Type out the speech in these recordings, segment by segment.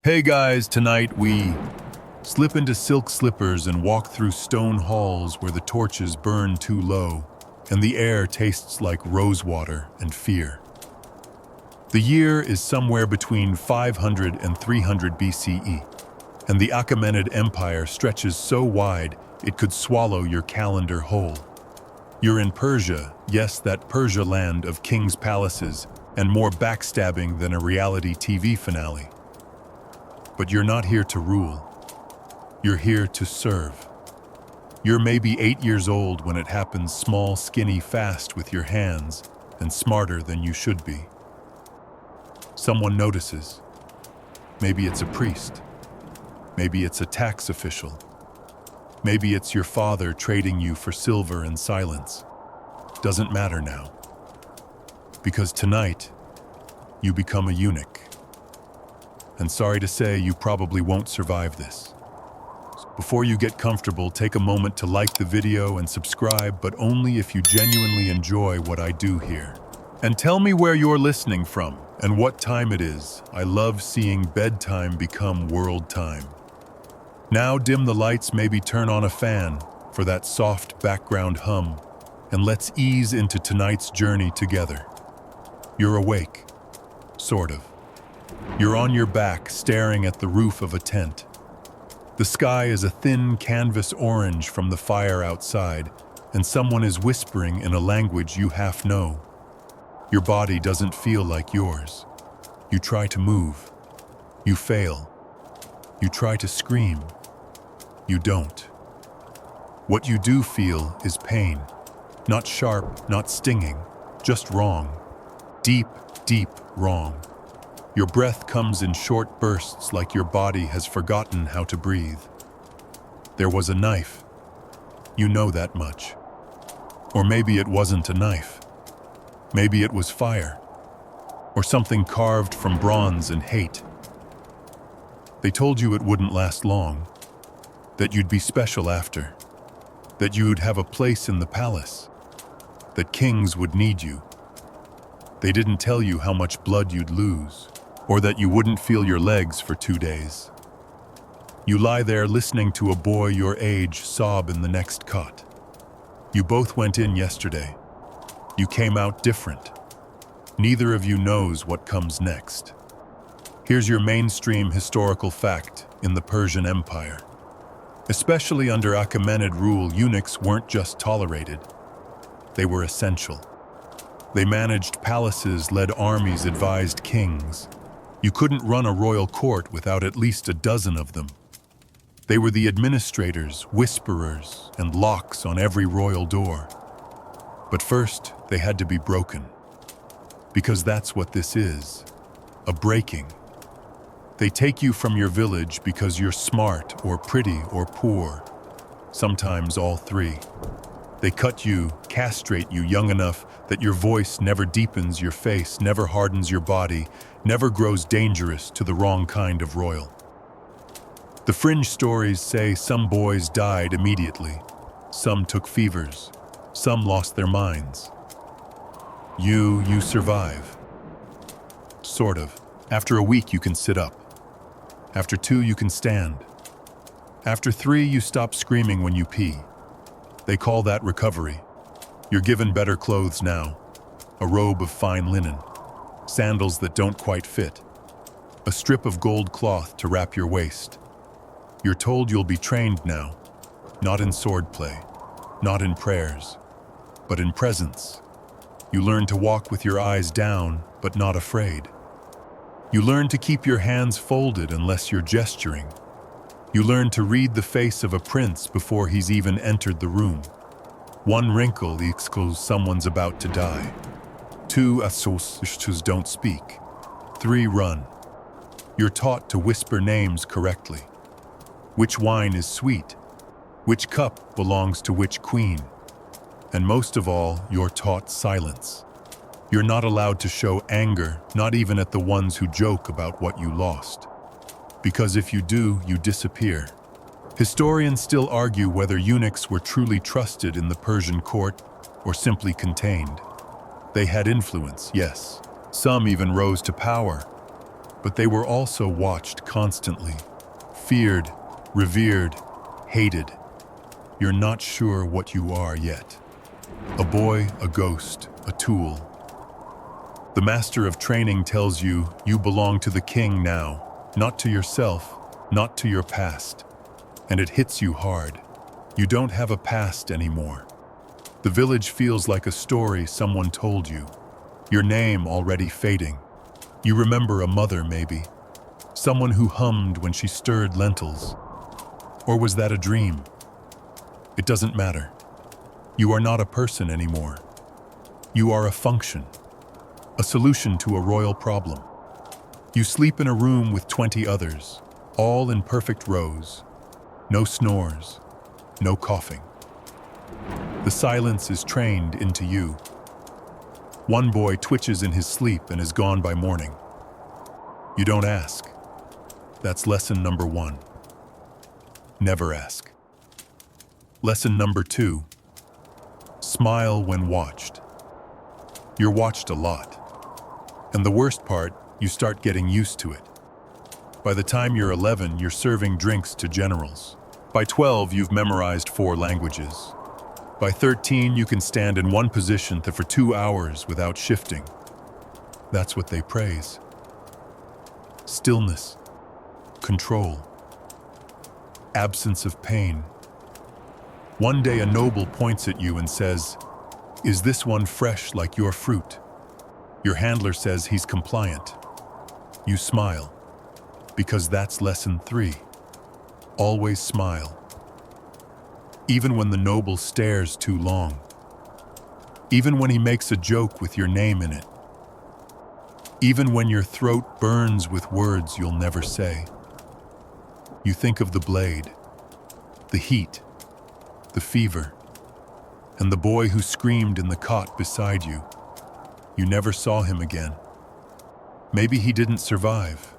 Hey guys, tonight we slip into silk slippers and walk through stone halls where the torches burn too low and the air tastes like rosewater and fear. The year is somewhere between 500 and 300 BCE, and the Achaemenid Empire stretches so wide it could swallow your calendar whole. You're in Persia, yes, that Persia land of kings' palaces and more backstabbing than a reality TV finale. But you're not here to rule. You're here to serve. You're maybe 8 years old when it happens, small, skinny, fast with your hands, and smarter than you should be. Someone notices. Maybe it's a priest. Maybe it's a tax official. Maybe it's your father trading you for silver and silence. Doesn't matter now. Because tonight, you become a eunuch. And sorry to say, you probably won't survive this. Before you get comfortable, take a moment to like the video and subscribe, but only if you genuinely enjoy what I do here. And tell me where you're listening from and what time it is. I love seeing bedtime become world time. Now dim the lights, maybe turn on a fan for that soft background hum, and let's ease into tonight's journey together. You're awake, sort of. You're on your back, staring at the roof of a tent. The sky is a thin canvas orange from the fire outside, and someone is whispering in a language you half know. Your body doesn't feel like yours. You try to move. You fail. You try to scream. You don't. What you do feel is pain. Not sharp, not stinging, just wrong. Deep, deep wrong. Your breath comes in short bursts like your body has forgotten how to breathe. There was a knife. You know that much. Or maybe it wasn't a knife. Maybe it was fire. Or something carved from bronze and hate. They told you it wouldn't last long. That you'd be special after. That you'd have a place in the palace. That kings would need you. They didn't tell you how much blood you'd lose, or that you wouldn't feel your legs for 2 days. You lie there listening to a boy your age sob in the next cot. You both went in yesterday. You came out different. Neither of you knows what comes next. Here's your mainstream historical fact in the Persian Empire. Especially under Achaemenid rule, eunuchs weren't just tolerated. They were essential. They managed palaces, led armies, advised kings. You couldn't run a royal court without at least a dozen of them. They were the administrators, whisperers, and locks on every royal door. But first, they had to be broken. Because that's what this is, a breaking. They take you from your village because you're smart or pretty or poor, sometimes all three. They cut you, castrate you young enough that your voice never deepens your face, never hardens your body, never grows dangerous to the wrong kind of royal. The fringe stories say some boys died immediately, some took fevers, some lost their minds. You survive. Sort of. After a week you can sit up. After 2 you can stand. After 3 you stop screaming when you pee. They call that recovery. You're given better clothes now. A robe of fine linen. Sandals that don't quite fit. A strip of gold cloth to wrap your waist. You're told you'll be trained now. Not in swordplay. Not in prayers. But in presence. You learn to walk with your eyes down, but not afraid. You learn to keep your hands folded unless you're gesturing. You learn to read the face of a prince before he's even entered the room. 1 wrinkle equals someone's about to die. 2 associates don't speak. 3 run. You're taught to whisper names correctly. Which wine is sweet? Which cup belongs to which queen? And most of all, you're taught silence. You're not allowed to show anger, not even at the ones who joke about what you lost. Because if you do, you disappear. Historians still argue whether eunuchs were truly trusted in the Persian court or simply contained. They had influence, yes. Some even rose to power. But they were also watched constantly, feared, revered, hated. You're not sure what you are yet. A boy, a ghost, a tool. The master of training tells you you belong to the king now, not to yourself, not to your past. And it hits you hard. You don't have a past anymore. The village feels like a story someone told you. Your name already fading. You remember a mother, maybe. Someone who hummed when she stirred lentils. Or was that a dream? It doesn't matter. You are not a person anymore. You are a function. A solution to a royal problem. You sleep in a room with 20 others, all in perfect rows. No snores, no coughing. The silence is trained into you. One boy twitches in his sleep and is gone by morning. You don't ask. That's lesson number 1. Never ask. Lesson number 2. Smile when watched. You're watched a lot. And the worst part, you start getting used to it. By the time you're 11, you're serving drinks to generals. By 12, you've memorized 4 languages. By 13, you can stand in one position for 2 hours without shifting. That's what they praise. Stillness, control, absence of pain. One day a noble points at you and says, "Is this one fresh like your fruit?" Your handler says he's compliant. You smile, because that's lesson 3. Always smile. Even when the noble stares too long. Even when he makes a joke with your name in it. Even when your throat burns with words you'll never say. You think of the blade, the heat, the fever, and the boy who screamed in the cot beside you. You never saw him again. Maybe he didn't survive.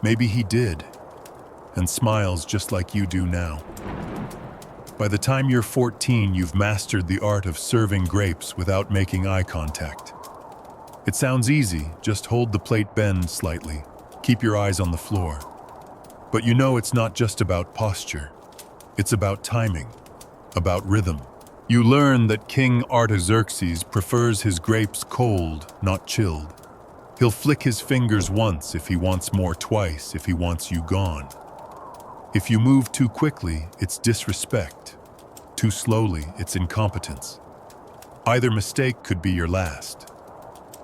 Maybe he did, and smiles just like you do now. By the time you're 14, you've mastered the art of serving grapes without making eye contact. It sounds easy, just hold the plate bend slightly, keep your eyes on the floor. But you know it's not just about posture. It's about timing, about rhythm. You learn that King Artaxerxes prefers his grapes cold, not chilled. He'll flick his fingers once if he wants more, twice if he wants you gone. If you move too quickly, it's disrespect. Too slowly, it's incompetence. Either mistake could be your last.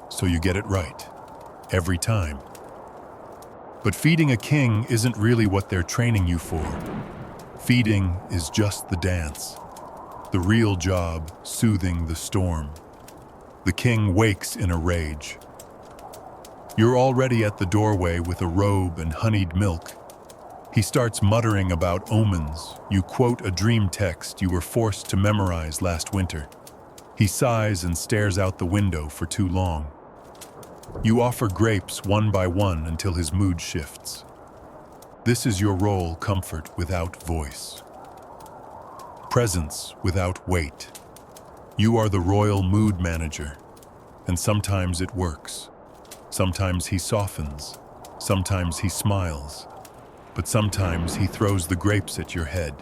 So you get it right, every time. But feeding a king isn't really what they're training you for. Feeding is just the dance. The real job, soothing the storm. The king wakes in a rage. You're already at the doorway with a robe and honeyed milk. He starts muttering about omens. You quote a dream text you were forced to memorize last winter. He sighs and stares out the window for too long. You offer grapes one by one until his mood shifts. This is your role, comfort without voice. Presence without weight. You are the royal mood manager, and sometimes it works. Sometimes he softens, sometimes he smiles, but sometimes he throws the grapes at your head,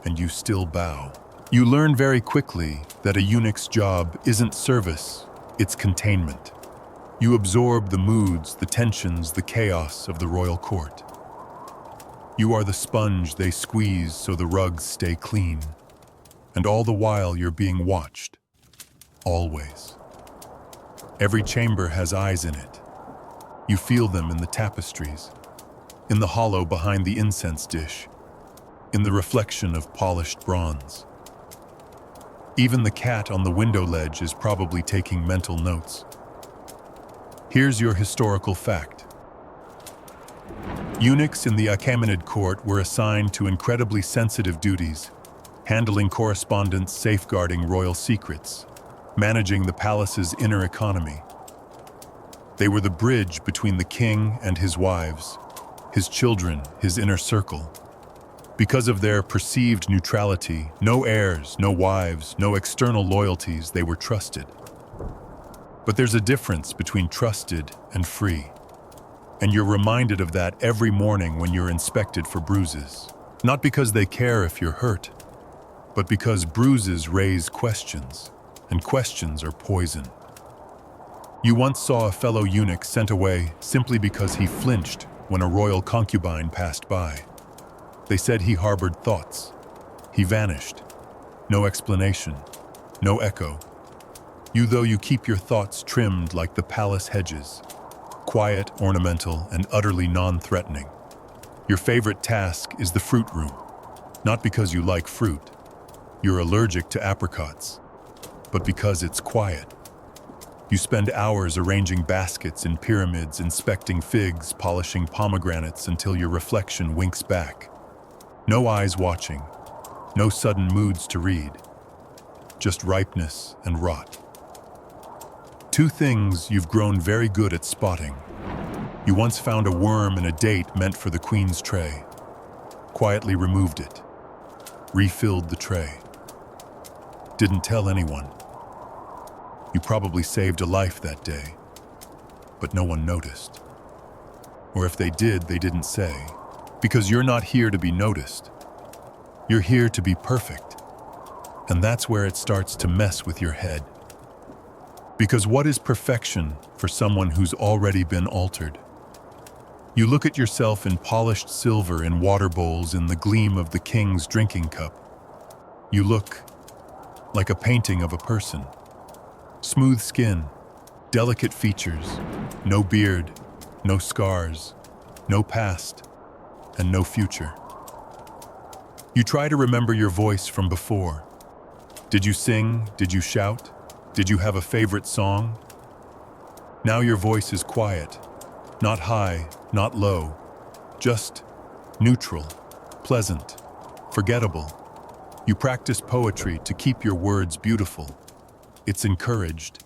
and you still bow. You learn very quickly that a eunuch's job isn't service, it's containment. You absorb the moods, the tensions, the chaos of the royal court. You are the sponge they squeeze so the rugs stay clean. And all the while you're being watched. Always. Every chamber has eyes in it. You feel them in the tapestries, in the hollow behind the incense dish, in the reflection of polished bronze. Even the cat on the window ledge is probably taking mental notes. Here's your historical fact. Eunuchs in the Achaemenid court were assigned to incredibly sensitive duties, handling correspondence, safeguarding royal secrets, managing the palace's inner economy. They were the bridge between the king and his wives, his children, his inner circle. Because of their perceived neutrality, no heirs, no wives, no external loyalties, they were trusted. But there's a difference between trusted and free. And you're reminded of that every morning when you're inspected for bruises. Not because they care if you're hurt, but because bruises raise questions, and questions are poison. You once saw a fellow eunuch sent away simply because he flinched when a royal concubine passed by. They said he harbored thoughts. He vanished. No explanation, no echo. Though you keep your thoughts trimmed like the palace hedges, quiet, ornamental, and utterly non-threatening. Your favorite task is the fruit room, not because you like fruit. You're allergic to apricots, but because it's quiet. You spend hours arranging baskets in pyramids, inspecting figs, polishing pomegranates until your reflection winks back. No eyes watching, no sudden moods to read, just ripeness and rot. Two things you've grown very good at spotting. You once found a worm in a date meant for the queen's tray, quietly removed it, refilled the tray. Didn't tell anyone. You probably saved a life that day, but no one noticed. Or if they did, they didn't say, because you're not here to be noticed. You're here to be perfect. And that's where it starts to mess with your head. Because what is perfection for someone who's already been altered? You look at yourself in polished silver in water bowls in the gleam of the king's drinking cup. You look like a painting of a person. Smooth skin, delicate features, no beard, no scars, no past, and no future. You try to remember your voice from before. Did you sing? Did you shout? Did you have a favorite song? Now your voice is quiet, not high, not low, just neutral, pleasant, forgettable. You practice poetry to keep your words beautiful. It's encouraged.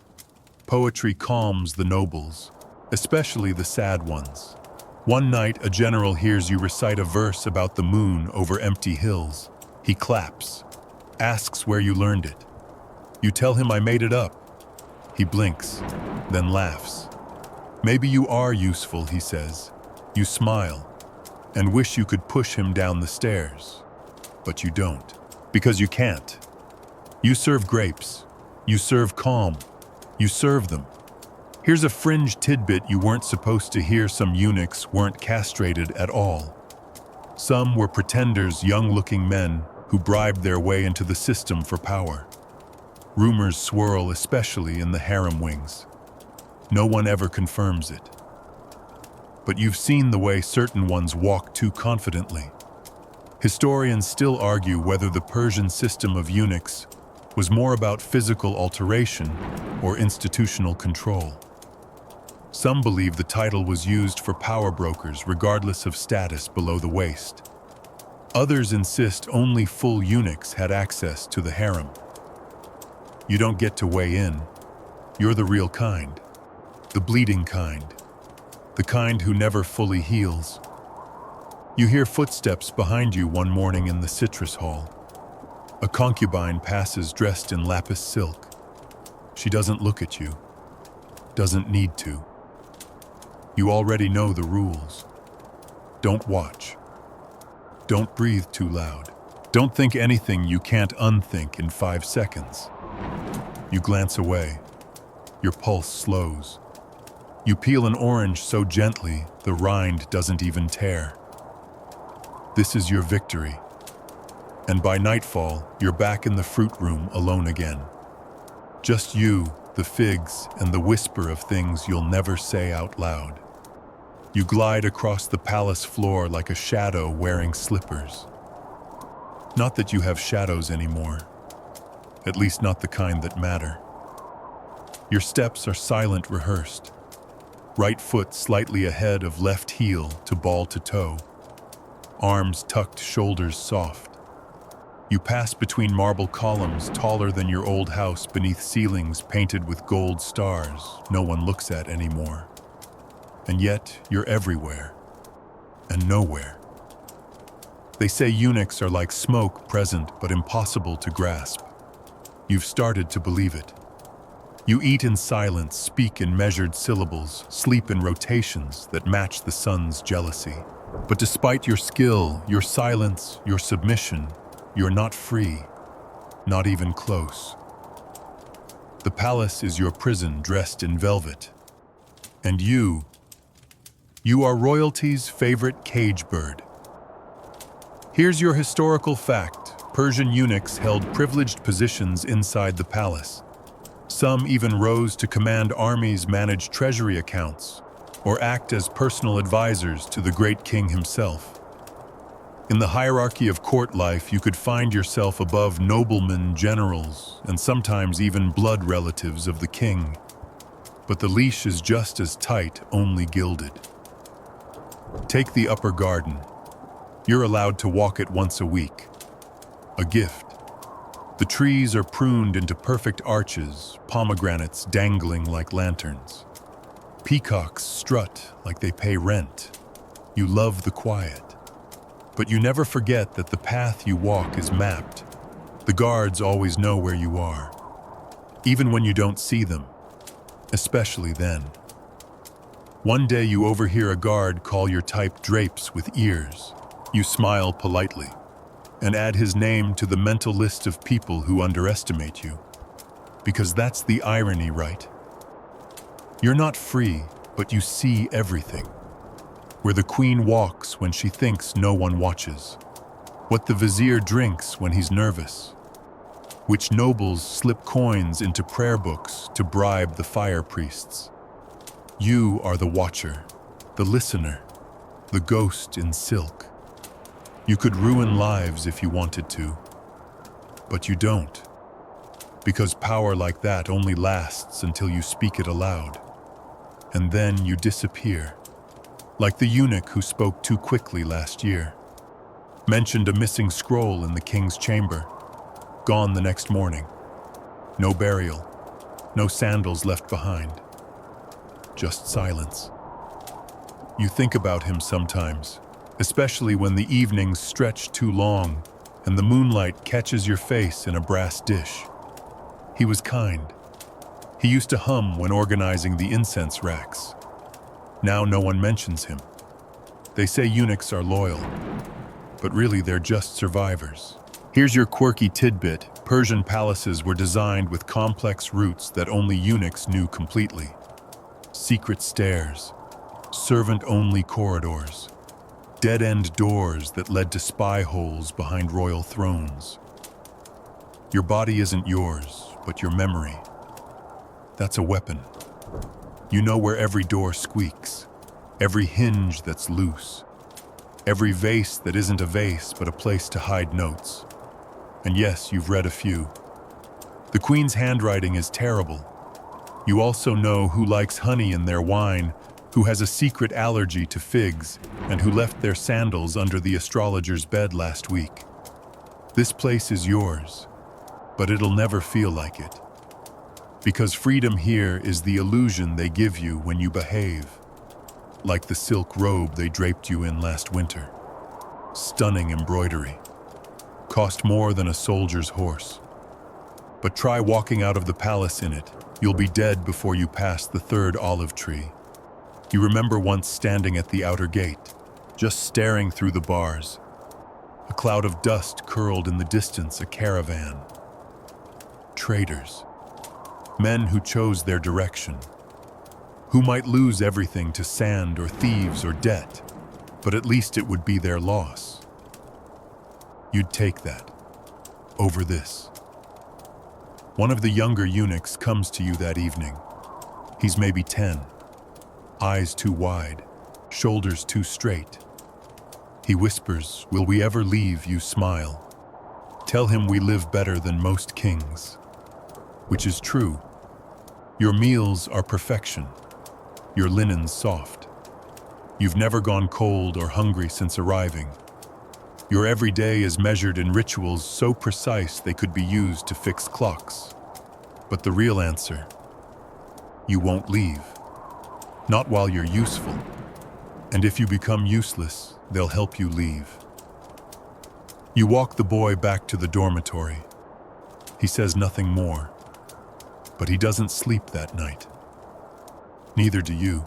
Poetry calms the nobles, especially the sad ones. One night, a general hears you recite a verse about the moon over empty hills. He claps, asks where you learned it. You tell him I made it up. He blinks, then laughs. Maybe you are useful, he says. You smile, and wish you could push him down the stairs. But you don't, because you can't. You serve grapes. You serve calm. You serve them. Here's a fringe tidbit you weren't supposed to hear. Some eunuchs weren't castrated at all. Some were pretenders, young-looking men who bribed their way into the system for power. Rumors swirl, especially in the harem wings. No one ever confirms it. But you've seen the way certain ones walk too confidently. Historians still argue whether the Persian system of eunuchs was more about physical alteration or institutional control. Some believe the title was used for power brokers regardless of status below the waist. Others insist only full eunuchs had access to the harem. You don't get to weigh in. You're the real kind, the bleeding kind, the kind who never fully heals. You hear footsteps behind you one morning in the citrus hall. A concubine passes dressed in lapis silk. She doesn't look at you, doesn't need to. You already know the rules. Don't watch. Don't breathe too loud. Don't think anything you can't unthink in 5 seconds. You glance away. Your pulse slows. You peel an orange so gently the rind doesn't even tear. This is your victory. And by nightfall, you're back in the fruit room alone again. Just you, the figs, and the whisper of things you'll never say out loud. You glide across the palace floor like a shadow wearing slippers. Not that you have shadows anymore. At least not the kind that matter. Your steps are silent, rehearsed. Right foot slightly ahead of left heel to ball to toe. Arms tucked, shoulders soft. You pass between marble columns taller than your old house beneath ceilings painted with gold stars no one looks at anymore. And yet, you're everywhere. And nowhere. They say eunuchs are like smoke, present but impossible to grasp. You've started to believe it. You eat in silence, speak in measured syllables, sleep in rotations that match the sun's jealousy. But despite your skill, your silence, your submission, you're not free, not even close. The palace is your prison dressed in velvet. And you are royalty's favorite cage bird. Here's your historical fact. Persian eunuchs held privileged positions inside the palace. Some even rose to command armies, manage treasury accounts, or act as personal advisors to the great king himself. In the hierarchy of court life, you could find yourself above noblemen, generals, and sometimes even blood relatives of the king. But the leash is just as tight, only gilded. Take the upper garden. You're allowed to walk it once a week. A gift. The trees are pruned into perfect arches, pomegranates dangling like lanterns. Peacocks strut like they pay rent. You love the quiet. But you never forget that the path you walk is mapped. The guards always know where you are, even when you don't see them, especially then. One day you overhear a guard call your type drapes with ears. You smile politely and add his name to the mental list of people who underestimate you. Because that's the irony, right? You're not free, but you see everything. Where the queen walks when she thinks no one watches. What the vizier drinks when he's nervous. Which nobles slip coins into prayer books to bribe the fire priests. You are the watcher, the listener, the ghost in silk. You could ruin lives if you wanted to, but you don't. Because power like that only lasts until you speak it aloud. And then you disappear. Like the eunuch who spoke too quickly last year. Mentioned a missing scroll in the king's chamber. Gone the next morning. No burial. No sandals left behind. Just silence. You think about him sometimes, especially when the evenings stretch too long and the moonlight catches your face in a brass dish. He was kind. He used to hum when organizing the incense racks. Now no one mentions him. They say eunuchs are loyal, but really they're just survivors. Here's your quirky tidbit. Persian palaces were designed with complex routes that only eunuchs knew completely. Secret stairs, servant-only corridors, dead-end doors that led to spy holes behind royal thrones. Your body isn't yours, but your memory. That's a weapon. You know where every door squeaks, every hinge that's loose, every vase that isn't a vase but a place to hide notes. And yes, you've read a few. The queen's handwriting is terrible. You also know who likes honey in their wine, who has a secret allergy to figs, and who left their sandals under the astrologer's bed last week. This place is yours, but it'll never feel like it. Because freedom here is the illusion they give you when you behave. Like the silk robe they draped you in last winter. Stunning embroidery. Cost more than a soldier's horse. But try walking out of the palace in it. You'll be dead before you pass the third olive tree. You remember once standing at the outer gate, just staring through the bars. A cloud of dust curled in the distance, a caravan. Traitors. Men who chose their direction. Who might lose everything to sand or thieves or debt, but at least it would be their loss. You'd take that, over this. One of the younger eunuchs comes to you that evening. He's maybe 10. Eyes too wide, shoulders too straight. He whispers, "Will we ever leave?" You smile. Tell him we live better than most kings. Which is true. Your meals are perfection. Your linen's soft. You've never gone cold or hungry since arriving. Your every day is measured in rituals so precise they could be used to fix clocks. But the real answer, you won't leave. Not while you're useful. And if you become useless, they'll help you leave. You walk the boy back to the dormitory. He says nothing more. But he doesn't sleep that night. Neither do you.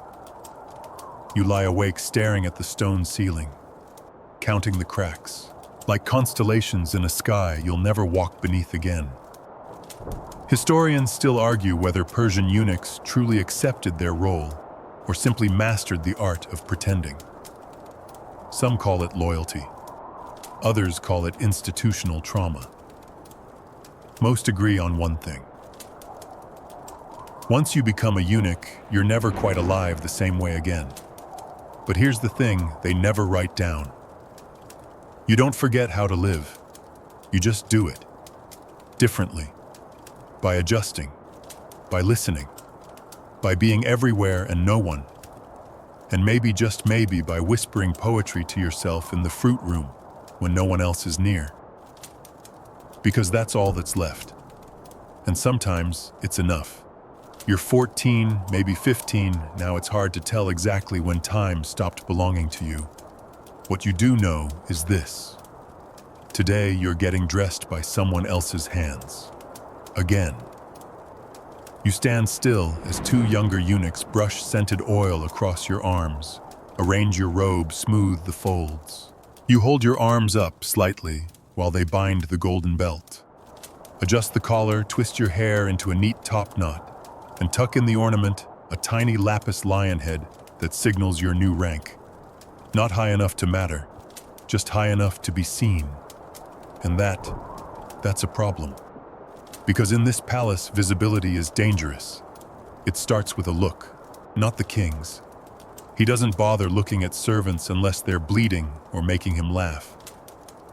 You lie awake staring at the stone ceiling, counting the cracks, like constellations in a sky you'll never walk beneath again. Historians still argue whether Persian eunuchs truly accepted their role or simply mastered the art of pretending. Some call it loyalty. Others call it institutional trauma. Most agree on one thing. Once you become a eunuch, you're never quite alive the same way again. But here's the thing they never write down. You don't forget how to live. You just do it. Differently. By adjusting. By listening. By being everywhere and no one. And maybe, just maybe, by whispering poetry to yourself in the fruit room when no one else is near. Because that's all that's left. And sometimes it's enough. You're 14, maybe 15, now it's hard to tell exactly when time stopped belonging to you. What you do know is this. Today you're getting dressed by someone else's hands. Again. You stand still as two younger eunuchs brush scented oil across your arms, arrange your robe, smooth the folds. You hold your arms up slightly while they bind the golden belt. Adjust the collar, twist your hair into a neat top knot, and tuck in the ornament, a tiny lapis lion head that signals your new rank. Not high enough to matter, just high enough to be seen. And that's a problem. Because in this palace, visibility is dangerous. It starts with a look, not the king's. He doesn't bother looking at servants unless they're bleeding or making him laugh.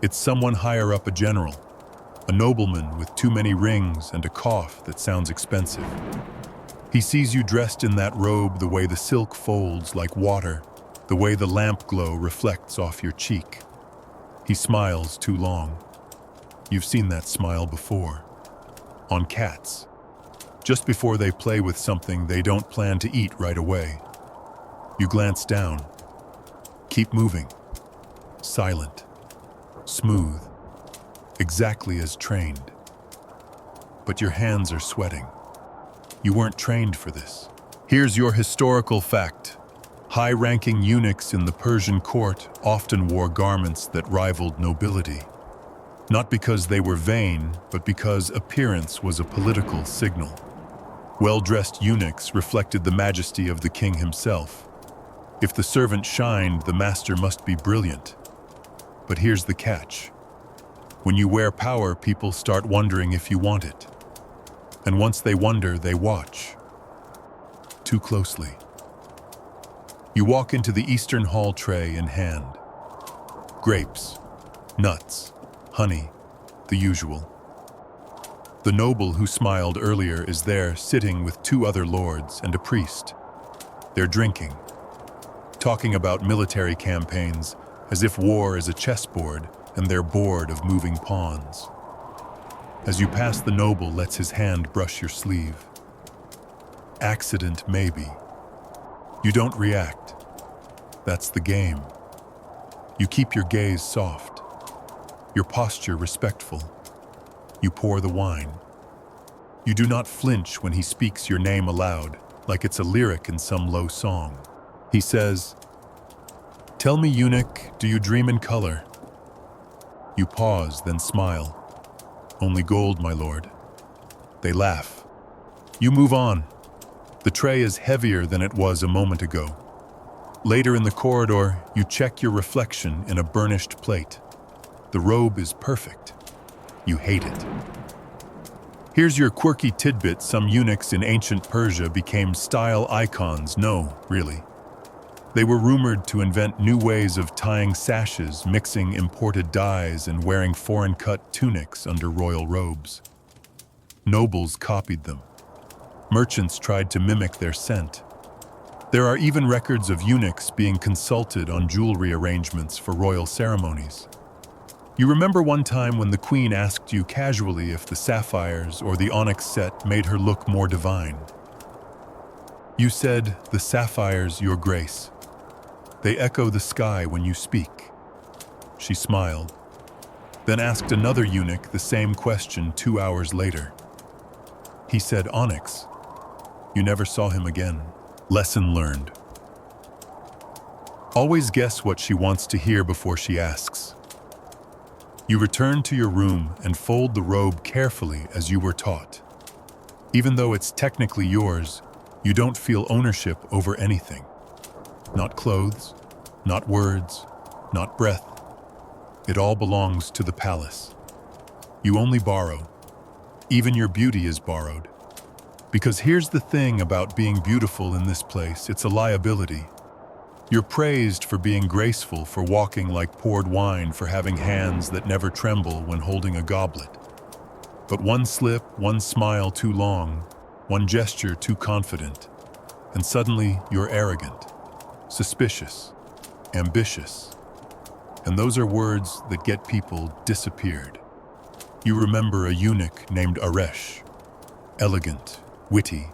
It's someone higher up, a general, a nobleman with too many rings and a cough that sounds expensive. He sees you dressed in that robe, the way the silk folds like water, the way the lamp glow reflects off your cheek. He smiles too long. You've seen that smile before. On cats. Just before they play with something they don't plan to eat right away. You glance down. Keep moving. Silent. Smooth. Exactly as trained. But your hands are sweating. You weren't trained for this. Here's your historical fact. High-ranking eunuchs in the Persian court often wore garments that rivaled nobility. Not because they were vain, but because appearance was a political signal. Well-dressed eunuchs reflected the majesty of the king himself. If the servant shined, the master must be brilliant. But here's the catch. When you wear power, people start wondering if you want it. And once they wonder, they watch. Too closely. You walk into the Eastern Hall, tray in hand. Grapes, nuts, honey, the usual. The noble who smiled earlier is there, sitting with two other lords and a priest. They're drinking, talking about military campaigns, as if war is a chessboard and they're bored of moving pawns. As you pass, the noble lets his hand brush your sleeve. Accident, maybe. You don't react. That's the game. You keep your gaze soft, your posture respectful. You pour the wine. You do not flinch when he speaks your name aloud, like it's a lyric in some low song. He says, "Tell me, eunuch, do you dream in color?" You pause, then smile. "Only gold, my lord." They laugh. You move on. The tray is heavier than it was a moment ago. Later in the corridor, you check your reflection in a burnished plate. The robe is perfect. You hate it. Here's your quirky tidbit. Some eunuchs in ancient Persia became style icons. No, really. They were rumored to invent new ways of tying sashes, mixing imported dyes, and wearing foreign-cut tunics under royal robes. Nobles copied them. Merchants tried to mimic their scent. There are even records of eunuchs being consulted on jewelry arrangements for royal ceremonies. You remember one time when the queen asked you casually if the sapphires or the onyx set made her look more divine. You said, "The sapphires, your grace. They echo the sky when you speak." She smiled, then asked another eunuch the same question 2 hours later. He said, "Onyx." You never saw him again. Lesson learned. Always guess what she wants to hear before she asks. You return to your room and fold the robe carefully as you were taught. Even though it's technically yours, you don't feel ownership over anything. Not clothes, not words, not breath. It all belongs to the palace. You only borrow. Even your beauty is borrowed. Because here's the thing about being beautiful in this place, it's a liability. You're praised for being graceful, for walking like poured wine, for having hands that never tremble when holding a goblet. But one slip, one smile too long, one gesture too confident, and suddenly you're arrogant, suspicious, ambitious. And those are words that get people disappeared. You remember a eunuch named Aresh, elegant, witty,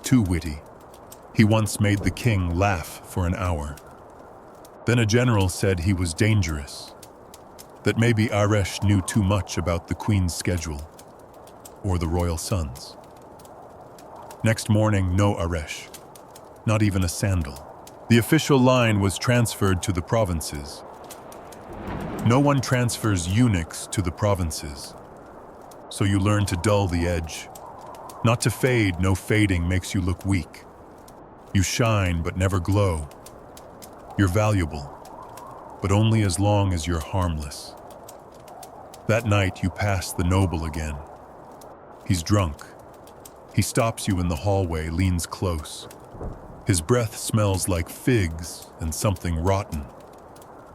too witty. He once made the king laugh for an hour. Then a general said he was dangerous, that maybe Aresh knew too much about the queen's schedule, or the royal sons. Next morning, no Aresh, not even a sandal. The official line was transferred to the provinces. No one transfers eunuchs to the provinces. So you learn to dull the edge. Not to fade, no fading makes you look weak. You shine but never glow. You're valuable, but only as long as you're harmless. That night you pass the noble again. He's drunk. He stops you in the hallway, leans close. His breath smells like figs and something rotten.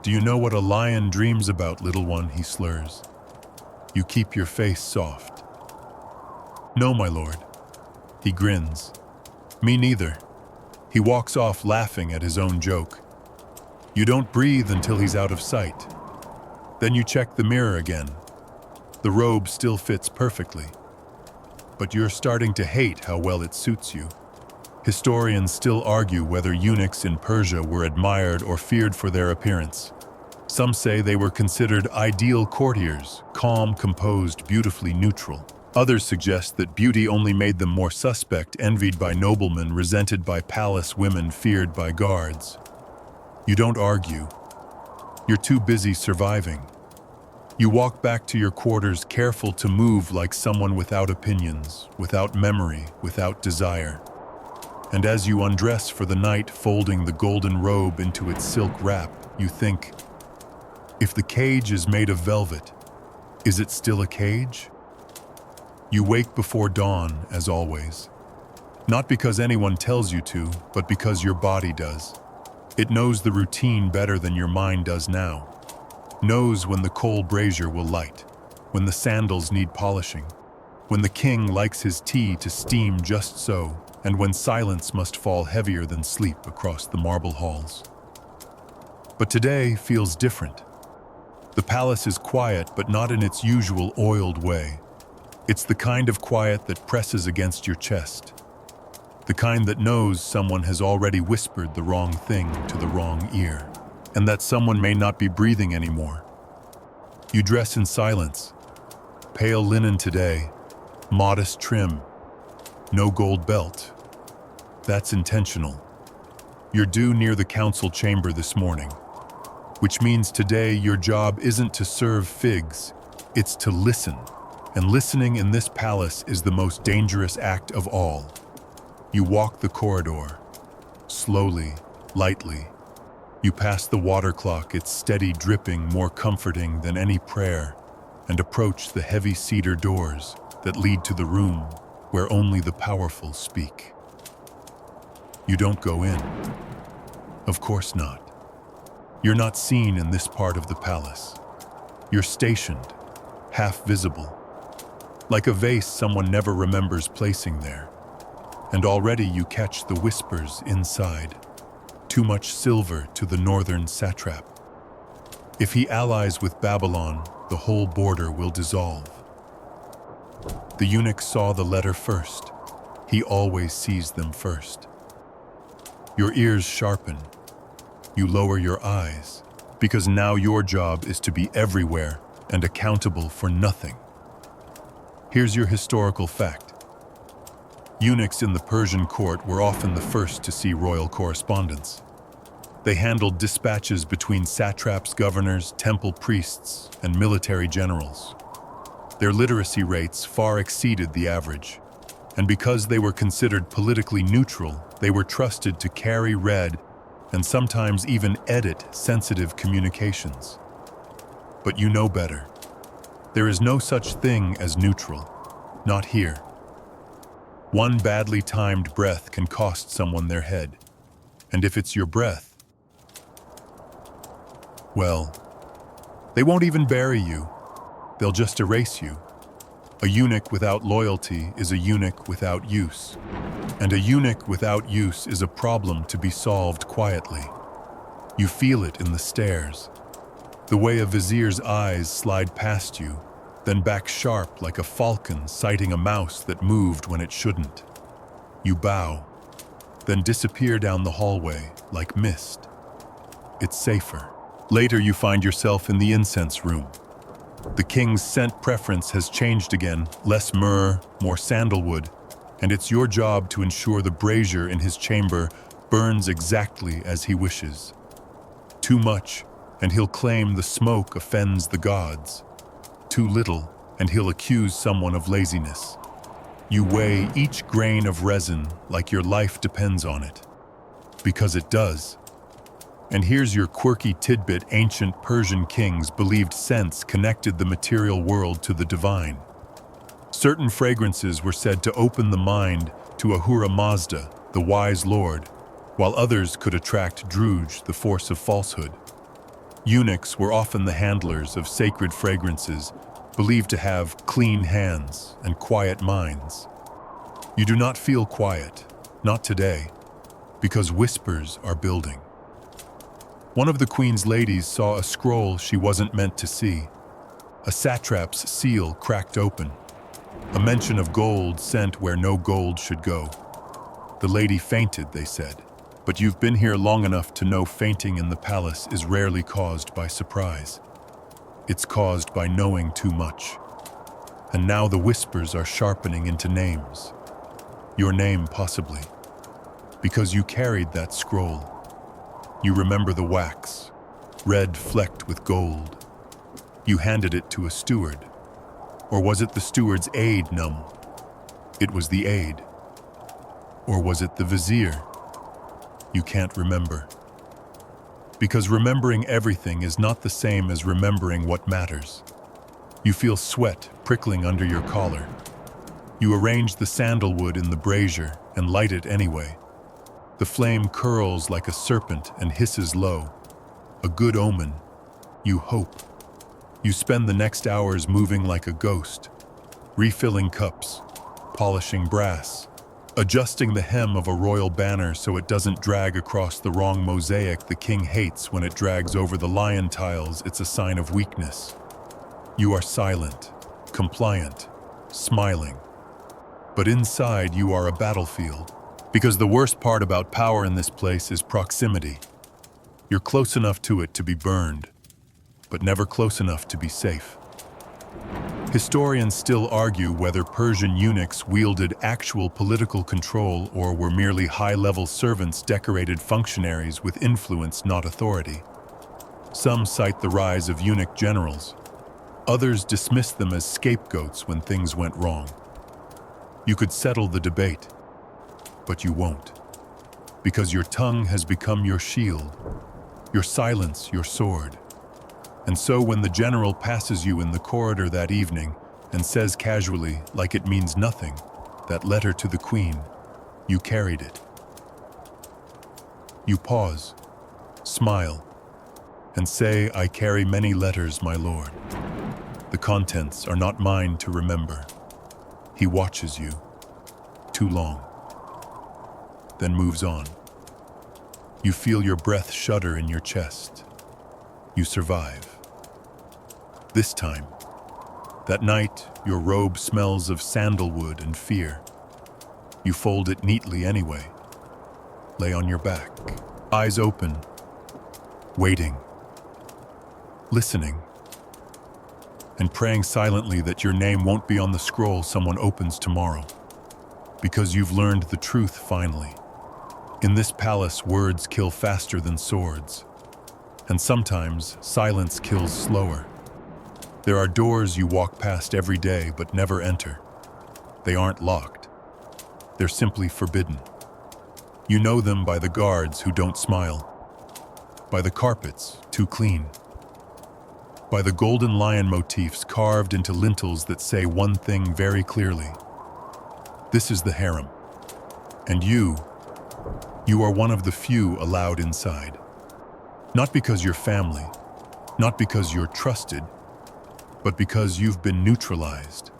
"Do you know what a lion dreams about, little one?" he slurs. You keep your face soft. "No, my lord." He grins. "Me neither." He walks off laughing at his own joke. You don't breathe until he's out of sight. Then you check the mirror again. The robe still fits perfectly. But you're starting to hate how well it suits you. Historians still argue whether eunuchs in Persia were admired or feared for their appearance. Some say they were considered ideal courtiers, calm, composed, beautifully neutral. Others suggest that beauty only made them more suspect, envied by noblemen, resented by palace women, feared by guards. You don't argue. You're too busy surviving. You walk back to your quarters, careful to move like someone without opinions, without memory, without desire. And as you undress for the night, folding the golden robe into its silk wrap, you think, if the cage is made of velvet, is it still a cage? You wake before dawn, as always. Not because anyone tells you to, but because your body does. It knows the routine better than your mind does now. Knows when the coal brazier will light, when the sandals need polishing, when the king likes his tea to steam just so, and when silence must fall heavier than sleep across the marble halls. But today feels different. The palace is quiet, but not in its usual oiled way. It's the kind of quiet that presses against your chest. The kind that knows someone has already whispered the wrong thing to the wrong ear, and that someone may not be breathing anymore. You dress in silence. Pale linen today, modest trim, no gold belt. That's intentional. You're due near the council chamber this morning, which means today your job isn't to serve figs, it's to listen. And listening in this palace is the most dangerous act of all. You walk the corridor, slowly, lightly. You pass the water clock, its steady dripping more comforting than any prayer, and approach the heavy cedar doors that lead to the room where only the powerful speak. You don't go in. Of course not. You're not seen in this part of the palace. You're stationed, half visible, like a vase someone never remembers placing there. And already you catch the whispers inside. Too much silver to the northern satrap. If he allies with Babylon, the whole border will dissolve. The eunuch saw the letter first. He always sees them first. Your ears sharpen. You lower your eyes, because now your job is to be everywhere and accountable for nothing. Here's your historical fact. Eunuchs in the Persian court were often the first to see royal correspondence. They handled dispatches between satraps, governors, temple priests, and military generals. Their literacy rates far exceeded the average, and because they were considered politically neutral, they were trusted to carry, read, and sometimes even edit sensitive communications. But you know better. There is no such thing as neutral. Not here. One badly timed breath can cost someone their head. And if it's your breath, well, they won't even bury you. They'll just erase you. A eunuch without loyalty is a eunuch without use. And a eunuch without use is a problem to be solved quietly. You feel it in the stares. The way a vizier's eyes slide past you, then back sharp like a falcon sighting a mouse that moved when it shouldn't. You bow, then disappear down the hallway like mist. It's safer. Later you find yourself in the incense room. The king's scent preference has changed again, less myrrh, more sandalwood, and it's your job to ensure the brazier in his chamber burns exactly as he wishes. Too much, and he'll claim the smoke offends the gods. Too little, and he'll accuse someone of laziness. You weigh each grain of resin like your life depends on it. Because it does. And here's your quirky tidbit: ancient Persian kings believed scents connected the material world to the divine. Certain fragrances were said to open the mind to Ahura Mazda, the wise lord, while others could attract Druj, the force of falsehood. Eunuchs were often the handlers of sacred fragrances, believed to have clean hands and quiet minds. You do not feel quiet, not today, because whispers are building. One of the queen's ladies saw a scroll she wasn't meant to see. A satrap's seal cracked open. A mention of gold sent where no gold should go. The lady fainted, they said, but you've been here long enough to know fainting in the palace is rarely caused by surprise. It's caused by knowing too much. And now the whispers are sharpening into names. Your name, possibly. Because you carried that scroll. You remember the wax, red flecked with gold. You handed it to a steward. Or was it the steward's aide, Num? It was the aide. Or was it the vizier? You can't remember. Because remembering everything is not the same as remembering what matters. You feel sweat prickling under your collar. You arrange the sandalwood in the brazier and light it anyway. The flame curls like a serpent and hisses low. A good omen. You hope. You spend the next hours moving like a ghost, refilling cups, polishing brass, adjusting the hem of a royal banner so it doesn't drag across the wrong mosaic the king hates. When it drags over the lion tiles, it's a sign of weakness. You are silent, compliant, smiling. But inside you are a battlefield. Because the worst part about power in this place is proximity. You're close enough to it to be burned, but never close enough to be safe. Historians still argue whether Persian eunuchs wielded actual political control or were merely high-level servants, decorated functionaries with influence, not authority. Some cite the rise of eunuch generals. Others dismiss them as scapegoats when things went wrong. You could settle the debate, but you won't. Because your tongue has become your shield, your silence your sword. And so when the general passes you in the corridor that evening and says casually, like it means nothing, that letter to the queen, you carried it. You pause, smile, and say, "I carry many letters, my lord. The contents are not mine to remember." He watches you, too long, then moves on. You feel your breath shudder in your chest. You survive. This time, that night, your robe smells of sandalwood and fear. You fold it neatly anyway. Lay on your back, eyes open, waiting, listening, and praying silently that your name won't be on the scroll someone opens tomorrow. Because you've learned the truth finally. In this palace, words kill faster than swords. And sometimes, silence kills slower. There are doors you walk past every day but never enter. They aren't locked. They're simply forbidden. You know them by the guards who don't smile, by the carpets too clean, by the golden lion motifs carved into lintels that say one thing very clearly. This is the harem. And you are one of the few allowed inside. Not because you're family, not because you're trusted, but because you've been neutralized.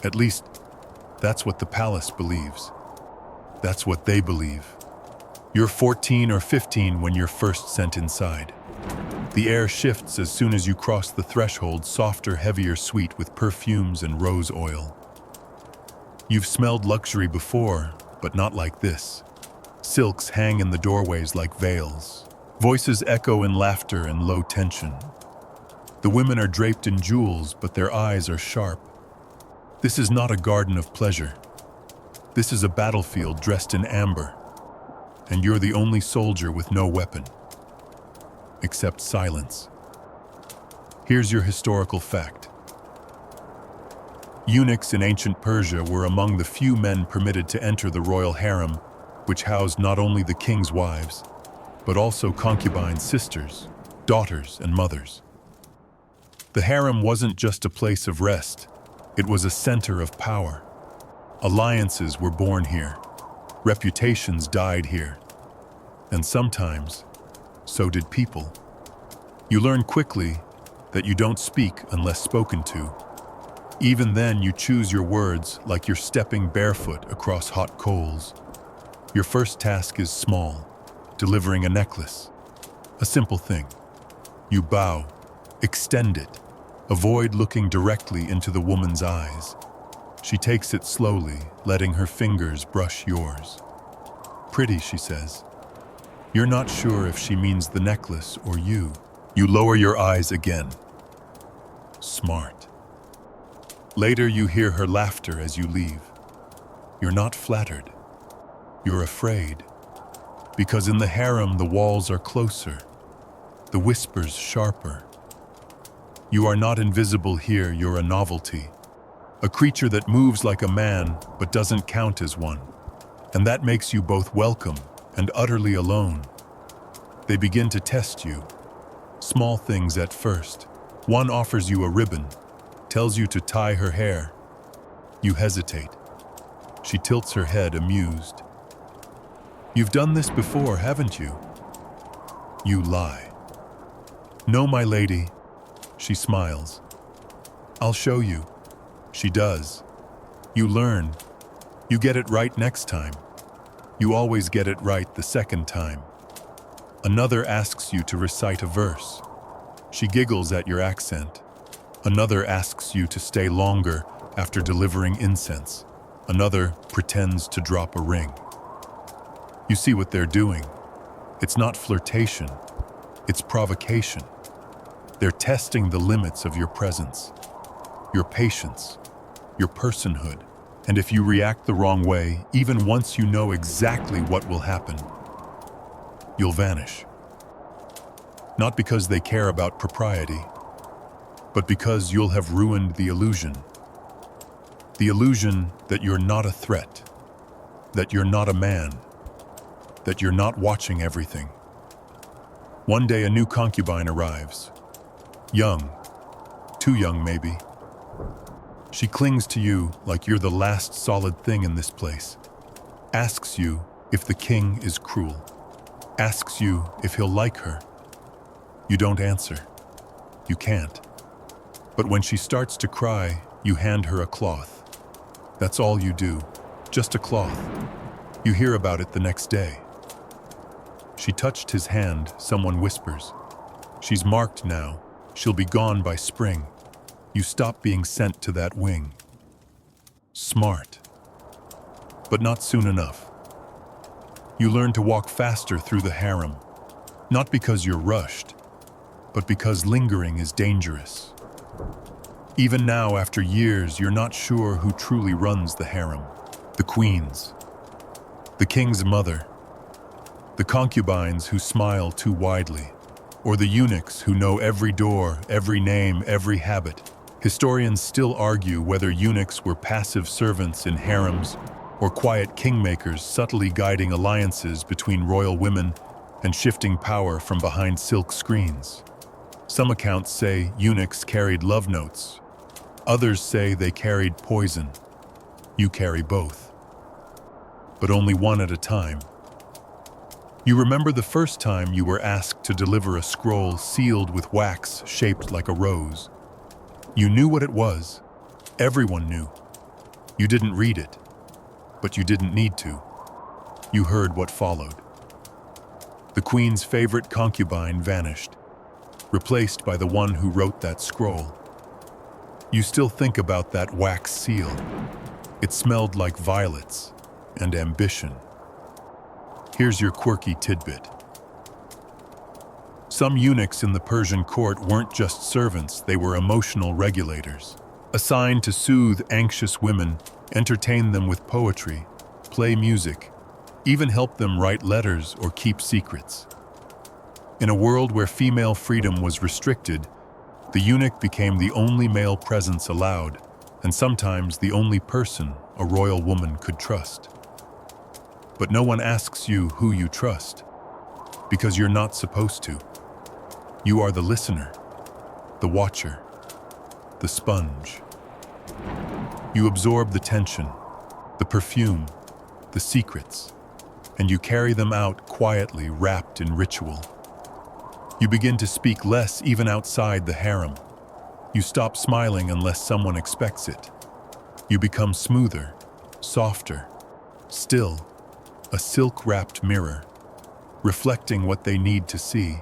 At least, that's what the palace believes. That's what they believe. You're 14 or 15 when you're first sent inside. The air shifts as soon as you cross the threshold, softer, heavier, sweet with perfumes and rose oil. You've smelled luxury before, but not like this. Silks hang in the doorways like veils. Voices echo in laughter and low tension. The women are draped in jewels, but their eyes are sharp. This is not a garden of pleasure. This is a battlefield dressed in amber, and you're the only soldier with no weapon, except silence. Here's your historical fact. Eunuchs in ancient Persia were among the few men permitted to enter the royal harem, which housed not only the king's wives, but also concubines, sisters, daughters, and mothers. The harem wasn't just a place of rest, it was a center of power. Alliances were born here, reputations died here, and sometimes, so did people. You learn quickly that you don't speak unless spoken to. Even then, you choose your words like you're stepping barefoot across hot coals. Your first task is small, delivering a necklace. A simple thing. You bow, extend it, avoid looking directly into the woman's eyes. She takes it slowly, letting her fingers brush yours. Pretty, she says. You're not sure if she means the necklace or you. You lower your eyes again. Smart. Later, you hear her laughter as you leave. You're not flattered. You're afraid. Because in the harem, the walls are closer, the whispers sharper. You are not invisible here, you're a novelty. A creature that moves like a man, but doesn't count as one. And that makes you both welcome and utterly alone. They begin to test you. Small things at first. One offers you a ribbon, tells you to tie her hair. You hesitate. She tilts her head, amused. You've done this before, haven't you? You lie. No, my lady. She smiles. I'll show you. She does. You learn. You get it right next time. You always get it right the second time. Another asks you to recite a verse. She giggles at your accent. Another asks you to stay longer after delivering incense. Another pretends to drop a ring. You see what they're doing. It's not flirtation. It's provocation. They're testing the limits of your presence, your patience, your personhood. And if you react the wrong way, even once you know exactly what will happen, you'll vanish. Not because they care about propriety, but because you'll have ruined the illusion. The illusion that you're not a threat, that you're not a man, that you're not watching everything. One day a new concubine arrives. Young, too young maybe. She clings to you like you're the last solid thing in this place. Asks you if the king is cruel. Asks you if he'll like her. You don't answer. You can't. But when she starts to cry, you hand her a cloth. That's all you do. Just a cloth. You hear about it the next day. She touched his hand, someone whispers. She's marked now. She'll be gone by spring. You stop being sent to that wing. Smart. But not soon enough. You learn to walk faster through the harem. Not because you're rushed, but because lingering is dangerous. Even now, after years, you're not sure who truly runs the harem. The queens, the king's mother, the concubines who smile too widely, or the eunuchs who know every door, every name, every habit. Historians still argue whether eunuchs were passive servants in harems or quiet kingmakers subtly guiding alliances between royal women and shifting power from behind silk screens. Some accounts say eunuchs carried love notes. Others say they carried poison. You carry both, but only one at a time. You remember the first time you were asked to deliver a scroll sealed with wax shaped like a rose. You knew what it was. Everyone knew. You didn't read it, but you didn't need to. You heard what followed. The queen's favorite concubine vanished, replaced by the one who wrote that scroll. You still think about that wax seal. It smelled like violets and ambition. Here's your quirky tidbit. Some eunuchs in the Persian court weren't just servants, they were emotional regulators, assigned to soothe anxious women, entertain them with poetry, play music, even help them write letters or keep secrets. In a world where female freedom was restricted, the eunuch became the only male presence allowed, and sometimes the only person a royal woman could trust. But no one asks you who you trust, because you're not supposed to. You are the listener, the watcher, the sponge. You absorb the tension, the perfume, the secrets, and you carry them out quietly wrapped in ritual. You begin to speak less even outside the harem. You stop smiling unless someone expects it. You become smoother, softer, still, a silk-wrapped mirror, reflecting what they need to see.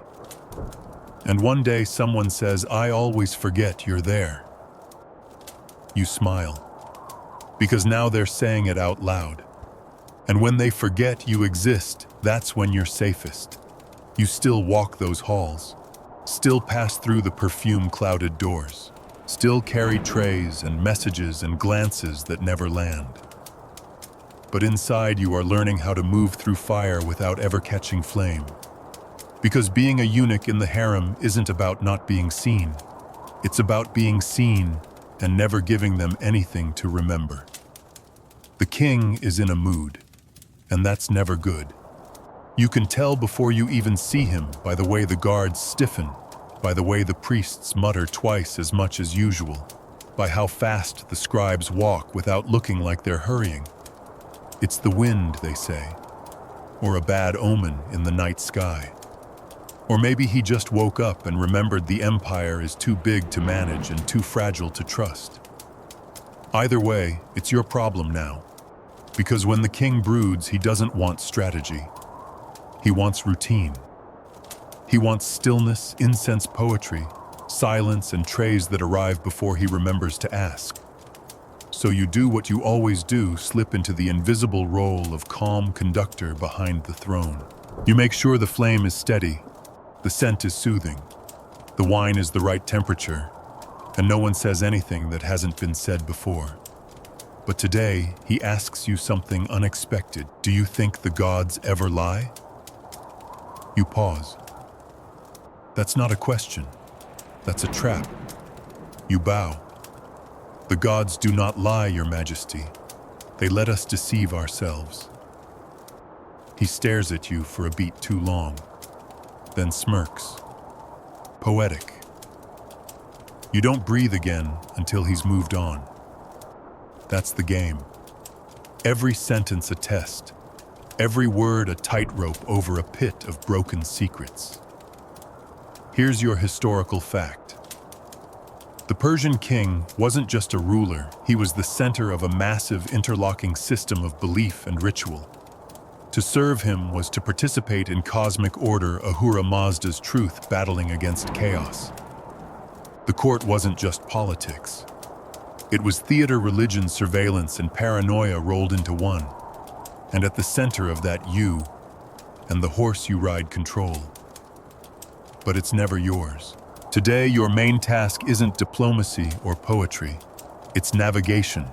And one day someone says, "I always forget you're there." You smile, because now they're saying it out loud. And when they forget you exist, that's when you're safest. You still walk those halls, still pass through the perfume-clouded doors, still carry trays and messages and glances that never land. But inside you are learning how to move through fire without ever catching flame. Because being a eunuch in the harem isn't about not being seen. It's about being seen and never giving them anything to remember. The king is in a mood, and that's never good. You can tell before you even see him by the way the guards stiffen, by the way the priests mutter twice as much as usual, by how fast the scribes walk without looking like they're hurrying. It's the wind, they say, or a bad omen in the night sky. Or maybe he just woke up and remembered the empire is too big to manage and too fragile to trust. Either way, it's your problem now. Because when the king broods, he doesn't want strategy. He wants routine. He wants stillness, incense poetry, silence, and trays that arrive before he remembers to ask. So you do what you always do, slip into the invisible role of calm conductor behind the throne. You make sure the flame is steady, the scent is soothing, the wine is the right temperature, and no one says anything that hasn't been said before. But today, he asks you something unexpected. Do you think the gods ever lie? You pause. That's not a question. That's a trap. You bow. The gods do not lie, Your Majesty. They let us deceive ourselves. He stares at you for a beat too long, then smirks. Poetic. You don't breathe again until he's moved on. That's the game. Every sentence a test, every word a tightrope over a pit of broken secrets. Here's your historical fact. The Persian king wasn't just a ruler, he was the center of a massive interlocking system of belief and ritual. To serve him was to participate in cosmic order, Ahura Mazda's truth battling against chaos. The court wasn't just politics. It was theater, religion, surveillance, and paranoia rolled into one. And at the center of that, you and the horse you ride control. But it's never yours. Today, your main task isn't diplomacy or poetry. It's navigation.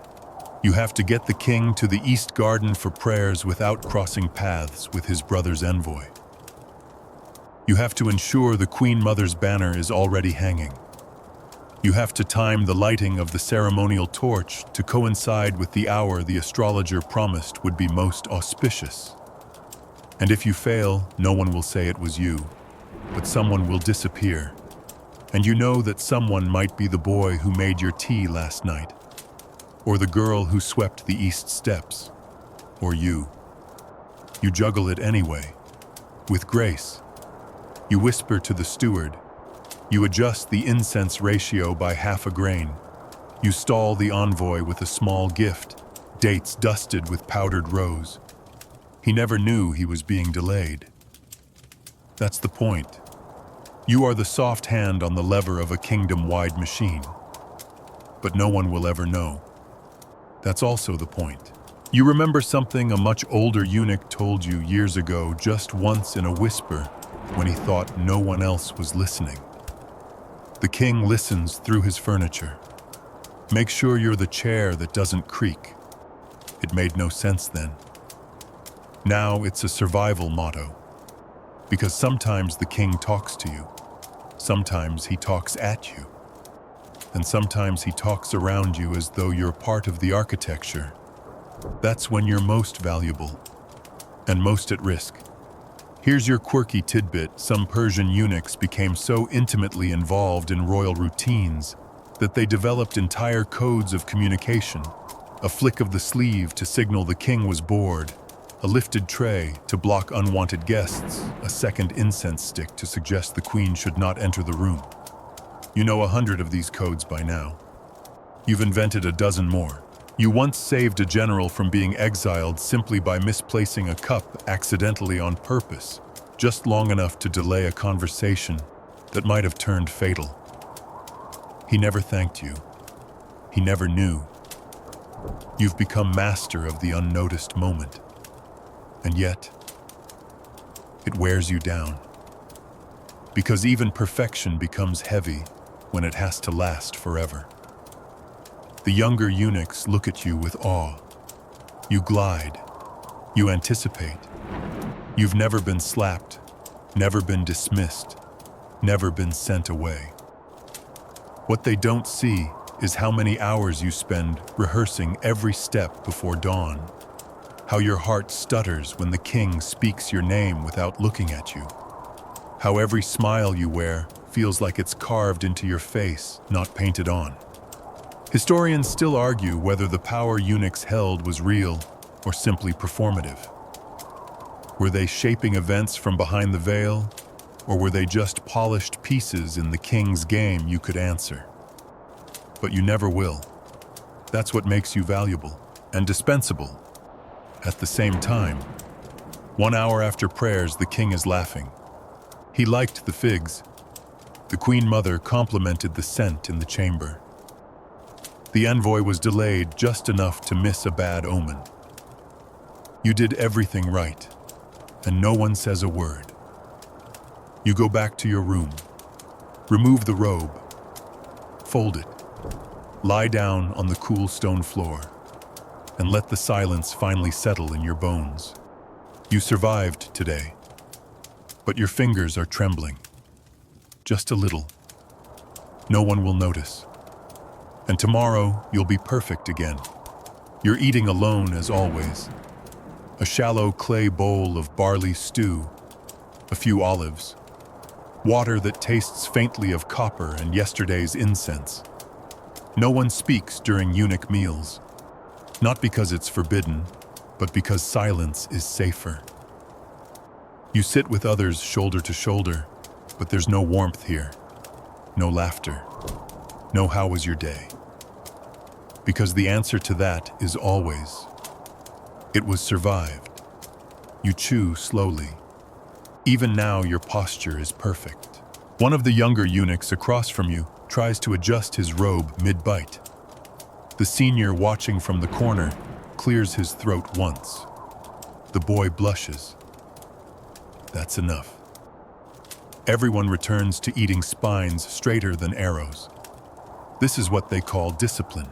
You have to get the king to the East Garden for prayers without crossing paths with his brother's envoy. You have to ensure the Queen Mother's banner is already hanging. You have to time the lighting of the ceremonial torch to coincide with the hour the astrologer promised would be most auspicious. And if you fail, no one will say it was you, but someone will disappear. And you know that someone might be the boy who made your tea last night, or the girl who swept the east steps, or you. You juggle it anyway, with grace. You whisper to the steward. You adjust the incense ratio by half a grain. You stall the envoy with a small gift, dates dusted with powdered rose. He never knew he was being delayed. That's the point. You are the soft hand on the lever of a kingdom-wide machine. But no one will ever know. That's also the point. You remember something a much older eunuch told you years ago, just once in a whisper, when he thought no one else was listening. The king listens through his furniture. Make sure you're the chair that doesn't creak. It made no sense then. Now it's a survival motto. Because sometimes the king talks to you. Sometimes he talks at you. And sometimes he talks around you as though you're part of the architecture. That's when you're most valuable and most at risk. Here's your quirky tidbit. Some Persian eunuchs became so intimately involved in royal routines that they developed entire codes of communication. A flick of the sleeve to signal the king was bored, a lifted tray to block unwanted guests, a second incense stick to suggest the queen should not enter the room. You know 100 of these codes by now. You've invented a dozen more. You once saved a general from being exiled simply by misplacing a cup accidentally on purpose, just long enough to delay a conversation that might have turned fatal. He never thanked you. He never knew. You've become master of the unnoticed moment. And yet, it wears you down. Because even perfection becomes heavy when it has to last forever. The younger eunuchs look at you with awe. You glide. You anticipate. You've never been slapped, never been dismissed, never been sent away. What they don't see is how many hours you spend rehearsing every step before dawn. How your heart stutters when the king speaks your name without looking at you. How every smile you wear feels like it's carved into your face, not painted on. Historians still argue whether the power eunuchs held was real or simply performative. Were they shaping events from behind the veil, or were they just polished pieces in the king's game you could answer? But you never will. That's what makes you valuable and dispensable. At the same time, 1 hour after prayers, the king is laughing. He liked the figs. The Queen Mother complimented the scent in the chamber. The envoy was delayed just enough to miss a bad omen. You did everything right, and no one says a word. You go back to your room, remove the robe, fold it, lie down on the cool stone floor, and let the silence finally settle in your bones. You survived today, but your fingers are trembling. Just a little. No one will notice. And tomorrow, you'll be perfect again. You're eating alone as always. A shallow clay bowl of barley stew, a few olives, water that tastes faintly of copper and yesterday's incense. No one speaks during eunuch meals, not because it's forbidden, but because silence is safer. You sit with others shoulder to shoulder, but there's no warmth here, no laughter, no how was your day? Because the answer to that is always, it was survived. You chew slowly. Even now your posture is perfect. One of the younger eunuchs across from you tries to adjust his robe mid-bite. The senior watching from the corner clears his throat once. The boy blushes. That's enough. Everyone returns to eating spines straighter than arrows. This is what they call discipline.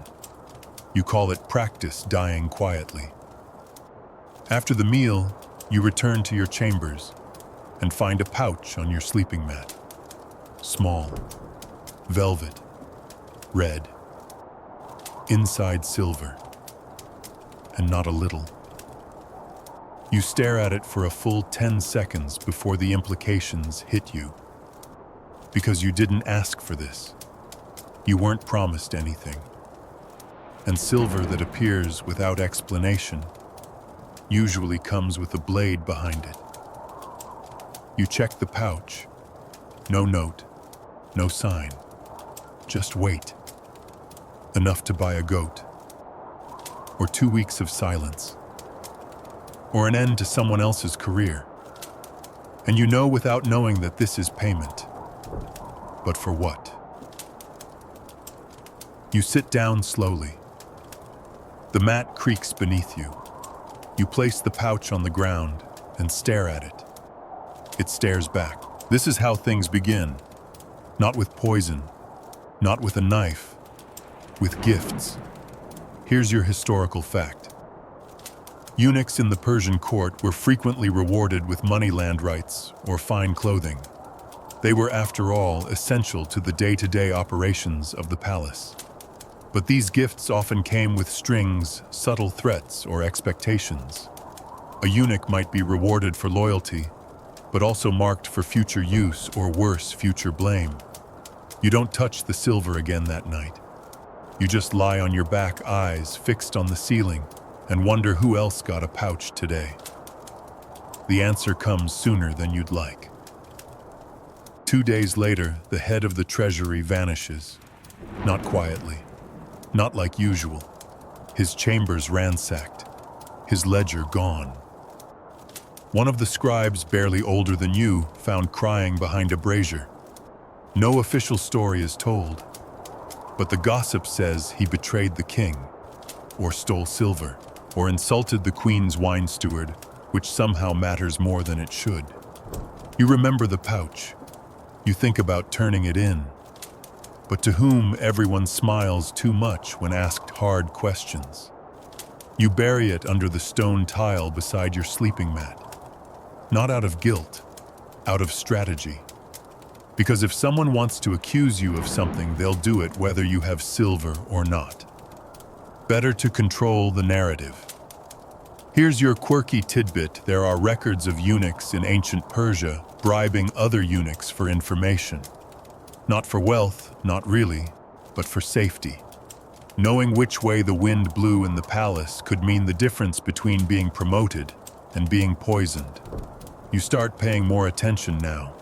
You call it practice dying quietly. After the meal, you return to your chambers and find a pouch on your sleeping mat. Small, velvet, red, inside silver, and not a little. You stare at it for a full 10 seconds before the implications hit you. Because you didn't ask for this. You weren't promised anything. And silver that appears without explanation usually comes with a blade behind it. You check the pouch. No note, no sign. Just wait. Enough to buy a goat. Or 2 weeks of silence. Or an end to someone else's career. And you know without knowing that this is payment. But for what? You sit down slowly. The mat creaks beneath you. You place the pouch on the ground and stare at it. It stares back. This is how things begin. Not with poison, not with a knife, with gifts. Here's your historical fact. Eunuchs in the Persian court were frequently rewarded with money land rights or fine clothing. They were, after all, essential to the day-to-day operations of the palace. But these gifts often came with strings, subtle threats, or expectations. A eunuch might be rewarded for loyalty, but also marked for future use or worse, future blame. You don't touch the silver again that night. You just lie on your back, eyes fixed on the ceiling, and wonder who else got a pouch today. The answer comes sooner than you'd like. 2 days later, the head of the treasury vanishes. Not quietly. Not like usual. His chambers ransacked. His ledger gone. One of the scribes, barely older than you, found crying behind a brazier. No official story is told, but the gossip says he betrayed the king, or stole silver, or insulted the queen's wine steward, which somehow matters more than it should. You remember the pouch. You think about turning it in. But to whom everyone smiles too much when asked hard questions. You bury it under the stone tile beside your sleeping mat. Not out of guilt, out of strategy. Because if someone wants to accuse you of something, they'll do it whether you have silver or not. Better to control the narrative. Here's your quirky tidbit. There are records of eunuchs in ancient Persia bribing other eunuchs for information. Not for wealth, not really, but for safety. Knowing which way the wind blew in the palace could mean the difference between being promoted and being poisoned. You start paying more attention now.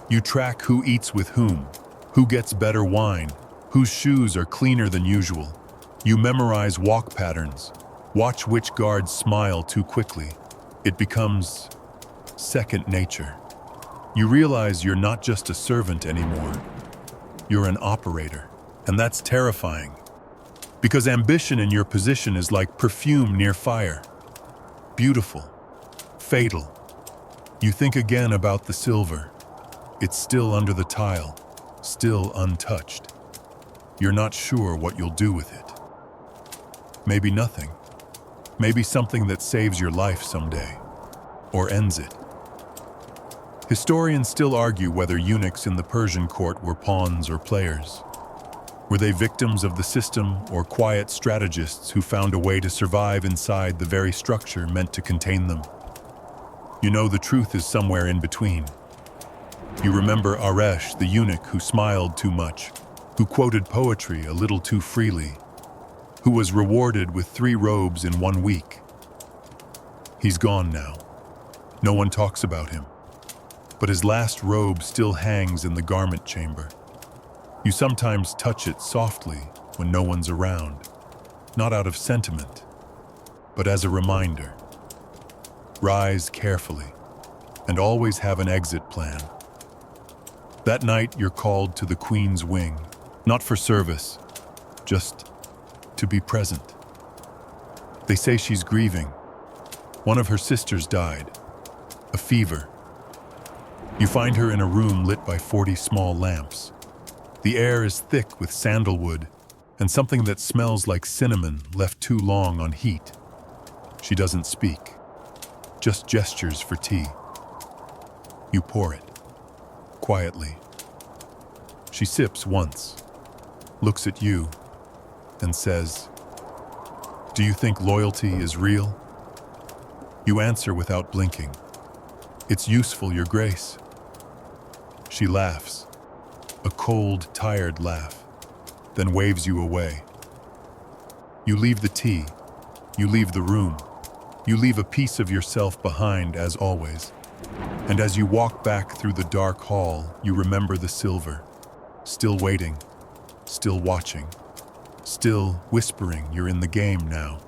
You track who eats with who gets better wine, whose shoes are cleaner than usual. You memorize walk patterns, watch which guards smile too quickly. It becomes second nature. You realize you're not just a servant anymore. You're an operator, and that's terrifying. Because ambition in your position is like perfume near fire. Beautiful, fatal. You think again about the silver. It's still under the tile, still untouched. You're not sure what you'll do with it. Maybe nothing. Maybe something that saves your life someday, or ends it. Historians still argue whether eunuchs in the Persian court were pawns or players. Were they victims of the system or quiet strategists who found a way to survive inside the very structure meant to contain them? You know the truth is somewhere in between. You remember Aresh, the eunuch who smiled too much, who quoted poetry a little too freely, who was rewarded with 3 robes in 1 week. He's gone now. No one talks about him. But his last robe still hangs in the garment chamber. You sometimes touch it softly when no one's around, not out of sentiment, but as a reminder. Rise carefully, and always have an exit plan. That night, you're called to the Queen's wing, not for service, just to be present. They say she's grieving. One of her sisters died, a fever. You find her in a room lit by 40 small lamps. The air is thick with sandalwood and something that smells like cinnamon left too long on heat. She doesn't speak, just gestures for tea. You pour it, quietly. She sips once, looks at you, and says, "Do you think loyalty is real?" You answer without blinking, "It's useful, Your Grace." She laughs, a cold, tired laugh, then waves you away. You leave the tea, you leave the room, you leave a piece of yourself behind as always. And as you walk back through the dark hall, you remember the silver, still waiting, still watching, still whispering you're in the game now.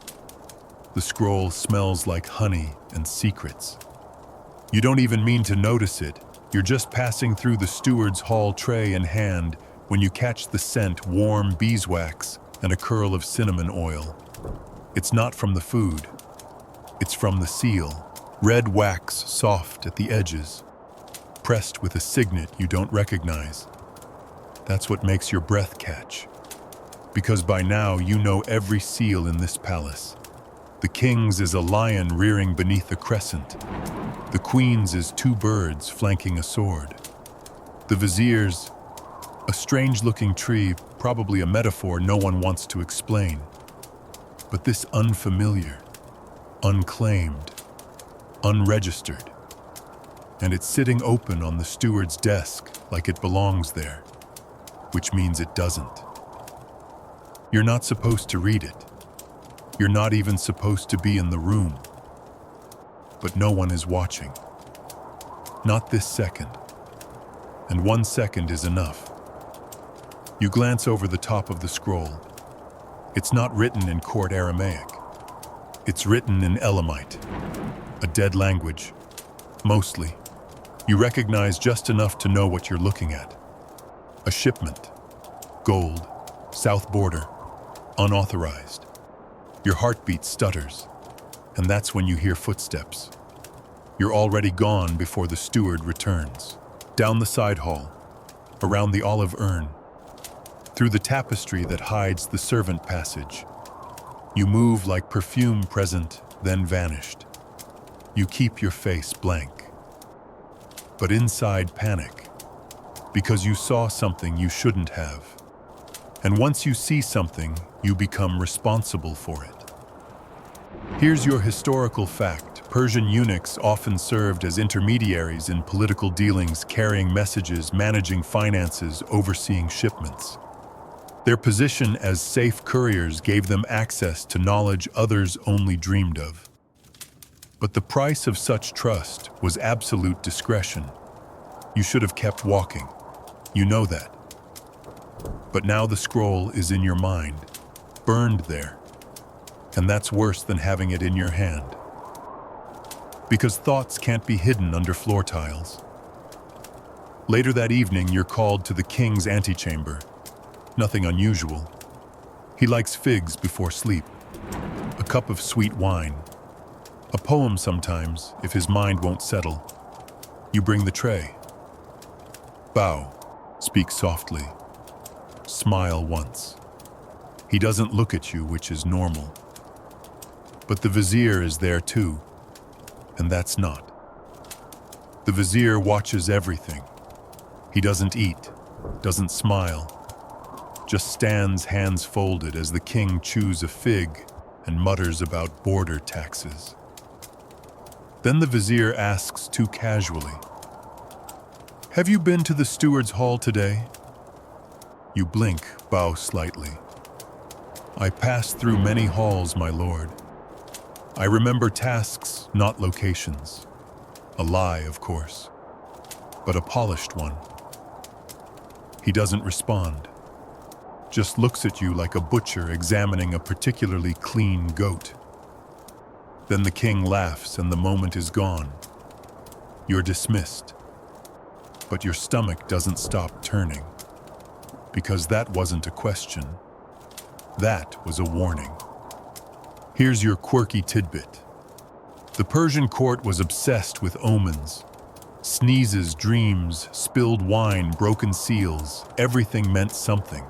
The scroll smells like honey and secrets. You don't even mean to notice it. You're just passing through the steward's hall tray in hand when you catch the scent, warm beeswax and a curl of cinnamon oil. It's not from the food. It's from the seal. Red wax, soft at the edges, pressed with a signet you don't recognize. That's what makes your breath catch. Because by now you know every seal in this palace. The king's is a lion rearing beneath a crescent. The queen's is two birds flanking a sword. The vizier's, a strange-looking tree, probably a metaphor no one wants to explain. But this unfamiliar, unclaimed, unregistered, and it's sitting open on the steward's desk like it belongs there, which means it doesn't. You're not supposed to read it. You're not even supposed to be in the room. But no one is watching. Not this second. And 1 second is enough. You glance over the top of the scroll. It's not written in court Aramaic. It's written in Elamite, a dead language, mostly. You recognize just enough to know what you're looking at. A shipment, gold, south border, unauthorized. Your heartbeat stutters, and that's when you hear footsteps. You're already gone before the steward returns. Down the side hall, around the olive urn, through the tapestry that hides the servant passage. You move like perfume present, then vanished. You keep your face blank. But inside panic, because you saw something you shouldn't have. And once you see something, you become responsible for it. Here's your historical fact. Persian eunuchs often served as intermediaries in political dealings, carrying messages, managing finances, overseeing shipments. Their position as safe couriers gave them access to knowledge others only dreamed of. But the price of such trust was absolute discretion. You should have kept walking. You know that. But now the scroll is in your mind, burned there. And that's worse than having it in your hand. Because thoughts can't be hidden under floor tiles. Later that evening, you're called to the king's antechamber. Nothing unusual. He likes figs before sleep, a cup of sweet wine, a poem sometimes if his mind won't settle. You bring the tray. Bow, speak softly, smile once. He doesn't look at you, which is normal. But the vizier is there too, and that's not. The vizier watches everything. He doesn't eat, doesn't smile, just stands hands folded as the king chews a fig and mutters about border taxes. Then the vizier asks too casually, "Have you been to the steward's hall today?" You blink, bow slightly. "I passed through many halls, my lord. I remember tasks, not locations. A lie, of course, but a polished one." He doesn't respond, just looks at you like a butcher examining a particularly clean goat. Then the king laughs and the moment is gone. You're dismissed, but your stomach doesn't stop turning, because that wasn't a question. That was a warning. Here's your quirky tidbit. The Persian court was obsessed with omens. Sneezes, dreams, spilled wine, broken seals, everything meant something.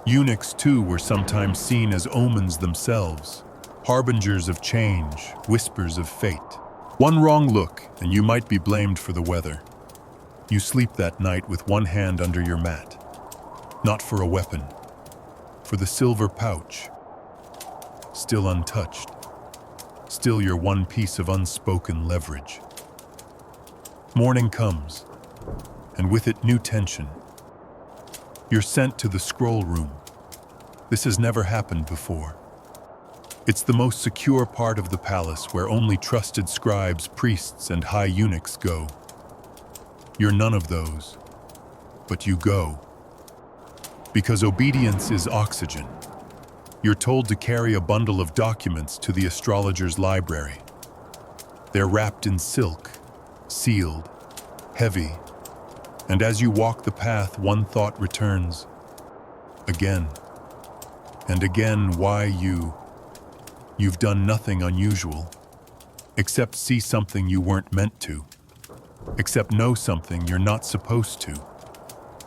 Eunuchs, too, were sometimes seen as omens themselves, harbingers of change, whispers of fate. One wrong look, and you might be blamed for the weather. You sleep that night with one hand under your mat, not for a weapon, for the silver pouch, still untouched, still your one piece of unspoken leverage. Morning comes, and with it new tension. You're sent to the scroll room. This has never happened before. It's the most secure part of the palace where only trusted scribes, priests, and high eunuchs go. You're none of those, but you go. Because obedience is oxygen. You're told to carry a bundle of documents to the astrologer's library. They're wrapped in silk, sealed, heavy, and as you walk the path, one thought returns. Again and again, why you? You've done nothing unusual, except see something you weren't meant to, except know something you're not supposed to,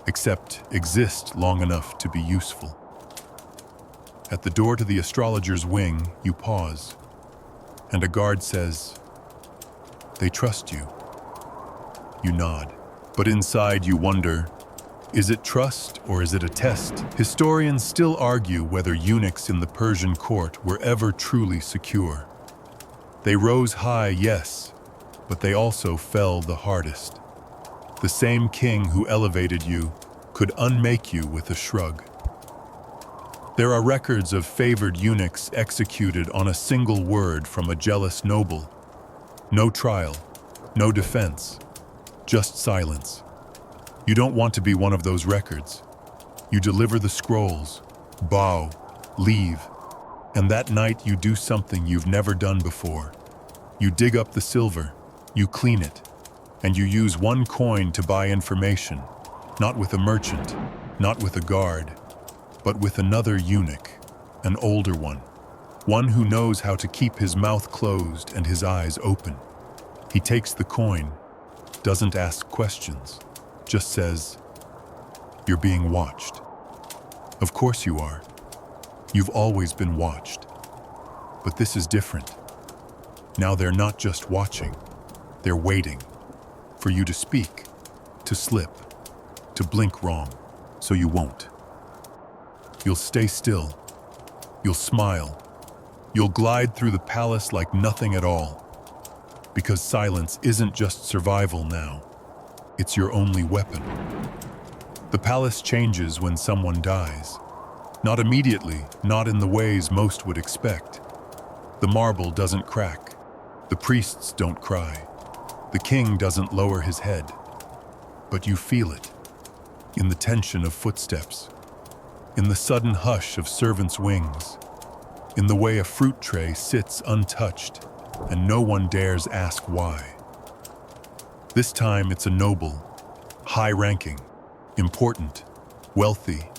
except exist long enough to be useful. At the door to the astrologer's wing, you pause, and a guard says, "They trust you." You nod, but inside you wonder, is it trust or is it a test? Historians still argue whether eunuchs in the Persian court were ever truly secure. They rose high, yes, but they also fell the hardest. The same king who elevated you could unmake you with a shrug. There are records of favored eunuchs executed on a single word from a jealous noble. No trial, no defense, just silence. You don't want to be one of those records. You deliver the scrolls, bow, leave, and that night you do something you've never done before. You dig up the silver, you clean it, and you use one coin to buy information, not with a merchant, not with a guard, but with another eunuch, an older one who knows how to keep his mouth closed and his eyes open. He takes the coin, doesn't ask questions, just says, "You're being watched." Of course you are. You've always been watched. But this is different. Now they're not just watching, they're waiting for you to speak, to slip, to blink wrong, so you won't. You'll stay still. You'll smile. You'll glide through the palace like nothing at all. Because silence isn't just survival now. It's your only weapon. The palace changes when someone dies. Not immediately, not in the ways most would expect. The marble doesn't crack. The priests don't cry. The king doesn't lower his head. But you feel it. In the tension of footsteps. In the sudden hush of servants' wings. In the way a fruit tray sits untouched and no one dares ask why. This time it's a noble, high-ranking, important, wealthy,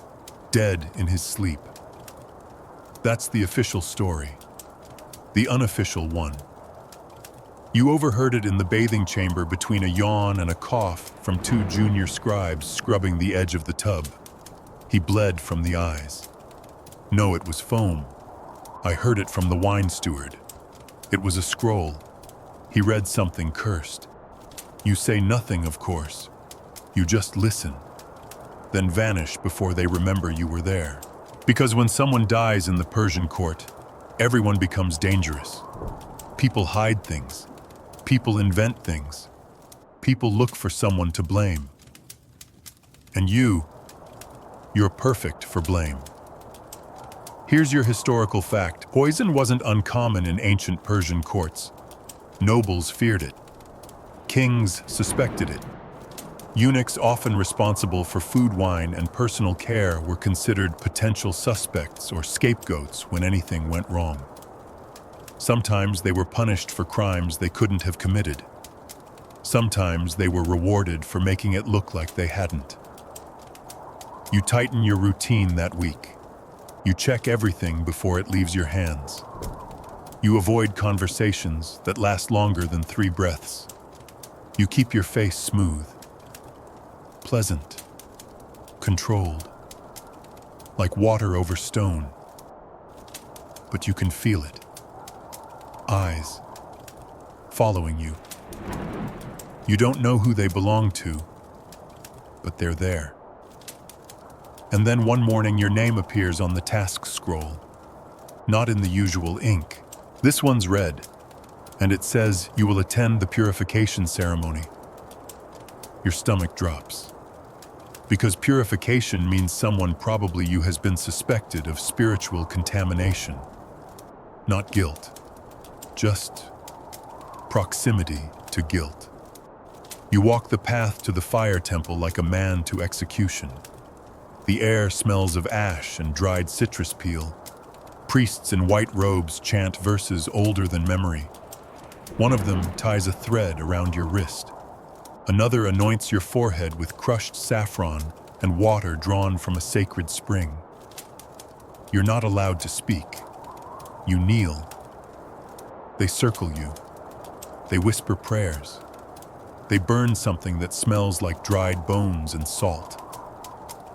dead in his sleep. That's the official story. The unofficial one. You overheard it in the bathing chamber between a yawn and a cough from two junior scribes scrubbing the edge of the tub. He bled from the eyes. No, it was foam. I heard it from the wine steward. It was a scroll. He read something cursed. You say nothing, of course. You just listen, then vanish before they remember you were there. Because when someone dies in the Persian court, everyone becomes dangerous. People hide things. People invent things. People look for someone to blame. And you're perfect for blame. Here's your historical fact. Poison wasn't uncommon in ancient Persian courts. Nobles feared it. Kings suspected it. Eunuchs, often responsible for food, wine, and personal care, were considered potential suspects or scapegoats when anything went wrong. Sometimes they were punished for crimes they couldn't have committed. Sometimes they were rewarded for making it look like they hadn't. You tighten your routine that week. You check everything before it leaves your hands. You avoid conversations that last longer than 3 breaths. You keep your face smooth, pleasant, controlled. like water over stone. But you can feel it. Eyes following you. You don't know who they belong to, but they're there. And then one morning your name appears on the task scroll, not in the usual ink. This one's red, and it says you will attend the purification ceremony. Your stomach drops. Because purification means someone probably you has been suspected of spiritual contamination. Not guilt, just proximity to guilt. You walk the path to the fire temple like a man to execution. The air smells of ash and dried citrus peel. Priests in white robes chant verses older than memory. One of them ties a thread around your wrist. Another anoints your forehead with crushed saffron and water drawn from a sacred spring. You're not allowed to speak. You kneel. They circle you. They whisper prayers. They burn something that smells like dried bones and salt.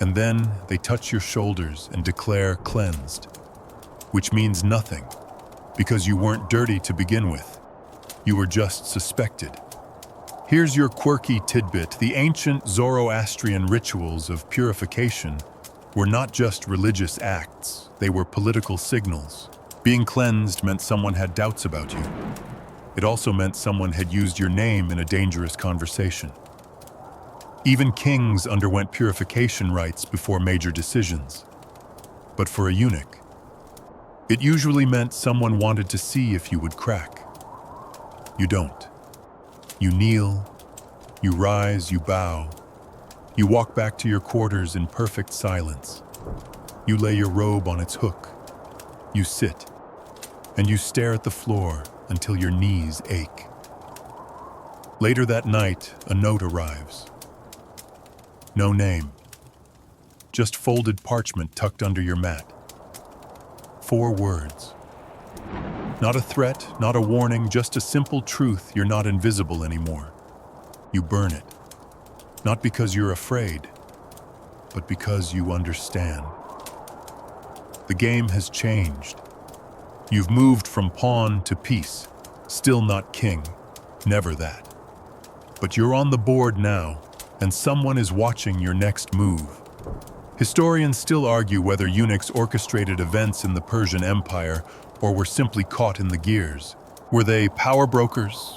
And then they touch your shoulders and declare cleansed, which means nothing, because you weren't dirty to begin with. You were just suspected. Here's your quirky tidbit. The ancient Zoroastrian rituals of purification were not just religious acts, they were political signals. Being cleansed meant someone had doubts about you. It also meant someone had used your name in a dangerous conversation. Even kings underwent purification rites before major decisions. But for a eunuch, it usually meant someone wanted to see if you would crack. You don't. You kneel, you rise, you bow. You walk back to your quarters in perfect silence. You lay your robe on its hook. You sit, and you stare at the floor until your knees ache. Later that night, a note arrives. No name. Just folded parchment tucked under your mat. 4 words. Not a threat, not a warning, just a simple truth: you're not invisible anymore. You burn it. Not because you're afraid, but because you understand. The game has changed. You've moved from pawn to piece. Still not king. Never that. But you're on the board now, and someone is watching your next move. Historians still argue whether eunuchs orchestrated events in the Persian Empire or were simply caught in the gears. Were they power brokers,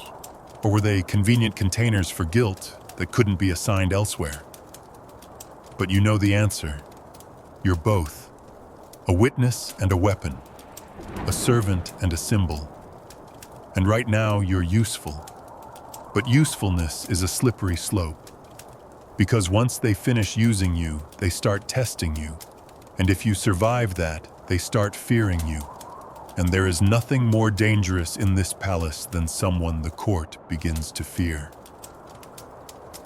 or were they convenient containers for guilt that couldn't be assigned elsewhere? But you know the answer. You're both. A witness and a weapon. A servant and a symbol. And right now you're useful. But usefulness is a slippery slope. Because once they finish using you, they start testing you. And if you survive that, they start fearing you. And there is nothing more dangerous in this palace than someone the court begins to fear.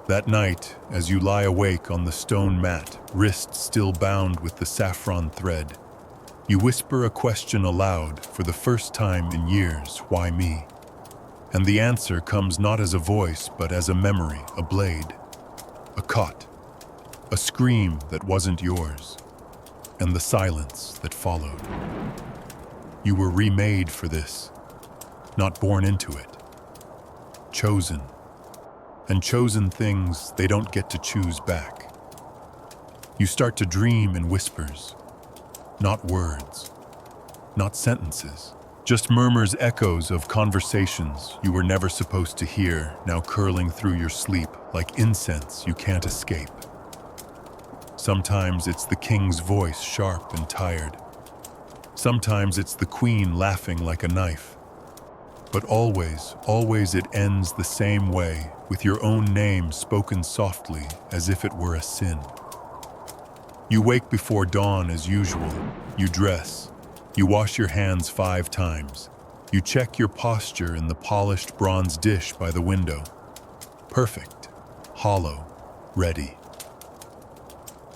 That night, as you lie awake on the stone mat, wrist still bound with the saffron thread, you whisper a question aloud for the first time in years: why me? And the answer comes not as a voice, but as a memory, a blade, a cot, a scream that wasn't yours, and the silence that followed. You were remade for this, not born into it. Chosen. And chosen things, they don't get to choose back. You start to dream in whispers, not words, not sentences, just murmurs, echoes of conversations you were never supposed to hear, now curling through your sleep like incense you can't escape. Sometimes it's the king's voice, sharp and tired. Sometimes it's the queen laughing like a knife. But always, always it ends the same way, with your own name spoken softly as if it were a sin. You wake before dawn as usual. You dress. You wash your hands 5 times. You check your posture in the polished bronze dish by the window. Perfect, hollow, ready.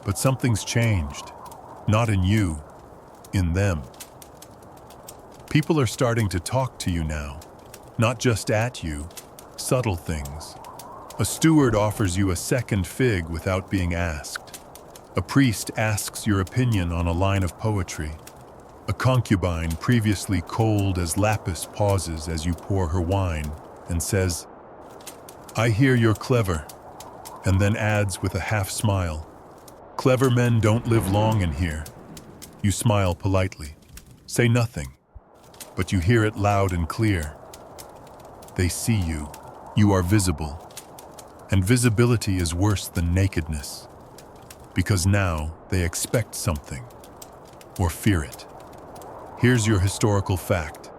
But something's changed. Not in you, in them. People are starting to talk to you now. Not just at you, subtle things. A steward offers you a second fig without being asked. A priest asks your opinion on a line of poetry. A concubine, previously cold as lapis, pauses as you pour her wine and says, "I hear you're clever," and then adds with a half smile, "Clever men don't live long in here." You smile politely, say nothing, but you hear it loud and clear. They see you. You are visible. And visibility is worse than nakedness, because now they expect something, or fear it. Here's your historical fact.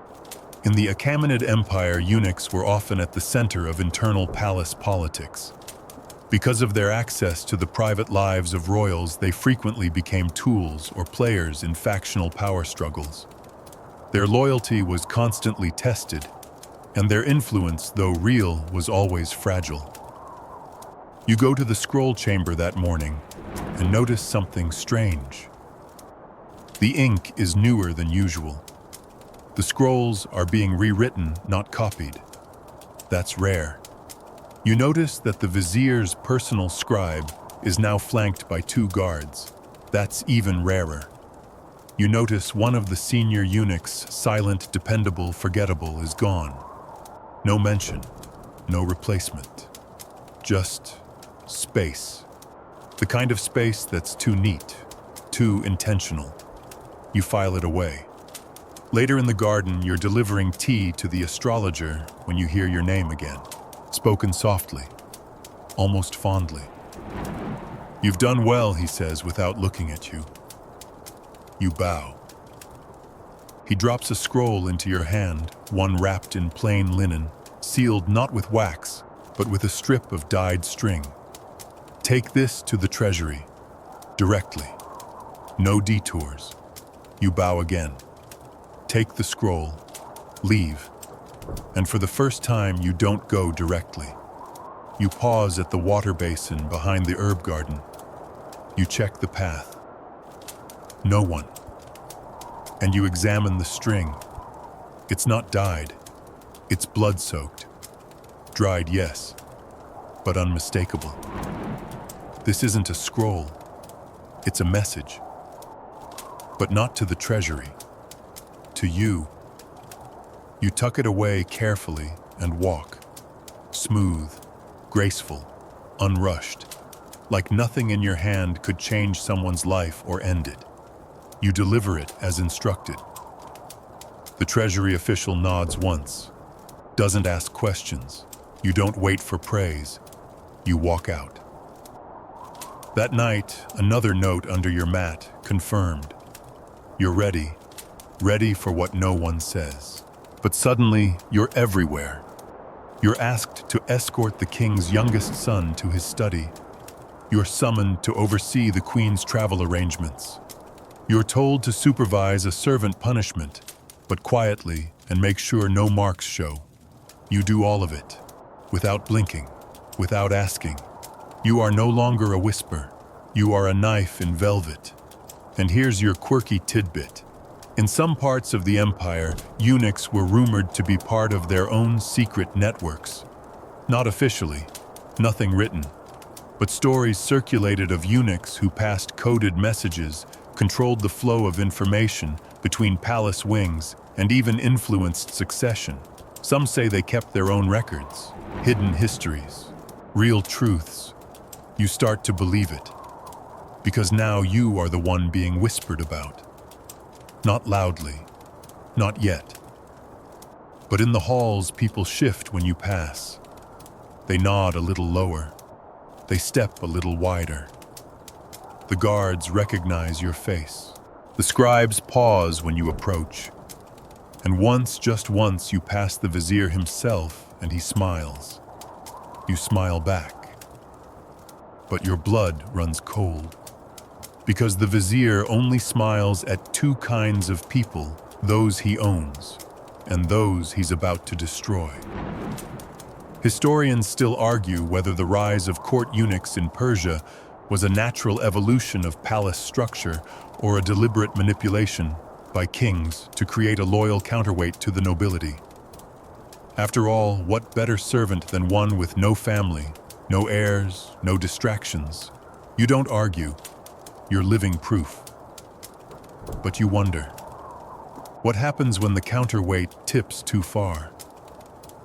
In the Achaemenid Empire, eunuchs were often at the center of internal palace politics. Because of their access to the private lives of royals, they frequently became tools or players in factional power struggles. Their loyalty was constantly tested, and their influence, though real, was always fragile. You go to the scroll chamber that morning and notice something strange. The ink is newer than usual. The scrolls are being rewritten, not copied. That's rare. You notice that the vizier's personal scribe is now flanked by 2 guards. That's even rarer. You notice one of the senior eunuchs, silent, dependable, forgettable, is gone. No mention, no replacement. Just space. The kind of space that's too neat, too intentional. You file it away. Later in the garden, you're delivering tea to the astrologer when you hear your name again, spoken softly, almost fondly. "You've done well," he says without looking at you. You bow. He drops a scroll into your hand, one wrapped in plain linen, sealed not with wax, but with a strip of dyed string. "Take this to the treasury, directly. No detours." You bow again. Take the scroll, leave, and for the first time you don't go directly. You pause at the water basin behind the herb garden. You check the path. No one. And you examine the string. It's not dyed. It's blood-soaked. Dried, yes, but unmistakable. This isn't a scroll. It's a message. But not to the treasury. To you. You tuck it away carefully and walk. Smooth, graceful, unrushed. Like nothing in your hand could change someone's life or end it. You deliver it as instructed. The treasury official nods once. Doesn't ask questions. You don't wait for praise. You walk out. That night, another note under your mat, confirmed. You're ready, ready for what no one says. But suddenly, you're everywhere. You're asked to escort the king's youngest son to his study. You're summoned to oversee the queen's travel arrangements. You're told to supervise a servant punishment, but quietly and make sure no marks show. You do all of it, without blinking, without asking. You are no longer a whisper. You are a knife in velvet. And here's your quirky tidbit. In some parts of the empire, eunuchs were rumored to be part of their own secret networks. Not officially, nothing written, but stories circulated of eunuchs who passed coded messages, controlled the flow of information between palace wings, and even influenced succession. Some say they kept their own records, hidden histories, real truths. You start to believe it, because now you are the one being whispered about. Not loudly, not yet. But in the halls, people shift when you pass. They nod a little lower. They step a little wider. The guards recognize your face. The scribes pause when you approach. And once, just once, you pass the vizier himself, and he smiles. You smile back. But your blood runs cold. Because the vizier only smiles at 2 kinds of people, those he owns, and those he's about to destroy. Historians still argue whether the rise of court eunuchs in Persia was a natural evolution of palace structure or a deliberate manipulation by kings to create a loyal counterweight to the nobility. After all, what better servant than one with no family, no heirs, no distractions? You don't argue. You're living proof. But you wonder, what happens when the counterweight tips too far?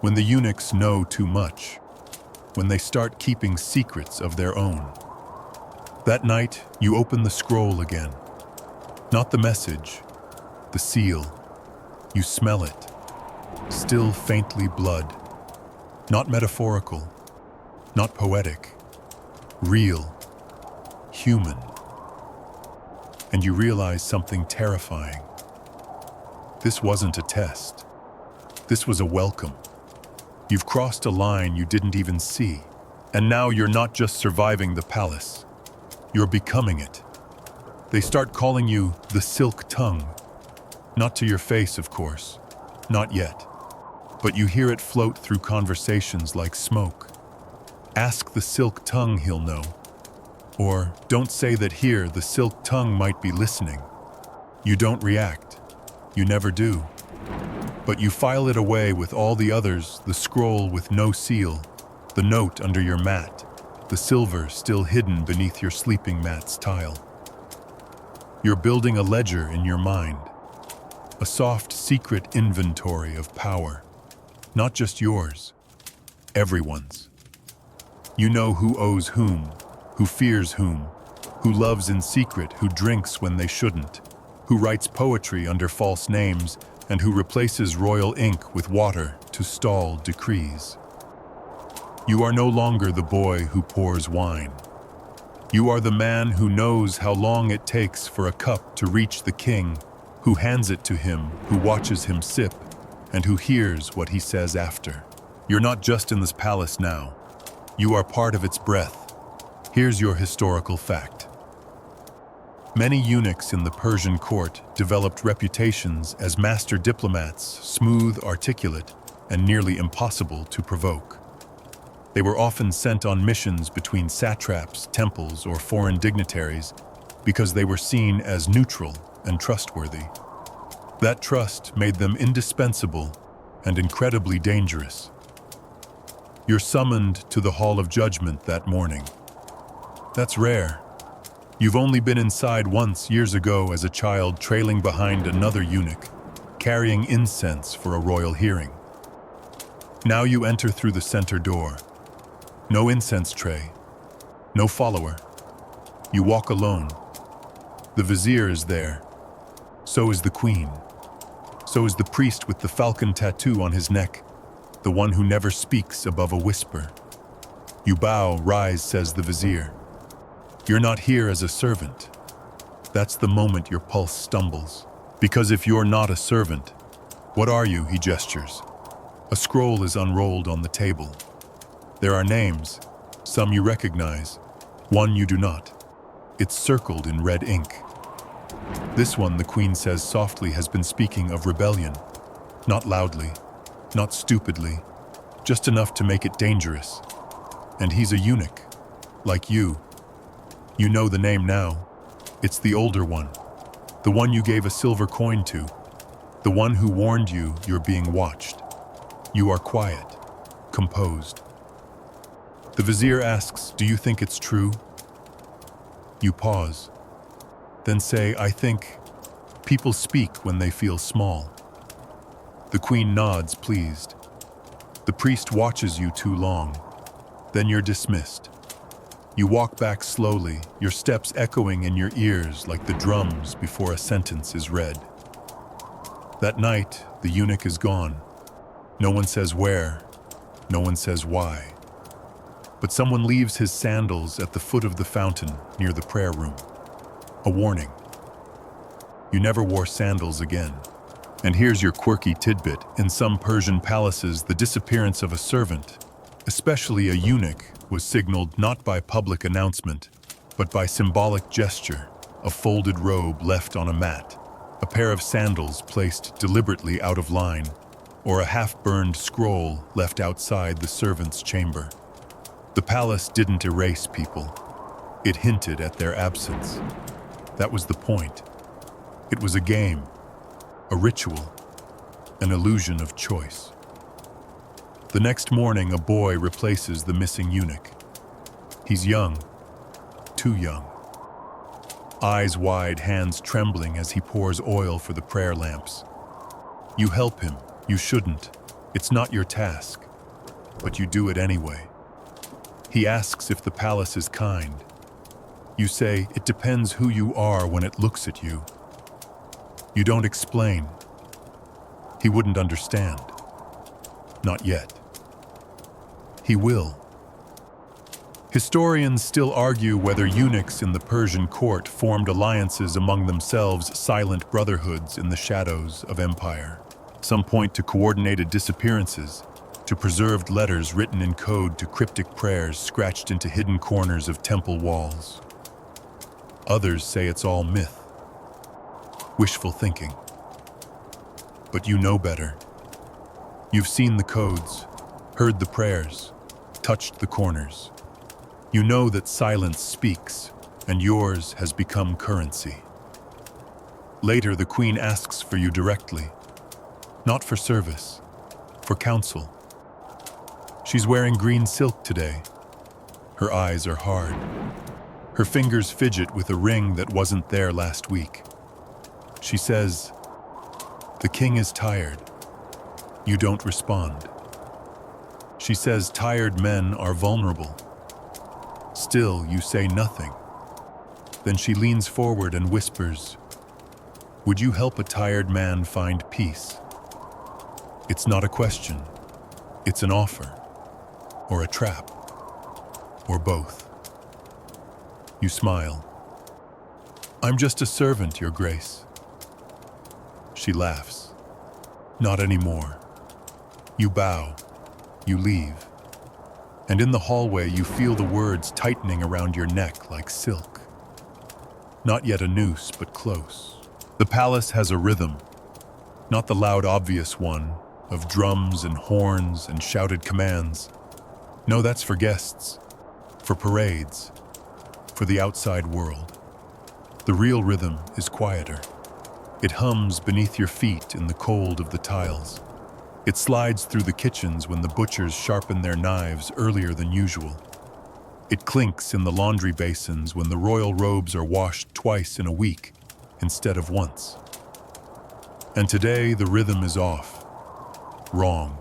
When the eunuchs know too much? When they start keeping secrets of their own? That night, you open the scroll again. Not the message, the seal. You smell it. Still faintly blood. Not metaphorical, not poetic. Real. Human. And you realize something terrifying. This wasn't a test. This was a welcome. You've crossed a line you didn't even see. And now you're not just surviving the palace. You're becoming it. They start calling you the silk tongue. Not to your face, of course. Not yet. But you hear it float through conversations like smoke. Ask the silk tongue, he'll know. Or don't say that here, the silk tongue might be listening. You don't react. You never do. But you file it away with all the others, the scroll with no seal, the note under your mat, the silver still hidden beneath your sleeping mat's tile. You're building a ledger in your mind, a soft, secret inventory of power. Not just yours, everyone's. You know who owes whom, who fears whom, who loves in secret, who drinks when they shouldn't, who writes poetry under false names, and who replaces royal ink with water to stall decrees. You are no longer the boy who pours wine. You are the man who knows how long it takes for a cup to reach the king, who hands it to him, who watches him sip, and who hears what he says after. You're not just in this palace now. You are part of its breath. Here's your historical fact. Many eunuchs in the Persian court developed reputations as master diplomats, smooth, articulate, and nearly impossible to provoke. They were often sent on missions between satraps, temples, or foreign dignitaries because they were seen as neutral and trustworthy. That trust made them indispensable and incredibly dangerous. You're summoned to the Hall of Judgment that morning. That's rare. You've only been inside once years ago as a child, trailing behind another eunuch, carrying incense for a royal hearing. Now you enter through the center door. No incense tray, no follower. You walk alone. The vizier is there. So is the queen. So is the priest with the falcon tattoo on his neck, the one who never speaks above a whisper. You bow, rise, says the vizier. You're not here as a servant. That's the moment your pulse stumbles. Because if you're not a servant, what are you, he gestures. A scroll is unrolled on the table. There are names, some you recognize, one you do not. It's circled in red ink. This one, the queen says softly, has been speaking of rebellion. Not loudly, not stupidly, just enough to make it dangerous. And he's a eunuch, like you. You know the name now. It's the older one, the one you gave a silver coin to, the one who warned you you're being watched. You are quiet, composed. The vizier asks, do you think it's true? You pause. Then say, I think people speak when they feel small. The queen nods, pleased. The priest watches you too long. Then you're dismissed. You walk back slowly, your steps echoing in your ears like the drums before a sentence is read. That night, the eunuch is gone. No one says where, no one says why. But someone leaves his sandals at the foot of the fountain near the prayer room. A warning. You never wore sandals again. And here's your quirky tidbit. In some Persian palaces, the disappearance of a servant, especially a eunuch, was signaled not by public announcement, but by symbolic gesture, a folded robe left on a mat, a pair of sandals placed deliberately out of line, or a half-burned scroll left outside the servant's chamber. The palace didn't erase people. It hinted at their absence. That was the point. It was a game, a ritual, an illusion of choice. The next morning, a boy replaces the missing eunuch. He's young, too young. eyes wide, hands trembling as he pours oil for the prayer lamps. You help him. You shouldn't. It's not your task. But you do it anyway. He asks if the palace is kind. You say, it depends who you are when it looks at you. You don't explain. He wouldn't understand. Not yet. He will. Historians still argue whether eunuchs in the Persian court formed alliances among themselves, silent brotherhoods in the shadows of empire. Some point to coordinated disappearances, to preserved letters written in code, to cryptic prayers scratched into hidden corners of temple walls. Others say it's all myth, wishful thinking. But you know better. You've seen the codes, heard the prayers, touched the corners. You know that silence speaks, and yours has become currency. Later, the queen asks for you directly, not for service, for counsel. She's wearing green silk today. Her eyes are hard. Her fingers fidget with a ring that wasn't there last week. She says, "The king is tired." You don't respond. She says tired men are vulnerable. Still, you say nothing. Then she leans forward and whispers, "Would you help a tired man find peace?" It's not a question. It's an offer. Or a trap. Or both. You smile. "I'm just a servant, Your Grace." She laughs. "Not anymore." You bow. You leave. And in the hallway, you feel the words tightening around your neck like silk. Not yet a noose, but close. The palace has a rhythm. Not the loud, obvious one of drums and horns and shouted commands. No, that's for guests, for parades, for the outside world. The real rhythm is quieter. It hums beneath your feet in the cold of the tiles. It slides through the kitchens when the butchers sharpen their knives earlier than usual. It clinks in the laundry basins when the royal robes are washed twice in a week instead of once. And today the rhythm is off. Wrong.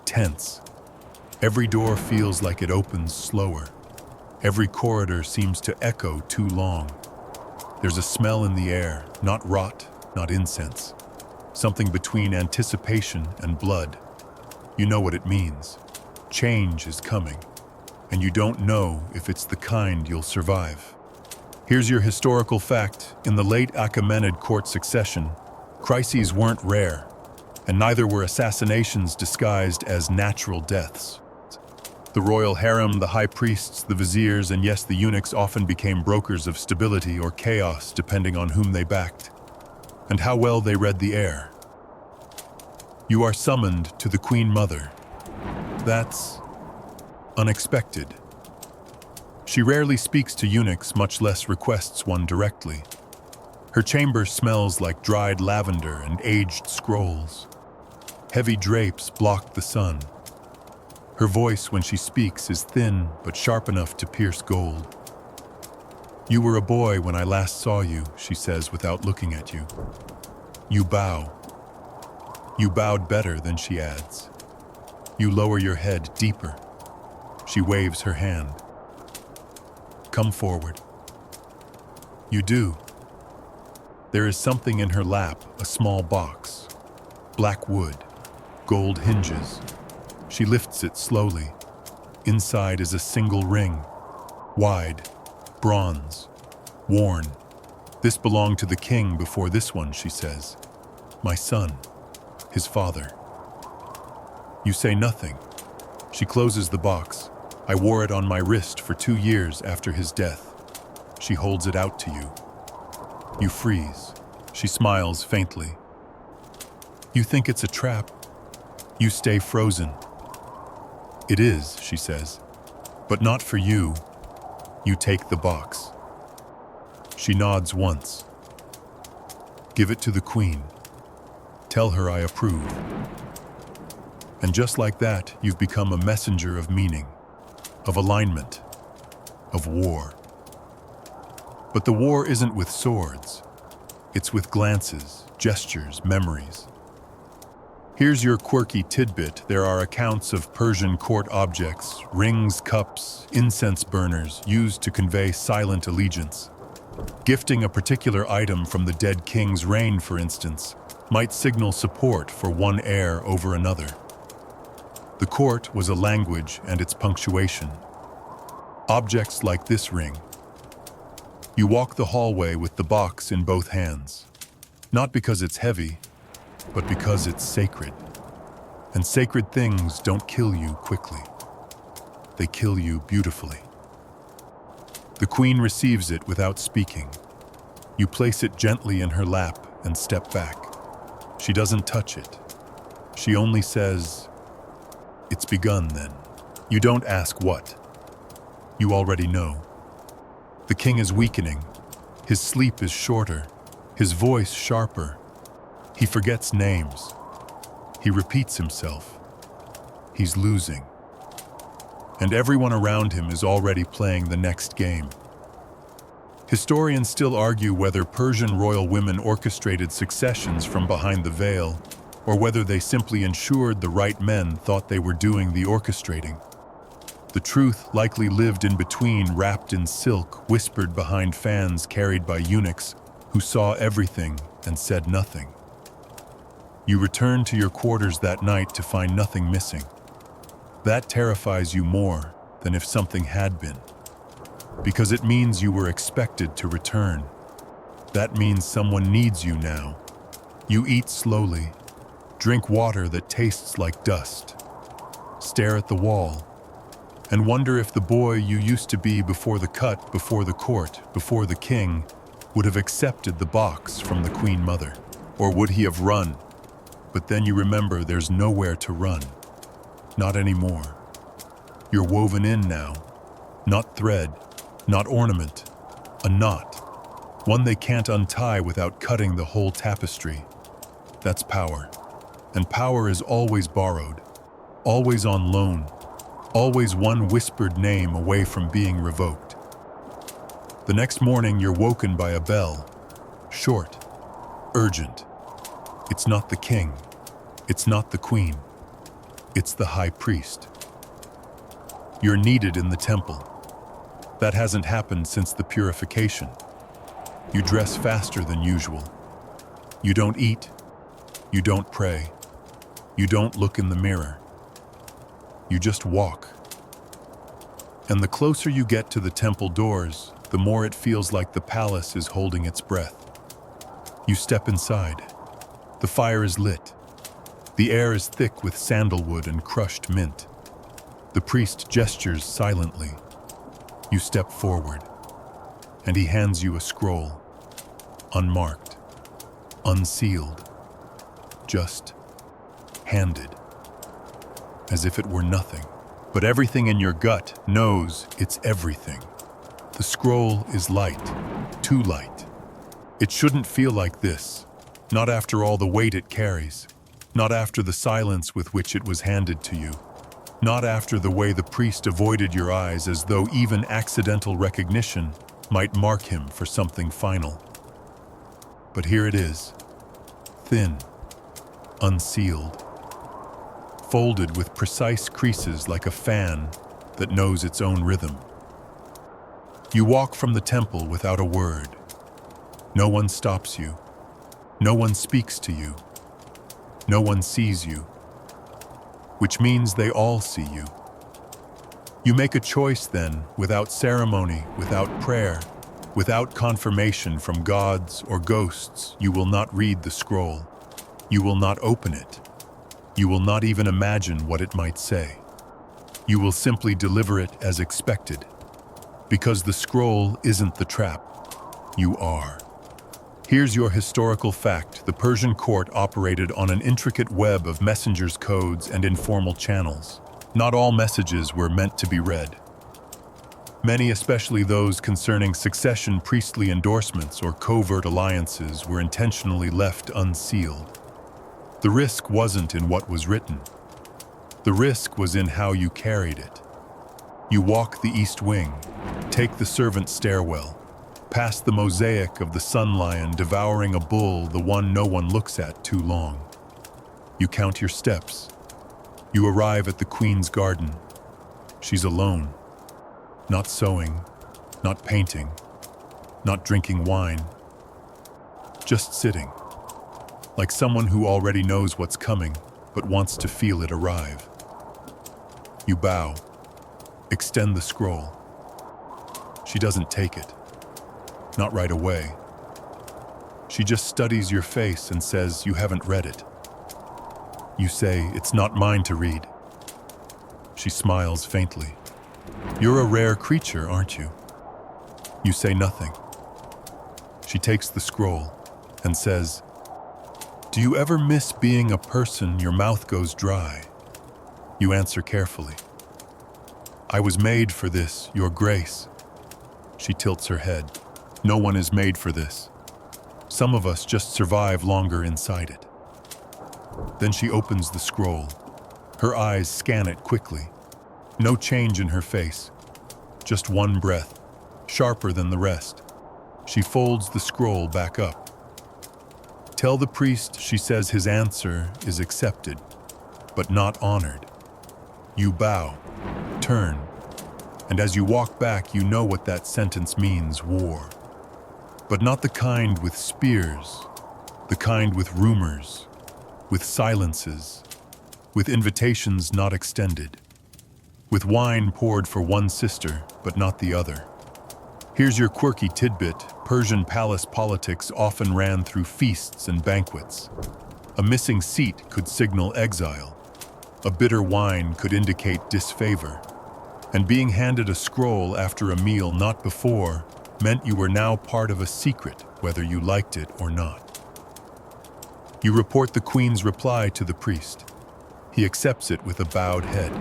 Tense. Every door feels like it opens slower. Every corridor seems to echo too long. There's a smell in the air, not rot, not incense. Something between anticipation and blood. You know what it means. Change is coming, and you don't know if it's the kind you'll survive. Here's your historical fact. In the late Achaemenid court succession, crises weren't rare, and neither were assassinations disguised as natural deaths. The royal harem, the high priests, the viziers, and yes, the eunuchs often became brokers of stability or chaos depending on whom they backed and how well they read the air. You are summoned to the Queen Mother. That's unexpected. She rarely speaks to eunuchs, much less requests one directly. Her chamber smells like dried lavender and aged scrolls. Heavy drapes block the sun. Her voice, when she speaks, is thin but sharp enough to pierce gold. "You were a boy when I last saw you," she says without looking at you. You bow. You bowed better, then she adds. You lower your head deeper. She waves her hand. "Come forward." You do. There is something in her lap, a small box. Black wood, gold hinges. She lifts it slowly. Inside is a single ring. Wide, bronze, worn. "This belonged to the king before this one," she says. "My son, his father." You say nothing. She closes the box. "I wore it on my wrist for 2 years after his death." She holds it out to you. You freeze. She smiles faintly. "You think it's a trap?" You stay frozen. "It is," she says, "but not for you." You take the box. She nods once. "Give it to the queen. Tell her I approve." And just like that, you've become a messenger of meaning, of alignment, of war. But the war isn't with swords. It's with glances, gestures, memories. Here's your quirky tidbit. There are accounts of Persian court objects, rings, cups, incense burners, used to convey silent allegiance. Gifting a particular item from the dead king's reign, for instance, might signal support for one heir over another. The court was a language and its punctuation. Objects like this ring. You walk the hallway with the box in both hands, not because it's heavy, but because it's sacred. And sacred things don't kill you quickly. They kill you beautifully. The queen receives it without speaking. You place it gently in her lap and step back. She doesn't touch it. She only says, "It's begun then." You don't ask what. You already know. The king is weakening. His sleep is shorter. His voice sharper. He forgets names. He repeats himself. He's losing. And everyone around him is already playing the next game. Historians still argue whether Persian royal women orchestrated successions from behind the veil, or whether they simply ensured the right men thought they were doing the orchestrating. The truth likely lived in between, wrapped in silk, whispered behind fans carried by eunuchs who saw everything and said nothing. You return to your quarters that night to find nothing missing. That terrifies you more than if something had been, because it means you were expected to return. That means someone needs you now. You eat slowly, drink water that tastes like dust, stare at the wall, and wonder if the boy you used to be before the cut, before the court, before the king, would have accepted the box from the Queen Mother, or would he have run? But then you remember there's nowhere to run. Not anymore. You're woven in now. Not thread, not ornament. A knot. One they can't untie without cutting the whole tapestry. That's power. And power is always borrowed. Always on loan. Always one whispered name away from being revoked. The next morning you're woken by a bell. Short. Urgent. It's not the king. It's not the queen. It's the high priest. You're needed in the temple. That hasn't happened since the purification. You dress faster than usual. You don't eat. You don't pray. You don't look in the mirror. You just walk. And the closer you get to the temple doors, the more it feels like the palace is holding its breath. You step inside. The fire is lit. The air is thick with sandalwood and crushed mint. The priest gestures silently. You step forward, and he hands you a scroll, unmarked, unsealed, just handed, as if it were nothing. But everything in your gut knows it's everything. The scroll is light, too light. It shouldn't feel like this, not after all the weight it carries. Not after the silence with which it was handed to you. Not after the way the priest avoided your eyes, as though even accidental recognition might mark him for something final. But here it is, thin, unsealed, folded with precise creases like a fan that knows its own rhythm. You walk from the temple without a word. No one stops you. No one speaks to you. No one sees you, which means they all see you. You make a choice then, without ceremony, without prayer, without confirmation from gods or ghosts. You will not read the scroll. You will not open it. You will not even imagine what it might say. You will simply deliver it as expected, because the scroll isn't the trap. You are. Here's your historical fact. The Persian court operated on an intricate web of messengers' codes and informal channels. Not all messages were meant to be read. Many, especially those concerning succession, priestly endorsements, or covert alliances, were intentionally left unsealed. The risk wasn't in what was written. The risk was in how you carried it. You walk the east wing, take the servant stairwell, past the mosaic of the sun lion devouring a bull, the one no one looks at too long. You count your steps. You arrive at the queen's garden. She's alone. Not sewing, not painting, not drinking wine. Just sitting, like someone who already knows what's coming, but wants to feel it arrive. You bow, extend the scroll. She doesn't take it. Not right away. She just studies your face and says you haven't read it. You say, "It's not mine to read." She smiles faintly. "You're a rare creature, aren't you?" You say nothing. She takes the scroll and says, "Do you ever miss being a person your mouth goes dry?" You answer carefully, "I was made for this, Your Grace." She tilts her head. "No one is made for this. Some of us just survive longer inside it." Then she opens the scroll. Her eyes scan it quickly. No change in her face. Just one breath, sharper than the rest. She folds the scroll back up. "Tell the priest," she says, "his answer is accepted, but not honored." You bow, turn, and as you walk back, you know what that sentence means: war. But not the kind with spears, the kind with rumors, with silences, with invitations not extended, with wine poured for one sister, but not the other. Here's your quirky tidbit: Persian palace politics often ran through feasts and banquets. A missing seat could signal exile. A bitter wine could indicate disfavor. And being handed a scroll after a meal, not before, meant you were now part of a secret, whether you liked it or not. You report the queen's reply to the priest. He accepts it with a bowed head.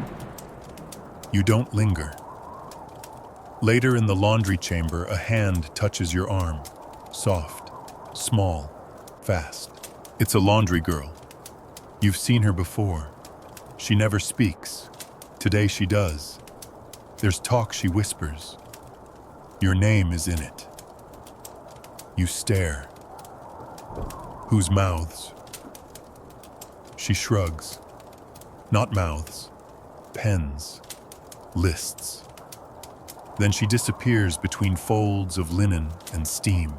You don't linger. Later in the laundry chamber, a hand touches your arm. Soft, small, fast. It's a laundry girl. You've seen her before. She never speaks. Today she does. There's talk she whispers. Your name is in it. You stare. Whose mouths? She shrugs. Not mouths. Pens. Lists. Then she disappears between folds of linen and steam.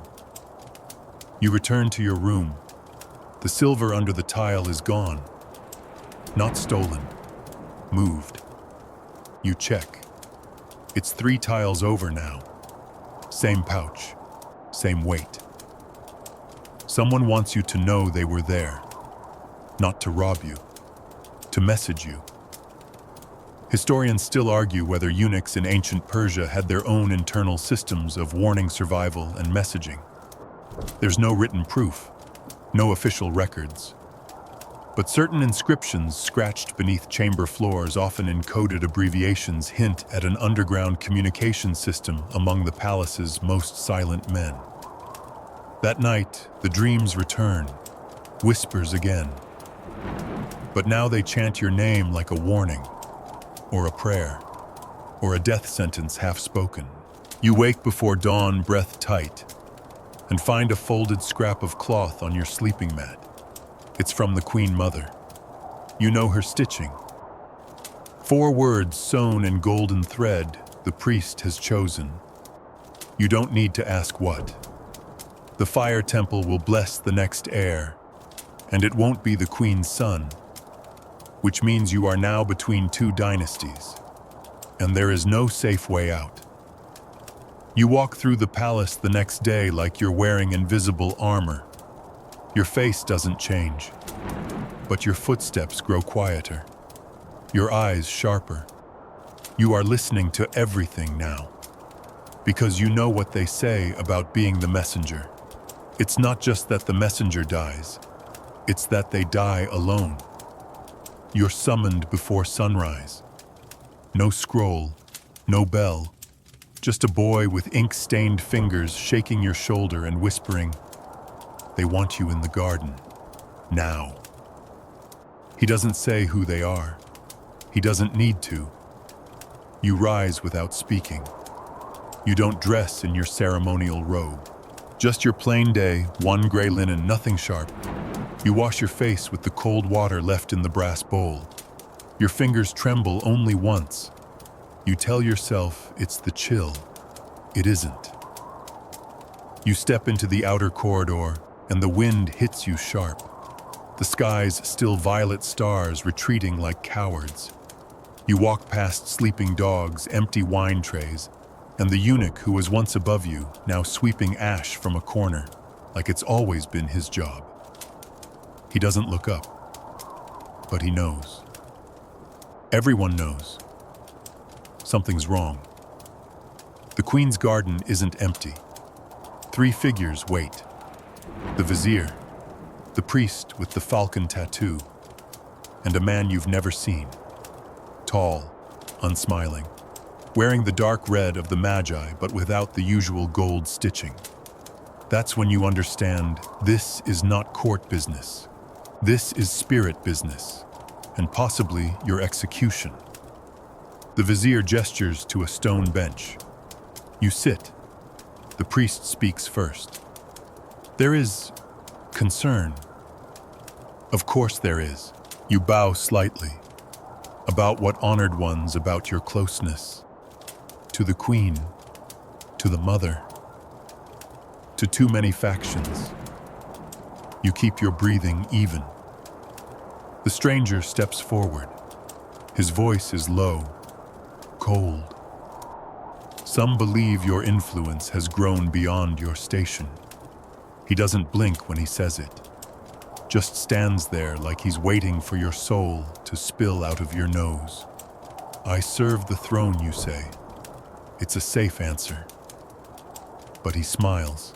You return to your room. The silver under the tile is gone. Not stolen. Moved. You check. It's 3 tiles over now. Same pouch. Same weight. Someone wants you to know they were there. Not to rob you. To message you. Historians still argue whether eunuchs in ancient Persia had their own internal systems of warning, survival, and messaging. There's no written proof, no official records. But certain inscriptions scratched beneath chamber floors, often encoded abbreviations, hint at an underground communication system among the palace's most silent men. That night, the dreams return, whispers again. But now they chant your name like a warning, or a prayer, or a death sentence half spoken. You wake before dawn, breath tight, and find a folded scrap of cloth on your sleeping mat. It's from the Queen Mother. You know her stitching. 4 words sewn in golden thread the priest has chosen. You don't need to ask what. The fire temple will bless the next heir, and it won't be the Queen's son, which means you are now between 2 dynasties, and there is no safe way out. You walk through the palace the next day like you're wearing invisible armor. Your face doesn't change, but your footsteps grow quieter, your eyes sharper. You are listening to everything now, because you know what they say about being the messenger. It's not just that the messenger dies, it's that they die alone. You're summoned before sunrise. No scroll, no bell, just a boy with ink-stained fingers shaking your shoulder and whispering, "They want you in the garden, now." He doesn't say who they are. He doesn't need to. You rise without speaking. You don't dress in your ceremonial robe. Just your plain day, one gray linen, nothing sharp. You wash your face with the cold water left in the brass bowl. Your fingers tremble only once. You tell yourself it's the chill. It isn't. You step into the outer corridor, and the wind hits you sharp. The sky's still violet stars retreating like cowards. You walk past sleeping dogs, empty wine trays, and the eunuch who was once above you, now sweeping ash from a corner, like it's always been his job. He doesn't look up, but he knows. Everyone knows. Something's wrong. The queen's garden isn't empty. 3 figures wait. The vizier, the priest with the falcon tattoo, and a man you've never seen. Tall, unsmiling, wearing the dark red of the magi but without the usual gold stitching. That's when you understand this is not court business. This is spirit business, and possibly your execution. The vizier gestures to a stone bench. You sit. The priest speaks first. There is concern. Of course there is. You bow slightly. About what honored ones, about your closeness. To the queen, to the mother, to too many factions. You keep your breathing even. The stranger steps forward. His voice is low, cold. Some believe your influence has grown beyond your station. He doesn't blink when he says it. Just stands there like he's waiting for your soul to spill out of your nose. I serve the throne, you say. It's a safe answer. But he smiles,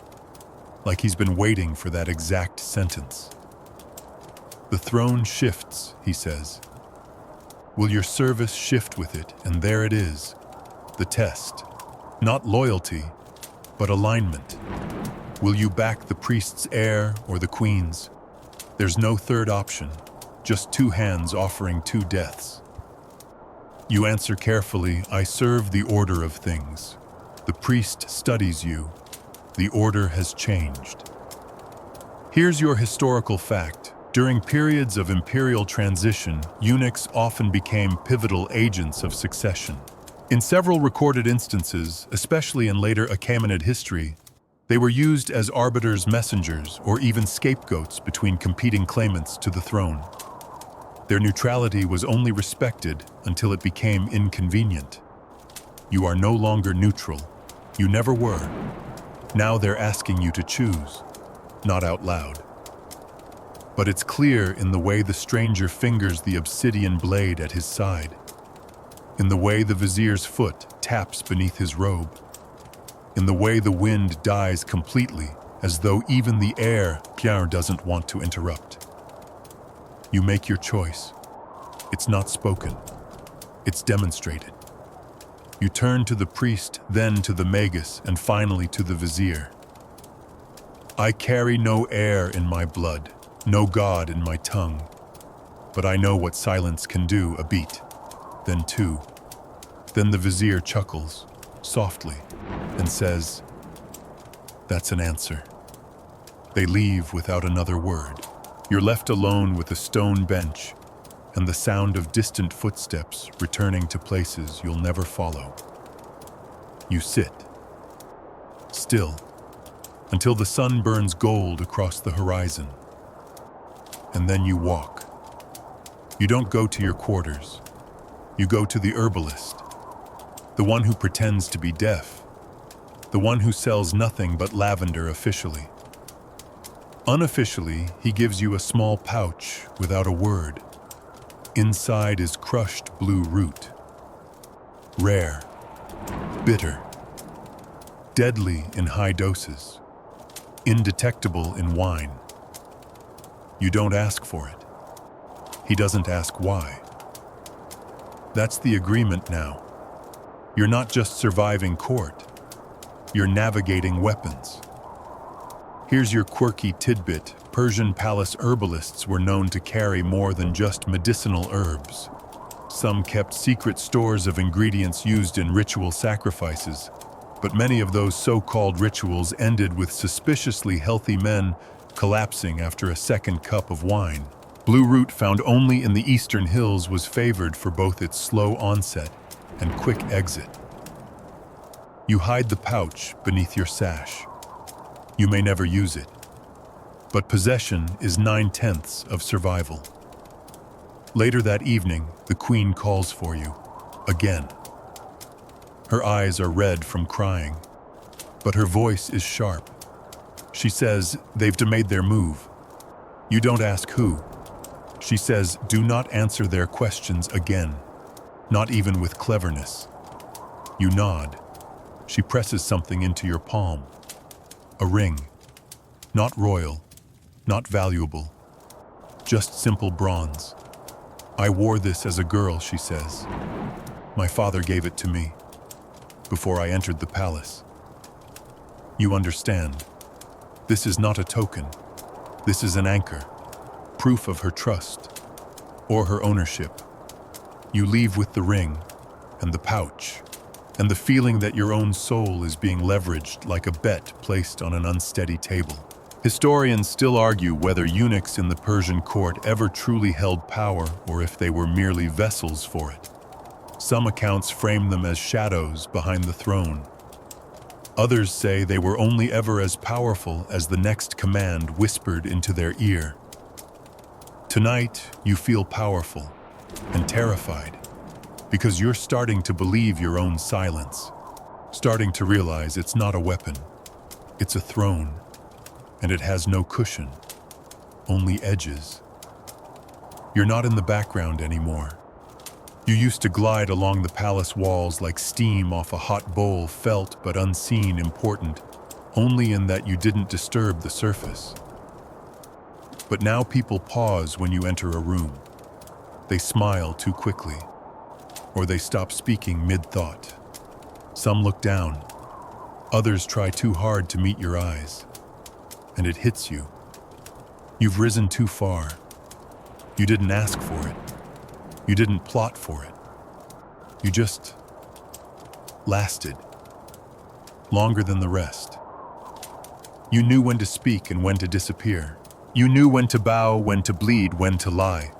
like he's been waiting for that exact sentence. The throne shifts, he says. Will your service shift with it? And there it is, the test. Not loyalty, but alignment. Will you back the priest's heir or the queen's? There's no third option, just 2 hands offering 2 deaths. You answer carefully, I serve the order of things. The priest studies you. The order has changed. Here's your historical fact. During periods of imperial transition, eunuchs often became pivotal agents of succession. In several recorded instances, especially in later Achaemenid history, they were used as arbiters, messengers, or even scapegoats between competing claimants to the throne. Their neutrality was only respected until it became inconvenient. You are no longer neutral. You never were. Now they're asking you to choose, not out loud. But it's clear in the way the stranger fingers the obsidian blade at his side, in the way the vizier's foot taps beneath his robe, in the way the wind dies completely, as though even the air doesn't want to interrupt. You make your choice. It's not spoken. It's demonstrated. You turn to the priest, then to the magus, and finally to the vizier. I carry no air in my blood, no God in my tongue, but I know what silence can do. A beat, then 2. Then the vizier chuckles, softly, and says, that's an answer. They leave without another word. You're left alone with a stone bench and the sound of distant footsteps returning to places you'll never follow. You sit, still, until the sun burns gold across the horizon. And then you walk. You don't go to your quarters. You go to the herbalist, the one who pretends to be deaf, the one who sells nothing but lavender officially. Unofficially, he gives you a small pouch without a word. Inside is crushed blue root. Rare, bitter, deadly in high doses, indetectable in wine. You don't ask for it. He doesn't ask why. That's the agreement now. You're not just surviving court. You're navigating weapons. Here's your quirky tidbit. Persian palace herbalists were known to carry more than just medicinal herbs. Some kept secret stores of ingredients used in ritual sacrifices, but many of those so-called rituals ended with suspiciously healthy men collapsing after a second cup of wine. Blue root, found only in the eastern hills, was favored for both its slow onset and quick exit. You hide the pouch beneath your sash. You may never use it, but possession is 9/10 of survival. Later that evening, the queen calls for you, again. Her eyes are red from crying, but her voice is sharp. She says they've made their move. You don't ask who. She says, do not answer their questions again, not even with cleverness. You nod. She presses something into your palm. A ring. Not royal, not valuable, just simple bronze. I wore this as a girl, she says. My father gave it to me before I entered the palace. You understand. This is not a token. This is an anchor, proof of her trust or her ownership. You leave with the ring and the pouch and the feeling that your own soul is being leveraged like a bet placed on an unsteady table. Historians still argue whether eunuchs in the Persian court ever truly held power or if they were merely vessels for it. Some accounts frame them as shadows behind the throne. Others say they were only ever as powerful as the next command whispered into their ear. Tonight, you feel powerful and terrified because you're starting to believe your own silence, starting to realize it's not a weapon, it's a throne, and it has no cushion, only edges. You're not in the background anymore. You used to glide along the palace walls like steam off a hot bowl, felt but unseen, important, only in that you didn't disturb the surface. But now people pause when you enter a room. They smile too quickly, or they stop speaking mid-thought. Some look down. Others try too hard to meet your eyes. And it hits you. You've risen too far. You didn't ask for it. You didn't plot for it. You just lasted. Longer than the rest. You knew when to speak and when to disappear. You knew when to bow, when to bleed, when to lie.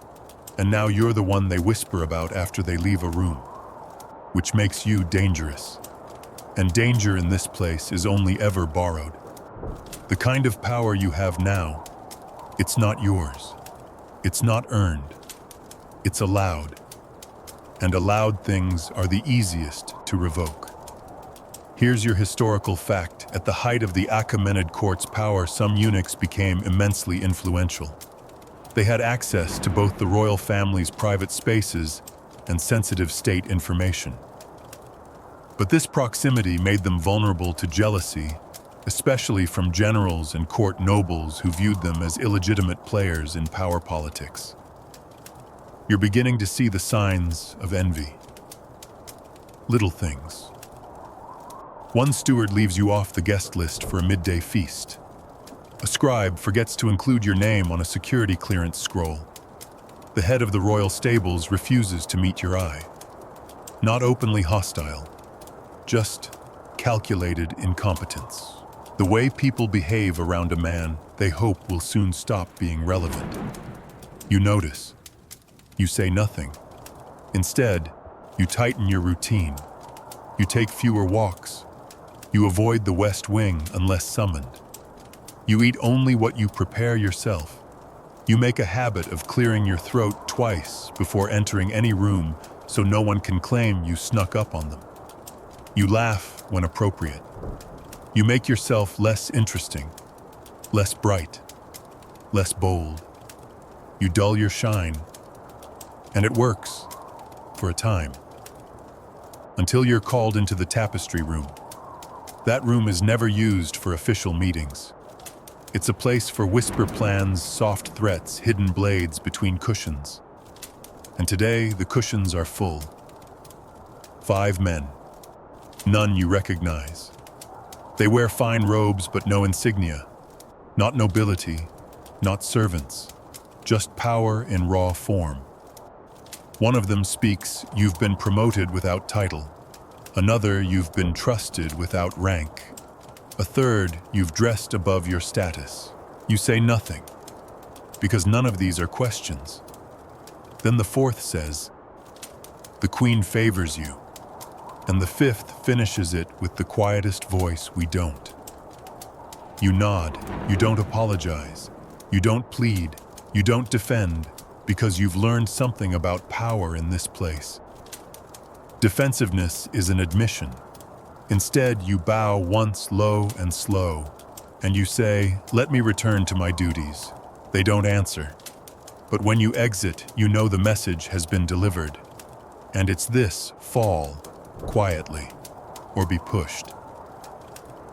And now you're the one they whisper about after they leave a room, which makes you dangerous. And danger in this place is only ever borrowed. The kind of power you have now, it's not yours. It's not earned. It's allowed. And allowed things are the easiest to revoke. Here's your historical fact. At the height of the Achaemenid court's power, some eunuchs became immensely influential. They had access to both the royal family's private spaces and sensitive state information. But this proximity made them vulnerable to jealousy, especially from generals and court nobles who viewed them as illegitimate players in power politics. You're beginning to see the signs of envy. Little things. One steward leaves you off the guest list for a midday feast. A scribe forgets to include your name on a security clearance scroll. The head of the royal stables refuses to meet your eye. Not openly hostile, just calculated incompetence. The way people behave around a man they hope will soon stop being relevant. You notice. You say nothing. Instead, you tighten your routine. You take fewer walks. You avoid the West Wing unless summoned. You eat only what you prepare yourself. You make a habit of clearing your throat twice before entering any room so no one can claim you snuck up on them. You laugh when appropriate. You make yourself less interesting, less bright, less bold. You dull your shine. And it works, for a time. Until you're called into the tapestry room. That room is never used for official meetings. It's a place for whisper plans, soft threats, hidden blades between cushions. And today, the cushions are full. 5 men. None you recognize. They wear fine robes but no insignia. Not nobility, not servants. Just power in raw form. One of them speaks, "You've been promoted without title. Another, you've been trusted without rank. A third, you've dressed above your status. You say nothing, because none of these are questions. Then the fourth says, "The queen favors you." And the fifth finishes it with the quietest voice, "We don't." You nod, you don't apologize, you don't plead, you don't defend, because you've learned something about power in this place. Defensiveness is an admission. Instead, you bow once low and slow, and you say, "Let me return to my duties." They don't answer. But when you exit, you know the message has been delivered. And it's this: fall quietly, or be pushed.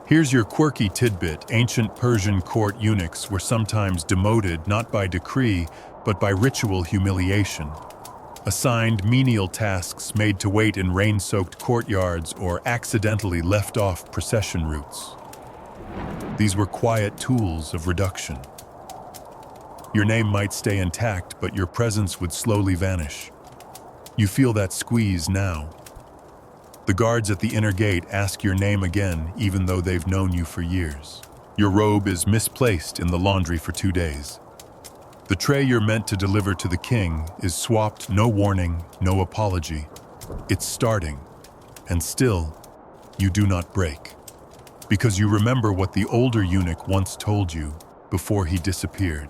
Here's your quirky tidbit. Ancient Persian court eunuchs were sometimes demoted not by decree, but by ritual humiliation. Assigned menial tasks, made to wait in rain-soaked courtyards, or accidentally left off procession routes. These were quiet tools of reduction. Your name might stay intact, but your presence would slowly vanish. You feel that squeeze now. The guards at the inner gate ask your name again, even though they've known you for years. Your robe is misplaced in the laundry for 2 days. The tray you're meant to deliver to the king is swapped, no warning, no apology. It's starting, and still, you do not break. Because you remember what the older eunuch once told you before he disappeared.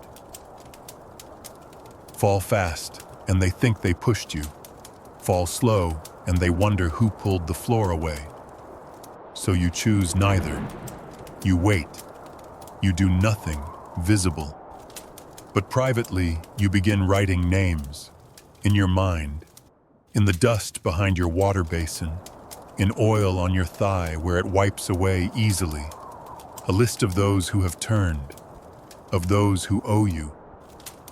Fall fast, and they think they pushed you. Fall slow, and they wonder who pulled the floor away. So you choose neither. You wait. You do nothing visible. But privately, you begin writing names. In your mind. In the dust behind your water basin. In oil on your thigh where it wipes away easily. A list of those who have turned. Of those who owe you.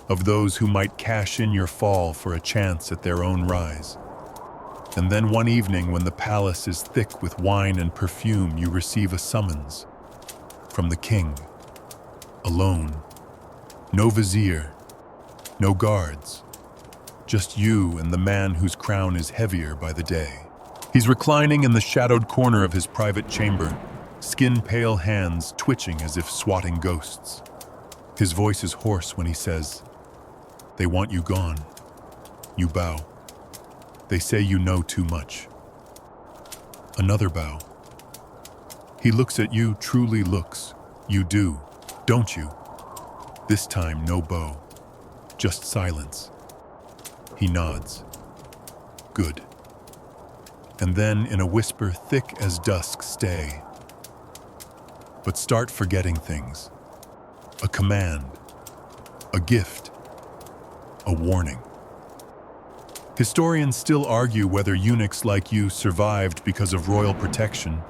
Of those who might cash in your fall for a chance at their own rise. And then one evening, when the palace is thick with wine and perfume, you receive a summons from the king. Alone. No vizier. No guards. Just you and the man whose crown is heavier by the day. He's reclining in the shadowed corner of his private chamber, skin-pale hands twitching as if swatting ghosts. His voice is hoarse when he says, "They want you gone." You bow. They say you know too much. Another bow. He looks at you, truly looks. You do, don't you? This time, no bow. Just silence. He nods. Good. And then, in a whisper thick as dusk, stay. But start forgetting things. A command. A gift. A warning. Historians still argue whether eunuchs like you survived because of royal protection,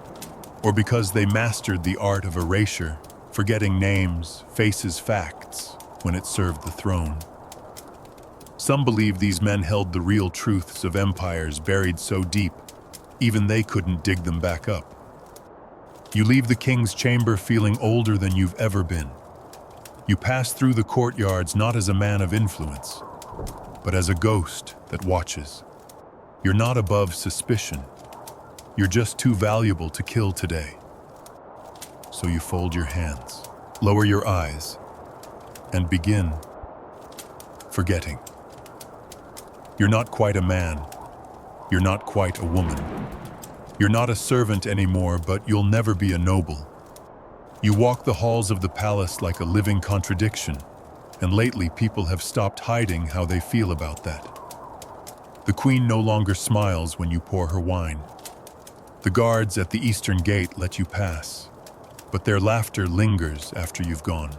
or because they mastered the art of erasure, forgetting names, faces, facts, when it served the throne. Some believe these men held the real truths of empires buried so deep, even they couldn't dig them back up. You leave the king's chamber feeling older than you've ever been. You pass through the courtyards not as a man of influence, but as a ghost that watches. You're not above suspicion. You're just too valuable to kill today. So you fold your hands, lower your eyes, and begin forgetting. You're not quite a man. You're not quite a woman. You're not a servant anymore, but you'll never be a noble. You walk the halls of the palace like a living contradiction, and lately people have stopped hiding how they feel about that. The queen no longer smiles when you pour her wine. The guards at the eastern gate let you pass, but their laughter lingers after you've gone.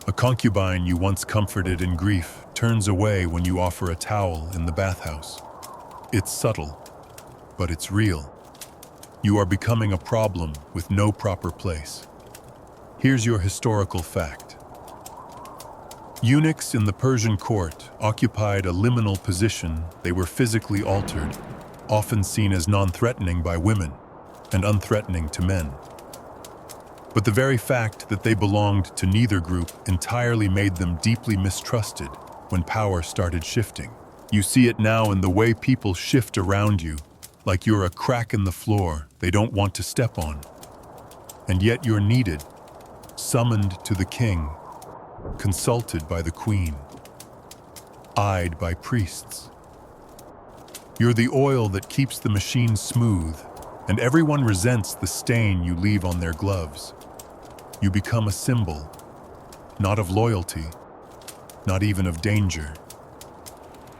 A concubine you once comforted in grief turns away when you offer a towel in the bathhouse. It's subtle, but it's real. You are becoming a problem with no proper place. Here's your historical fact. Eunuchs in the Persian court occupied a liminal position. They were physically altered, often seen as non-threatening by women and unthreatening to men. But the very fact that they belonged to neither group entirely made them deeply mistrusted when power started shifting. You see it now in the way people shift around you, like you're a crack in the floor they don't want to step on. And yet you're needed, summoned to the king, consulted by the queen, eyed by priests. You're the oil that keeps the machine smooth, and everyone resents the stain you leave on their gloves. You become a symbol, not of loyalty, not even of danger,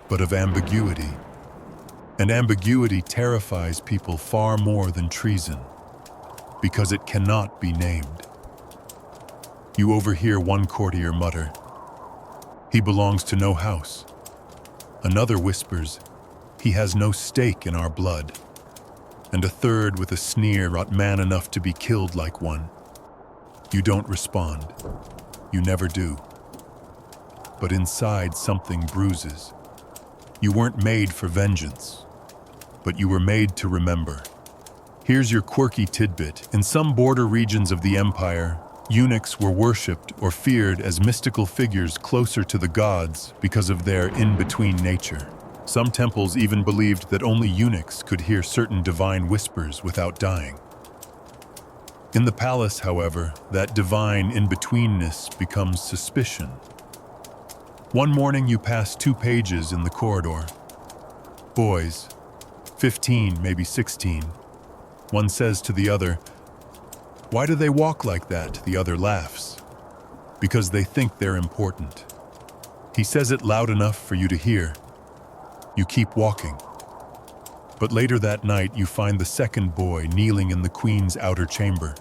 but of ambiguity. And ambiguity terrifies people far more than treason, because it cannot be named. You overhear one courtier mutter, "He belongs to no house." Another whispers, "He has no stake in our blood." And a third with a sneer, "Not man enough to be killed like one." You don't respond. You never do. But inside something bruises. You weren't made for vengeance, but you were made to remember. Here's your quirky tidbit. In some border regions of the empire, eunuchs were worshipped or feared as mystical figures closer to the gods because of their in-between nature. Some temples even believed that only eunuchs could hear certain divine whispers without dying. In the palace, however, that divine in-betweenness becomes suspicion. One morning you pass 2 pages in the corridor. Boys, 15, maybe 16. One says to the other, "Why do they walk like that?" The other laughs. "Because they think they're important." He says it loud enough for you to hear. You keep walking. But later that night you find the second boy kneeling in the queen's outer chamber,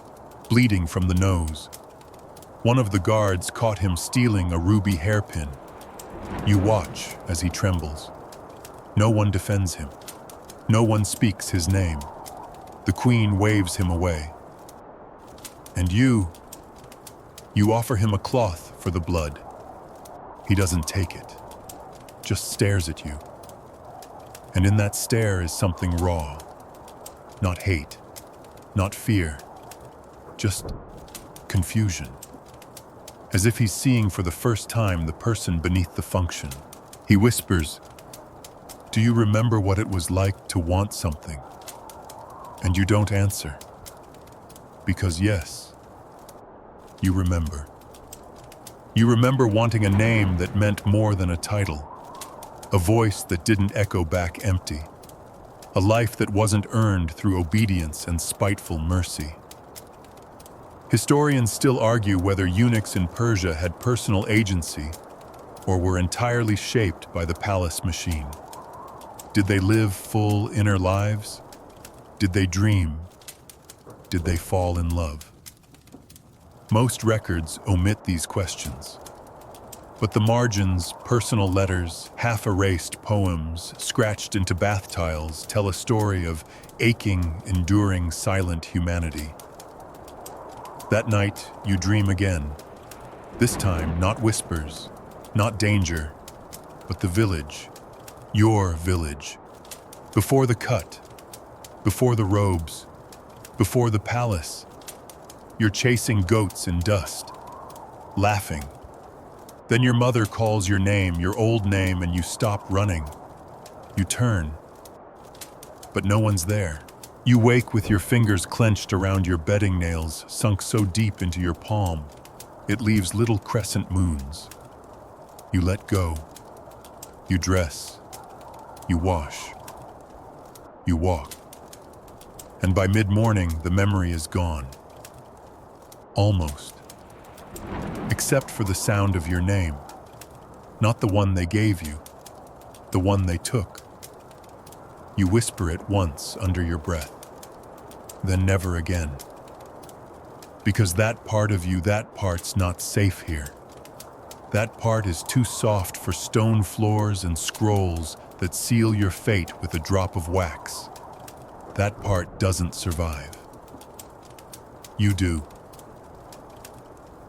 bleeding from the nose. One of the guards caught him stealing a ruby hairpin. You watch as he trembles. No one defends him. No one speaks his name. The queen waves him away. And you offer him a cloth for the blood. He doesn't take it, just stares at you. And in that stare is something raw. Not hate, not fear, just confusion. As if he's seeing for the first time the person beneath the function. He whispers, "Do you remember what it was like to want something?" And you don't answer. Because yes, you remember. You remember wanting a name that meant more than a title. A voice that didn't echo back empty. A life that wasn't earned through obedience and spiteful mercy. Historians still argue whether eunuchs in Persia had personal agency or were entirely shaped by the palace machine. Did they live full inner lives? Did they dream? Did they fall in love? Most records omit these questions. But the margins, personal letters, half-erased poems, scratched into bath tiles, tell a story of aching, enduring, silent humanity. That night, you dream again. This time, not whispers, not danger, but the village, your village. Before the cut, before the robes, before the palace, you're chasing goats in dust, laughing. Then your mother calls your name, your old name, and you stop running. You turn, but no one's there. You wake with your fingers clenched around your bedding nails, sunk so deep into your palm, it leaves little crescent moons. You let go. You dress. You wash. You walk. And by mid-morning, the memory is gone. Almost. Except for the sound of your name. Not the one they gave you, the one they took. You whisper it once under your breath, then never again. Because that part of you, that part's not safe here. That part is too soft for stone floors and scrolls that seal your fate with a drop of wax. That part doesn't survive. You do.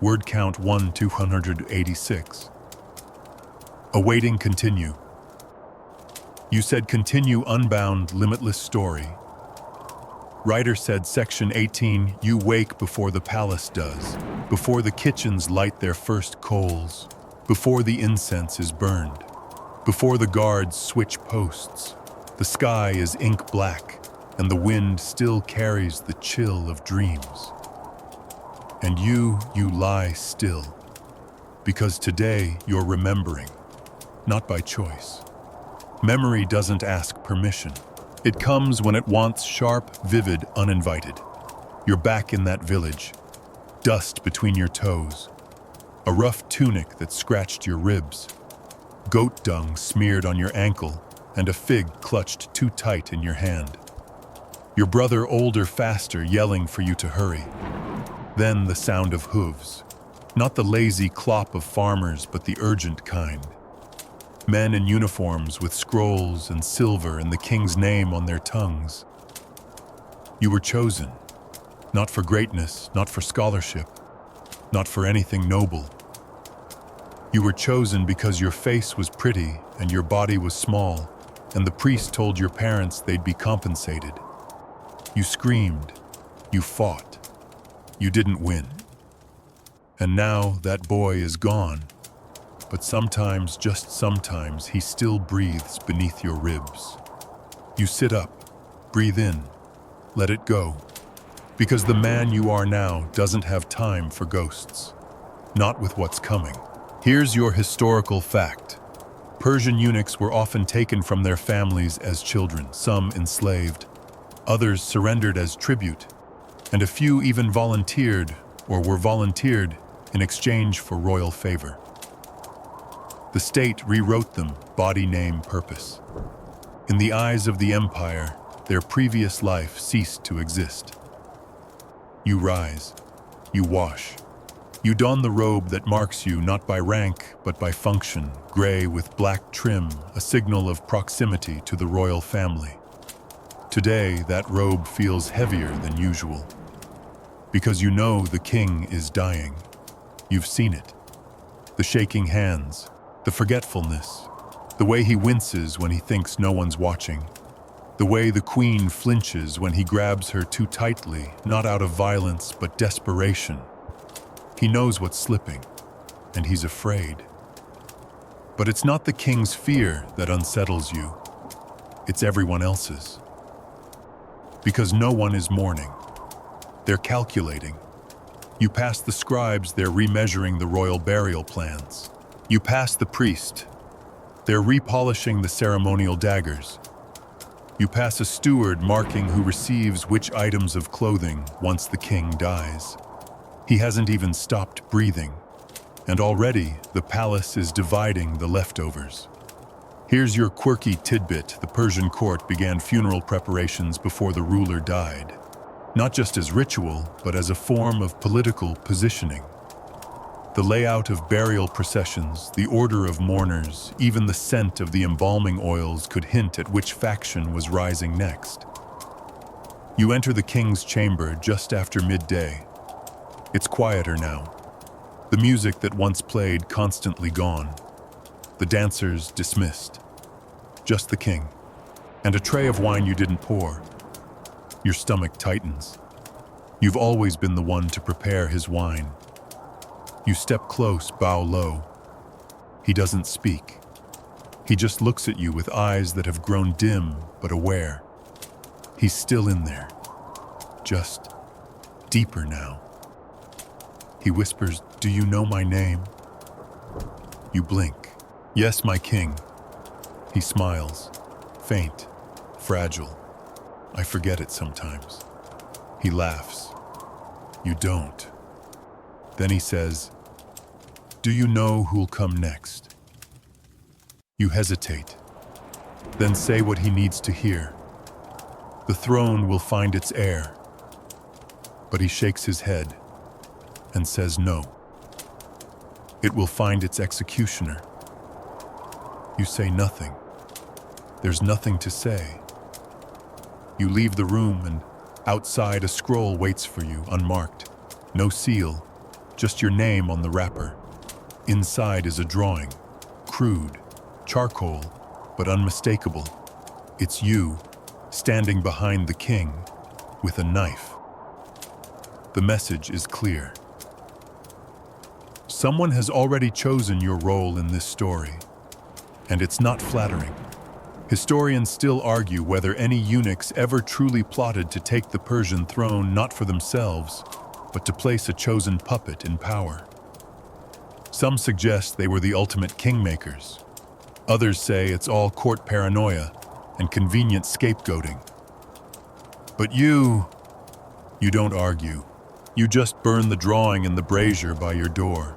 Word count 1,286. Awaiting continue. You said continue unbound, limitless story. Writer said section 18, you wake before the palace does, before the kitchens light their first coals, before the incense is burned, before the guards switch posts. The sky is ink black, and the wind still carries the chill of dreams. And you lie still, because today you're remembering, not by choice. Memory doesn't ask permission. It comes when it wants, sharp, vivid, uninvited. You're back in that village, dust between your toes, a rough tunic that scratched your ribs, goat dung smeared on your ankle, and a fig clutched too tight in your hand. Your brother older faster, yelling for you to hurry. Then the sound of hooves, not the lazy clop of farmers, but the urgent kind. Men in uniforms with scrolls and silver and the king's name on their tongues. You were chosen, not for greatness, not for scholarship, not for anything noble. You were chosen because your face was pretty and your body was small, and the priest told your parents they'd be compensated. You screamed, you fought, you didn't win. And now that boy is gone, but sometimes, just sometimes, he still breathes beneath your ribs. You sit up, breathe in, let it go, because the man you are now doesn't have time for ghosts, not with what's coming. Here's your historical fact. Persian eunuchs were often taken from their families as children, some enslaved, others surrendered as tribute, and a few even volunteered or were volunteered in exchange for royal favor. The state rewrote them, body, name, purpose. In the eyes of the empire, their previous life ceased to exist. You rise, you wash, you don the robe that marks you not by rank but by function, gray with black trim, a signal of proximity to the royal family. Today, that robe feels heavier than usual, because you know the king is dying. You've seen it. The shaking hands, the forgetfulness, the way he winces when he thinks no one's watching, the way the queen flinches when he grabs her too tightly, not out of violence but desperation. He knows what's slipping, and he's afraid. But it's not the king's fear that unsettles you. It's everyone else's. Because no one is mourning. They're calculating. You pass the scribes, they're remeasuring the royal burial plans. You pass the priest, they're repolishing the ceremonial daggers. You pass a steward marking who receives which items of clothing once the king dies. He hasn't even stopped breathing, and already the palace is dividing the leftovers. Here's your quirky tidbit. The Persian court began funeral preparations before the ruler died, not just as ritual, but as a form of political positioning. The layout of burial processions, the order of mourners, even the scent of the embalming oils could hint at which faction was rising next. You enter the king's chamber just after midday. It's quieter now. The music that once played constantly gone. The dancers dismissed. Just the king. And a tray of wine you didn't pour. Your stomach tightens. You've always been the one to prepare his wine. You step close, bow low. He doesn't speak. He just looks at you with eyes that have grown dim but aware. He's still in there, just deeper now. He whispers, "Do you know my name?" You blink. "Yes, my king." He smiles, faint, fragile. "I forget it sometimes." He laughs. "You don't." Then he says, "Do you know who'll come next?" You hesitate, then say what he needs to hear. The throne will find its heir. But he shakes his head and says no. It will find its executioner. You say nothing. There's nothing to say. You leave the room, and outside a scroll waits for you, unmarked. No seal, just your name on the wrapper. Inside is a drawing, crude, charcoal, but unmistakable. It's you, standing behind the king, with a knife. The message is clear. Someone has already chosen your role in this story, and it's not flattering. Historians still argue whether any eunuchs ever truly plotted to take the Persian throne not for themselves, but to place a chosen puppet in power. Some suggest they were the ultimate kingmakers. Others say it's all court paranoia and convenient scapegoating. But you don't argue. You just burn the drawing in the brazier by your door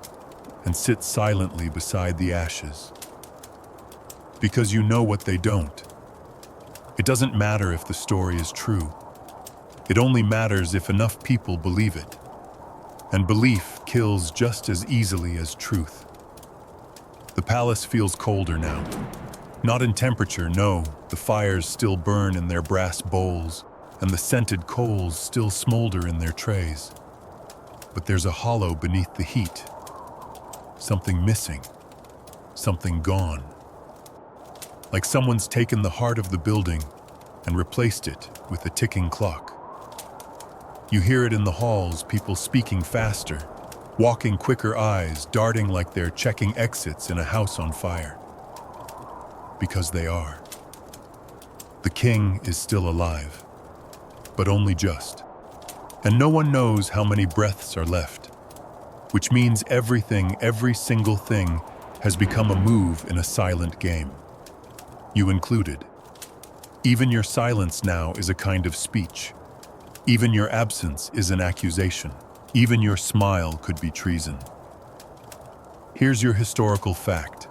and sit silently beside the ashes. Because you know what they don't. It doesn't matter if the story is true. It only matters if enough people believe it. And belief kills just as easily as truth. The palace feels colder now. Not in temperature, no. The fires still burn in their brass bowls, and the scented coals still smolder in their trays. But there's a hollow beneath the heat. Something missing. Something gone. Like someone's taken the heart of the building and replaced it with a ticking clock. You hear it in the halls, people speaking faster, walking quicker eyes, darting like they're checking exits in a house on fire. Because they are. The king is still alive, but only just. And no one knows how many breaths are left, which means everything, every single thing, has become a move in a silent game. You included. Even your silence now is a kind of speech. Even your absence is an accusation. Even your smile could be treason. Here's your historical fact.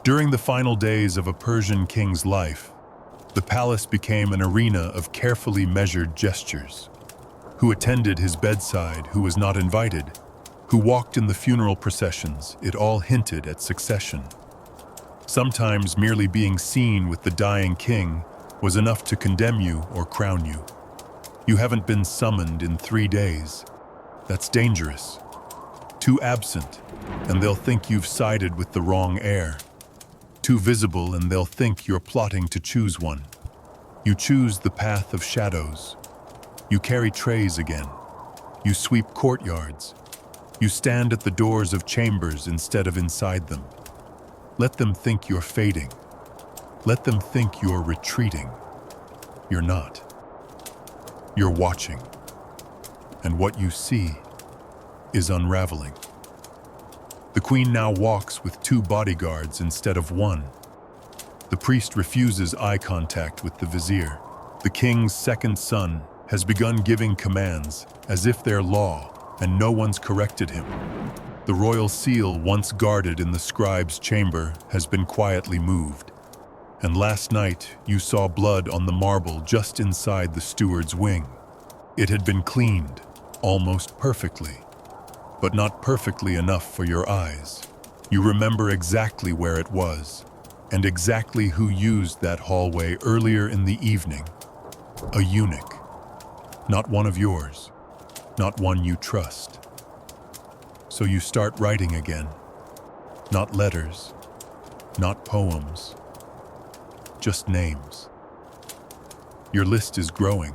During the final days of a Persian king's life, the palace became an arena of carefully measured gestures. Who attended his bedside, who was not invited, who walked in the funeral processions, it all hinted at succession. Sometimes merely being seen with the dying king was enough to condemn you or crown you. You haven't been summoned in 3 days. That's dangerous. Too absent, and they'll think you've sided with the wrong heir. Too visible, and they'll think you're plotting to choose one. You choose the path of shadows. You carry trays again. You sweep courtyards. You stand at the doors of chambers instead of inside them. Let them think you're fading. Let them think you're retreating. You're not. You're watching. And what you see is unraveling. The queen now walks with 2 bodyguards instead of 1. The priest refuses eye contact with the vizier. The king's second son has begun giving commands as if they're law, and no one's corrected him. The royal seal, once guarded in the scribe's chamber, has been quietly moved. And last night, you saw blood on the marble just inside the steward's wing. It had been cleaned, almost perfectly, but not perfectly enough for your eyes. You remember exactly where it was, and exactly who used that hallway earlier in the evening. A eunuch. Not one of yours, not one you trust. So you start writing again. Not letters, not poems, just names. Your list is growing.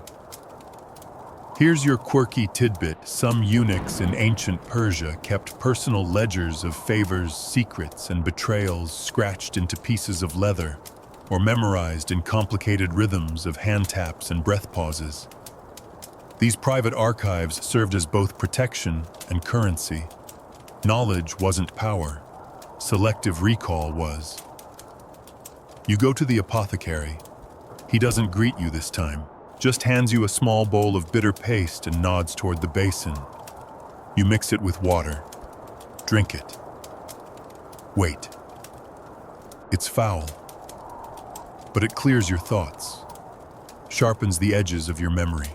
Here's your quirky tidbit. Some eunuchs in ancient Persia kept personal ledgers of favors, secrets, and betrayals scratched into pieces of leather, or memorized in complicated rhythms of hand taps and breath pauses. These private archives served as both protection and currency. Knowledge wasn't power. Selective recall was. You go to the apothecary. He doesn't greet you this time, just hands you a small bowl of bitter paste and nods toward the basin. You mix it with water. Drink it. Wait. It's foul. But it clears your thoughts, sharpens the edges of your memory.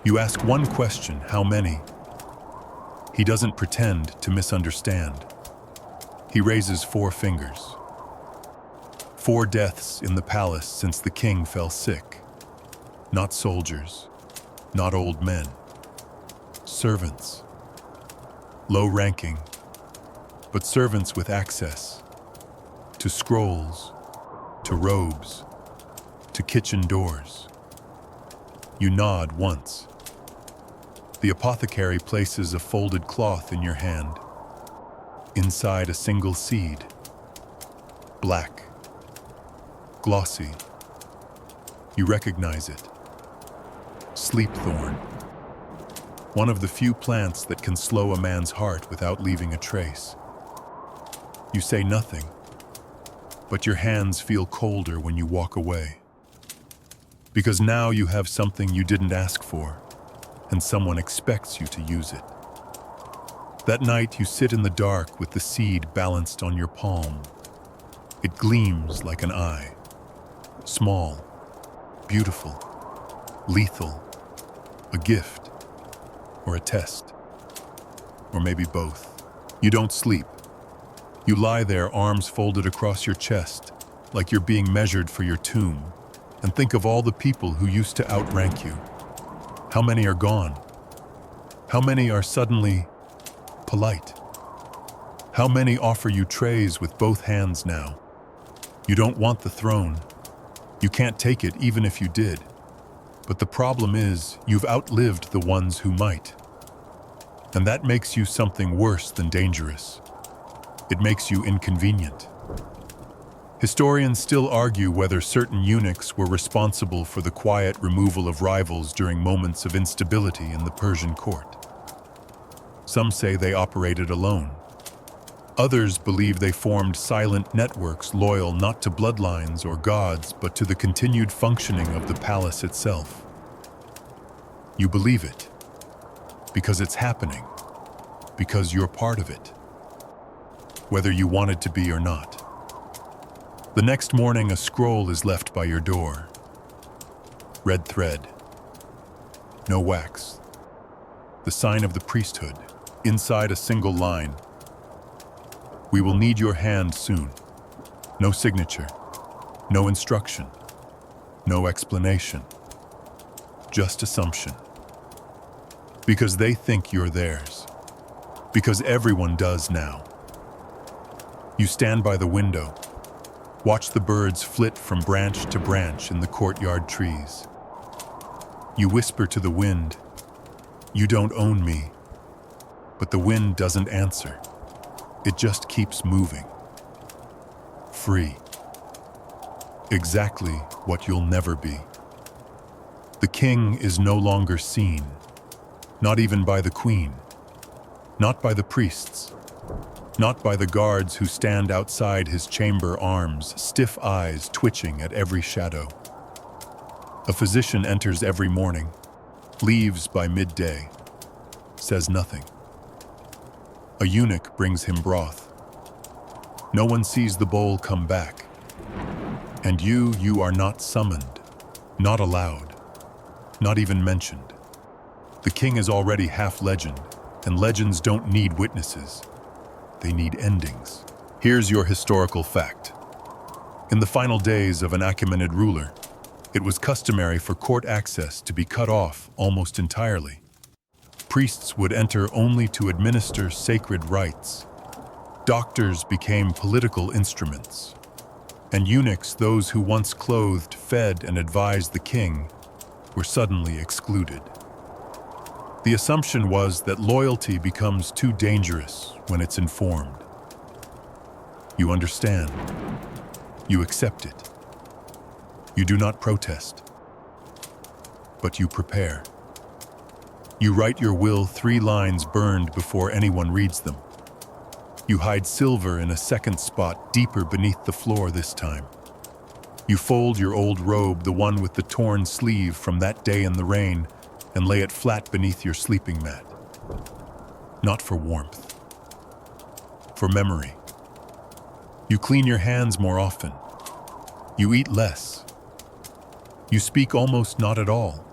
You ask one question, how many? He doesn't pretend to misunderstand. He raises 4 fingers. 4 deaths in the palace since the king fell sick. Not soldiers, not old men. Servants. Low-ranking, but servants with access to scrolls, to robes, to kitchen doors. You nod once. The apothecary places a folded cloth in your hand. Inside a single seed. Black. glossy. You recognize it. Sleep thorn. One of the few plants that can slow a man's heart without leaving a trace. You say nothing, but your hands feel colder when you walk away. Because now you have something you didn't ask for, and someone expects you to use it. That night you sit in the dark with the seed balanced on your palm. It gleams like an eye. Small, beautiful, lethal, a gift, or a test, or maybe both. You don't sleep. You lie there, arms folded across your chest, like you're being measured for your tomb, and think of all the people who used to outrank you. How many are gone? How many are suddenly polite? How many offer you trays with both hands now? You don't want the throne. You can't take it even if you did. But the problem is, you've outlived the ones who might. And that makes you something worse than dangerous. It makes you inconvenient. Historians still argue whether certain eunuchs were responsible for the quiet removal of rivals during moments of instability in the Persian court. Some say they operated alone. Others believe they formed silent networks loyal not to bloodlines or gods, but to the continued functioning of the palace itself. You believe it because it's happening, because you're part of it, whether you wanted to be or not. The next morning, a scroll is left by your door. Red thread. No wax. The sign of the priesthood. Inside a single line. We will need your hand soon. No signature. No instruction. No explanation. Just assumption. Because they think you're theirs. Because everyone does now. You stand by the window. Watch the birds flit from branch to branch in the courtyard trees. You whisper to the wind, "You don't own me." But the wind doesn't answer. It just keeps moving. Free. Exactly what you'll never be. The king is no longer seen, not even by the queen, not by the priests, not by the guards who stand outside his chamber, arms, stiff eyes twitching at every shadow. A physician enters every morning, leaves by midday, says nothing. A eunuch brings him broth. No one sees the bowl come back. And you are not summoned, not allowed, not even mentioned. The king is already half legend, and legends don't need witnesses. They need endings. Here's your historical fact. In the final days of an Achaemenid ruler, it was customary for court access to be cut off almost entirely. Priests would enter only to administer sacred rites. Doctors became political instruments. And eunuchs, those who once clothed, fed, and advised the king, were suddenly excluded. The assumption was that loyalty becomes too dangerous when it's informed. You understand. You accept it. You do not protest. But you prepare. You write your will 3 lines burned before anyone reads them. You hide silver in a second spot deeper beneath the floor this time. You fold your old robe, the one with the torn sleeve from that day in the rain, and lay it flat beneath your sleeping mat. Not for warmth. For memory. You clean your hands more often. You eat less. You speak almost not at all.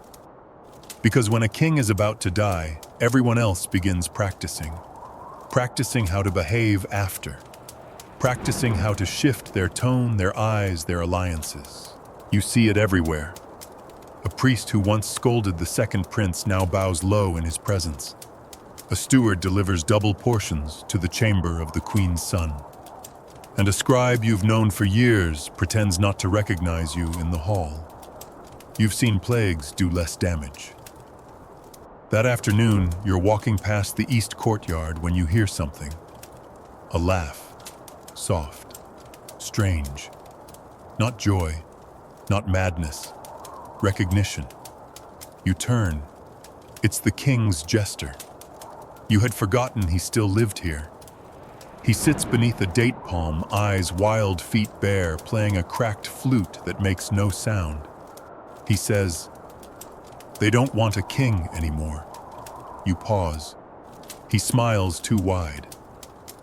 Because when a king is about to die, everyone else begins practicing. Practicing how to behave after. Practicing how to shift their tone, their eyes, their alliances. You see it everywhere. A priest who once scolded the second prince now bows low in his presence. A steward delivers double portions to the chamber of the queen's son. And a scribe you've known for years pretends not to recognize you in the hall. You've seen plagues do less damage. That afternoon, you're walking past the east courtyard when you hear something. A laugh. Soft. Strange. Not joy, not madness, recognition. You turn. It's the king's jester. You had forgotten he still lived here. He sits beneath a date palm, eyes wild, feet bare, playing a cracked flute that makes no sound. He says, "They don't want a king anymore." You pause. He smiles too wide.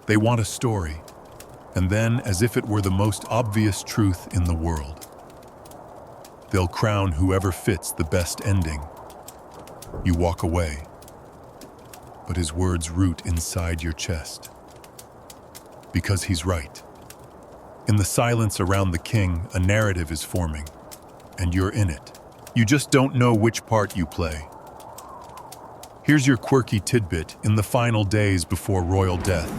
"They want a story." And then, as if it were the most obvious truth in the world, "They'll crown whoever fits the best ending." You walk away, but his words root inside your chest. Because he's right. In the silence around the king, a narrative is forming, and you're in it. You just don't know which part you play. Here's your quirky tidbit. In the final days before royal death,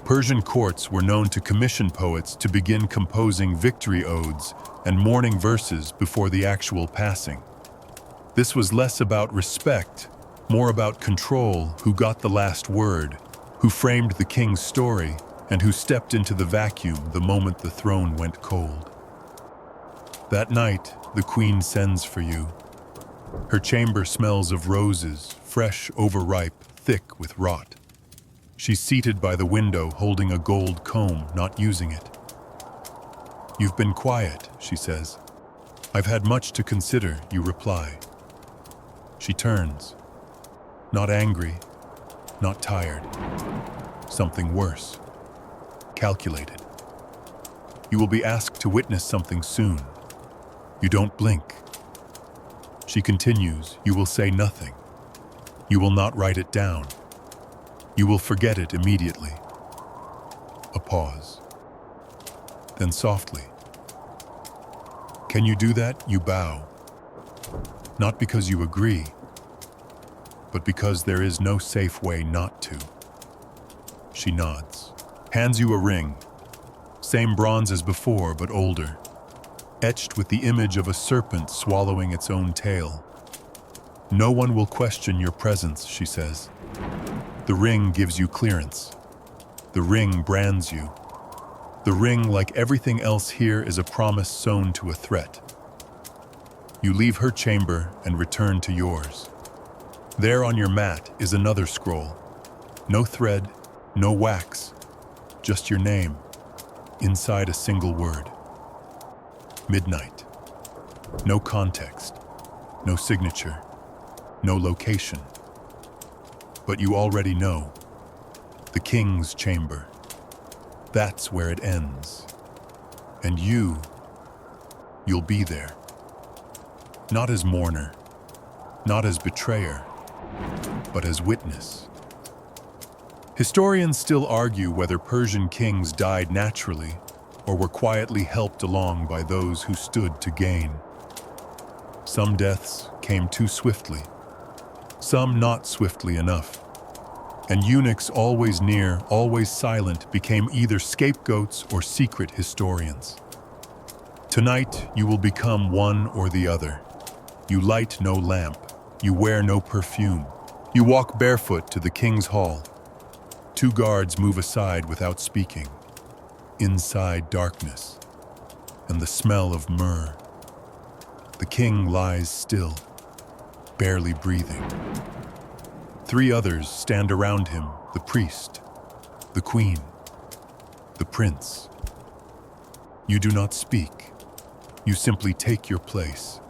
Persian courts were known to commission poets to begin composing victory odes and mourning verses before the actual passing. This was less about respect, more about control, who got the last word, who framed the king's story, and who stepped into the vacuum the moment the throne went cold. That night, the queen sends for you. Her chamber smells of roses, fresh, overripe, thick with rot. She's seated by the window, holding a gold comb, not using it. "You've been quiet," she says. "I've had much to consider," you reply. She turns. Not angry, not tired. Something worse. Calculated. You will be asked to witness something soon. You don't blink. She continues, "You will say nothing. You will not write it down. You will forget it immediately." A pause. Then softly, "Can you do that?" You bow. Not because you agree, but because there is no safe way not to. She nods. Hands you a ring, same bronze as before, but older, etched with the image of a serpent swallowing its own tail. "No one will question your presence," she says. The ring gives you clearance. The ring brands you. The ring, like everything else here, is a promise sewn to a threat. You leave her chamber and return to yours. There on your mat is another scroll. No thread, no wax. Just your name, inside a single word. Midnight. No context, no signature, no location. But you already know. The king's chamber. That's where it ends. And you'll be there. Not as mourner, not as betrayer, but as witness. Historians still argue whether Persian kings died naturally or were quietly helped along by those who stood to gain. Some deaths came too swiftly, some not swiftly enough. And eunuchs always near, always silent, became either scapegoats or secret historians. Tonight, you will become one or the other. You light no lamp, you wear no perfume. You walk barefoot to the king's hall. 2 guards move aside without speaking. Inside, darkness and the smell of myrrh. The king lies still, barely breathing. 3 others stand around him, the priest, the queen, the prince. You do not speak. You simply take your place.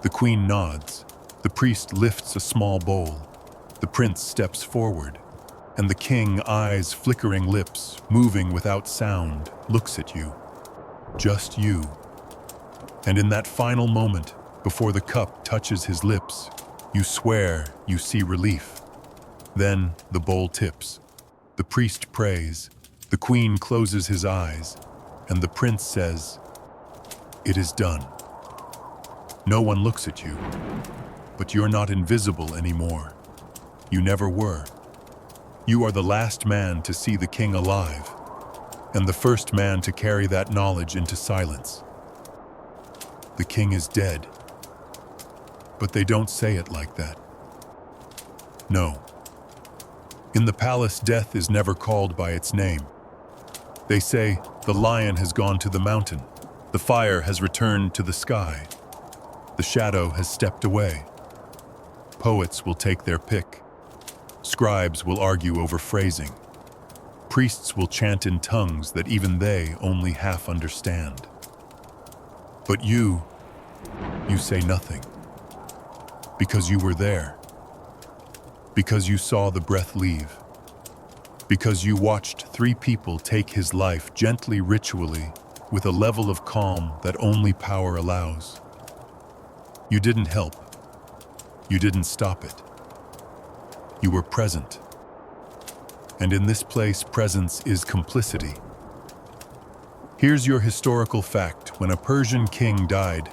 The queen nods. The priest lifts a small bowl. The prince steps forward. And the king, eyes flickering, lips moving without sound, looks at you. Just you. And in that final moment, before the cup touches his lips, you swear you see relief. Then the bowl tips. The priest prays. The queen closes his eyes. And the prince says, "It is done." No one looks at you. But you're not invisible anymore. You never were. You are the last man to see the king alive, and the first man to carry that knowledge into silence. The king is dead. But they don't say it like that. No. In the palace, death is never called by its name. They say, "The lion has gone to the mountain." The fire has returned to the sky. The shadow has stepped away. Poets will take their pick. Scribes will argue over phrasing. Priests will chant in tongues that even they only half understand. But you say nothing. Because you were there. Because you saw the breath leave. Because you watched 3 people take his life gently, ritually, with a level of calm that only power allows. You didn't help. You didn't stop it. You were present. And in this place, presence is complicity. Here's your historical fact. When a Persian king died,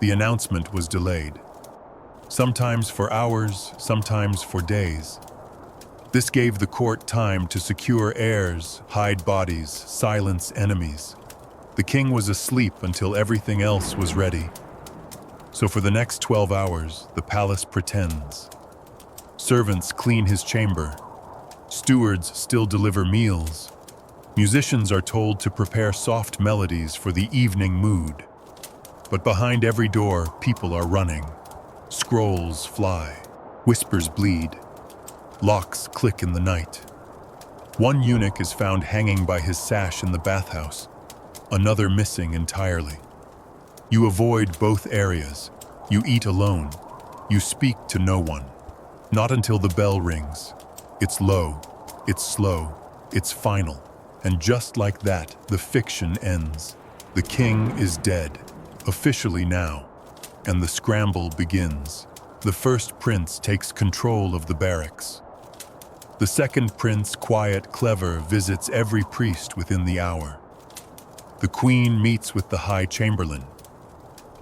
the announcement was delayed. Sometimes for hours, sometimes for days. This gave the court time to secure heirs, hide bodies, silence enemies. The king was asleep until everything else was ready. So for the next 12 hours, the palace pretends. Servants clean his chamber. Stewards still deliver meals. Musicians are told to prepare soft melodies for the evening mood. But behind every door, people are running. Scrolls fly. Whispers bleed. Locks click in the night. One eunuch is found hanging by his sash in the bathhouse, another missing entirely. You avoid both areas. You eat alone. You speak to no one. Not until the bell rings. It's low. It's slow. It's final. And just like that, the fiction ends. The king is dead, officially now, and the scramble begins. The first prince takes control of the barracks. The second prince, quiet, clever, visits every priest within the hour. The queen meets with the high chamberlain.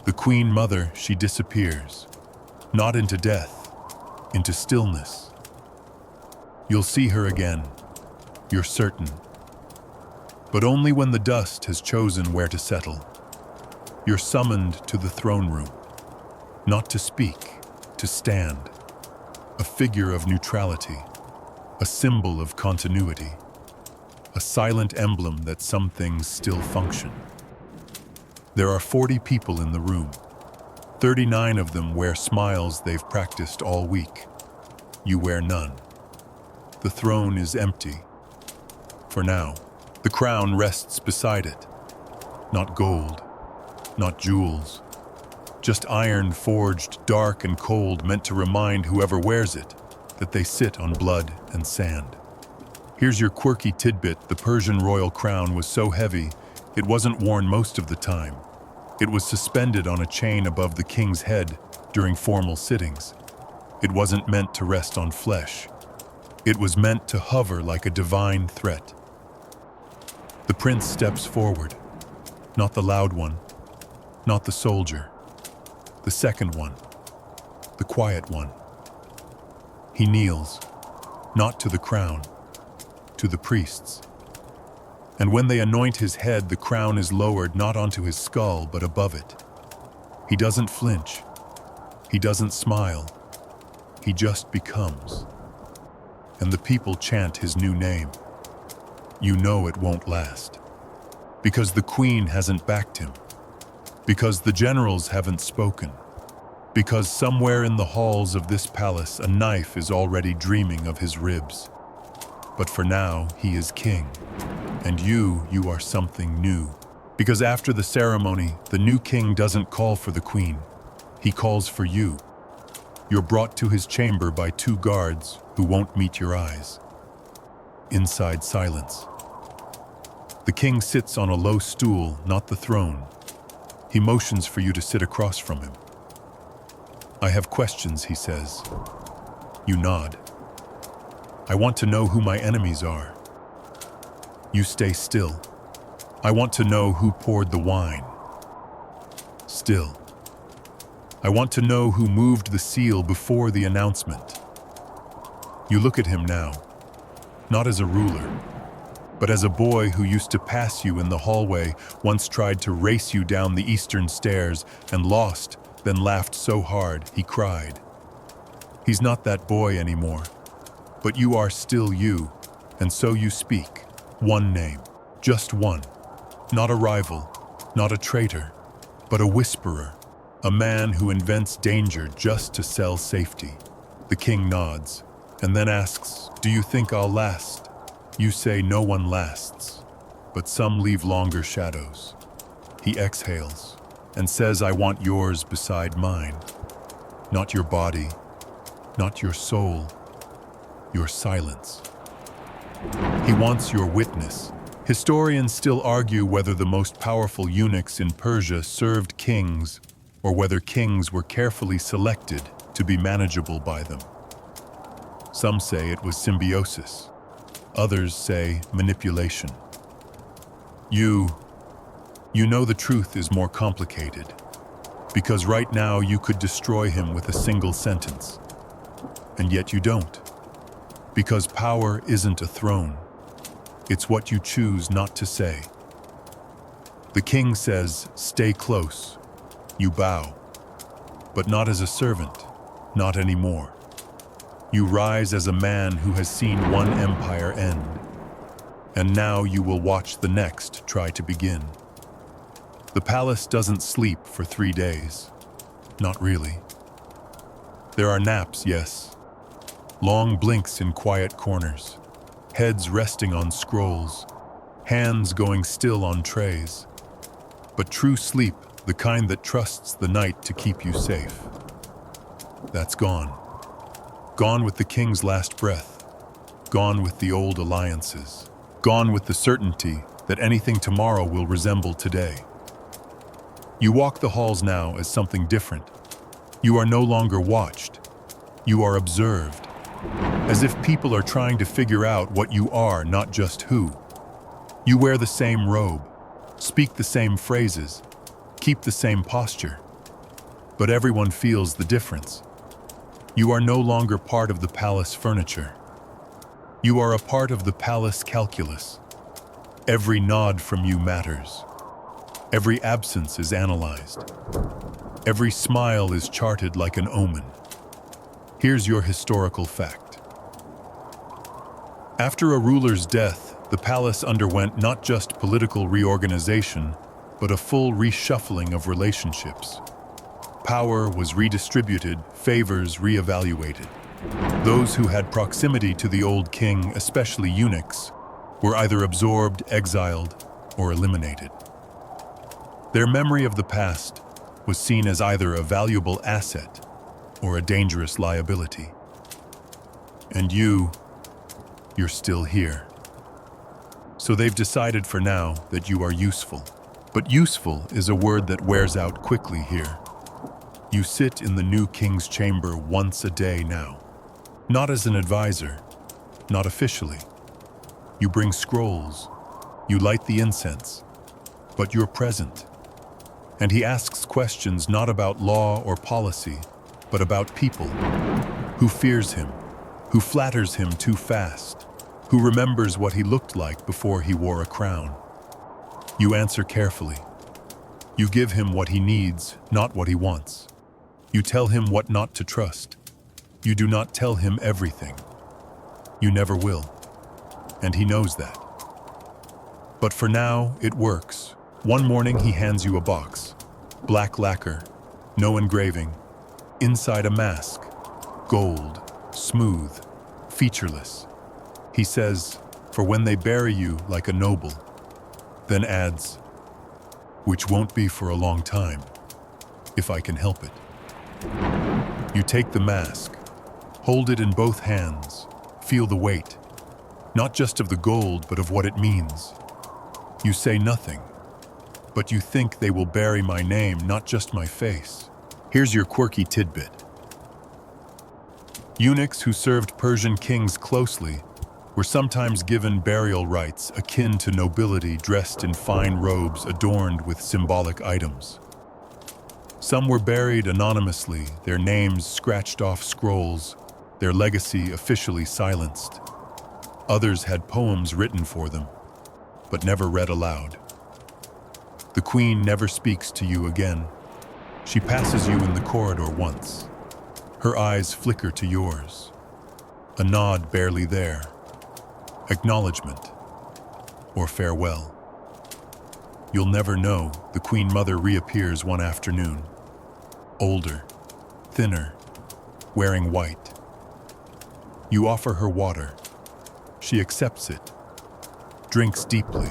The queen mother, she disappears. Not into death, into stillness. You'll see her again, you're certain. But only when the dust has chosen where to settle. You're summoned to the throne room, not to speak, to stand. A figure of neutrality, a symbol of continuity, a silent emblem that some things still function. There are 40 people in the room. 39 of them wear smiles they've practiced all week. You wear none. The throne is empty. For now, the crown rests beside it. Not gold, not jewels, just iron forged dark and cold, meant to remind whoever wears it that they sit on blood and sand. Here's your quirky tidbit. The Persian royal crown was so heavy, it wasn't worn most of the time. It was suspended on a chain above the king's head during formal sittings. It wasn't meant to rest on flesh. It was meant to hover like a divine threat. The prince steps forward, not the loud one, not the soldier, the second one, the quiet one. He kneels, not to the crown, to the priests. And when they anoint his head, the crown is lowered not onto his skull, but above it. He doesn't flinch. He doesn't smile. He just becomes. And the people chant his new name. You know it won't last. Because the queen hasn't backed him. Because the generals haven't spoken. Because somewhere in the halls of this palace, a knife is already dreaming of his ribs. But for now, he is king. And you are something new. Because after the ceremony, the new king doesn't call for the queen. He calls for you. You're brought to his chamber by 2 guards who won't meet your eyes. Inside, silence. The king sits on a low stool, not the throne. He motions for you to sit across from him. I have questions, he says. You nod. I want to know who my enemies are. You stay still. I want to know who poured the wine. Still. I want to know who moved the seal before the announcement. You look at him now, not as a ruler, but as a boy who used to pass you in the hallway, once tried to race you down the eastern stairs and lost, then laughed so hard he cried. He's not that boy anymore, but you are still you, and so you speak. One name, just one. Not a rival, Not a traitor, but a whisperer, a man who invents danger just to sell safety. The king nods, and then asks, "Do you think I'll last?" You say no one lasts, but some leave longer shadows. He exhales and says, "I want yours beside mine. Not your body, not your soul, your silence." He wants your witness. Historians still argue whether the most powerful eunuchs in Persia served kings or whether kings were carefully selected to be manageable by them. Some say it was symbiosis. Others say manipulation. You know the truth is more complicated, because right now you could destroy him with a single sentence. And yet you don't, because power isn't a throne. It's what you choose not to say. The king says, "Stay close." You bow, but not as a servant, not anymore. You rise as a man who has seen one empire end, and now you will watch the next try to begin. The palace doesn't sleep for 3 days. Not really. There are naps, yes. Long blinks in quiet corners. Heads resting on scrolls. Hands going still on trays. But true sleep, the kind that trusts the night to keep you safe, that's gone. Gone with the king's last breath. Gone with the old alliances. Gone with the certainty that anything tomorrow will resemble today. You walk the halls now as something different. You are no longer watched. You are observed. As if people are trying to figure out what you are, not just who. You wear the same robe, speak the same phrases, keep the same posture. But everyone feels the difference. You are no longer part of the palace furniture. You are a part of the palace calculus. Every nod from you matters. Every absence is analyzed. Every smile is charted like an omen. Here's your historical fact. After a ruler's death, the palace underwent not just political reorganization, but a full reshuffling of relationships. Power was redistributed, favors reevaluated. Those who had proximity to the old king, especially eunuchs, were either absorbed, exiled, or eliminated. Their memory of the past was seen as either a valuable asset or a dangerous liability. And you're still here. So they've decided for now that you are useful. But useful is a word that wears out quickly here. You sit in the new king's chamber once a day now. Not as an advisor, not officially. You bring scrolls, you light the incense, but you're present. And he asks questions not about law or policy, but about people. Who fears him? Who flatters him too fast? Who remembers what he looked like before he wore a crown? You answer carefully. You give him what he needs, not what he wants. You tell him what not to trust. You do not tell him everything. You never will. And he knows that. But for now, it works. One morning he hands you a box. Black lacquer, no engraving. Inside a mask. Gold, smooth, featureless. He says, "For when they bury you like a noble." Then adds, "Which won't be for a long time, if I can help it." You take the mask, hold it in both hands, feel the weight, not just of the gold, but of what it means. You say nothing, but you think they will bury my name, not just my face. Here's your quirky tidbit. Eunuchs who served Persian kings closely were sometimes given burial rites akin to nobility, dressed in fine robes adorned with symbolic items. Some were buried anonymously, their names scratched off scrolls, their legacy officially silenced. Others had poems written for them, but never read aloud. The queen never speaks to you again. She passes you in the corridor once. Her eyes flicker to yours. A nod barely there. Acknowledgement or farewell. You'll never know. The Queen Mother reappears one afternoon. Older, thinner, wearing white. You offer her water. She accepts it, drinks deeply,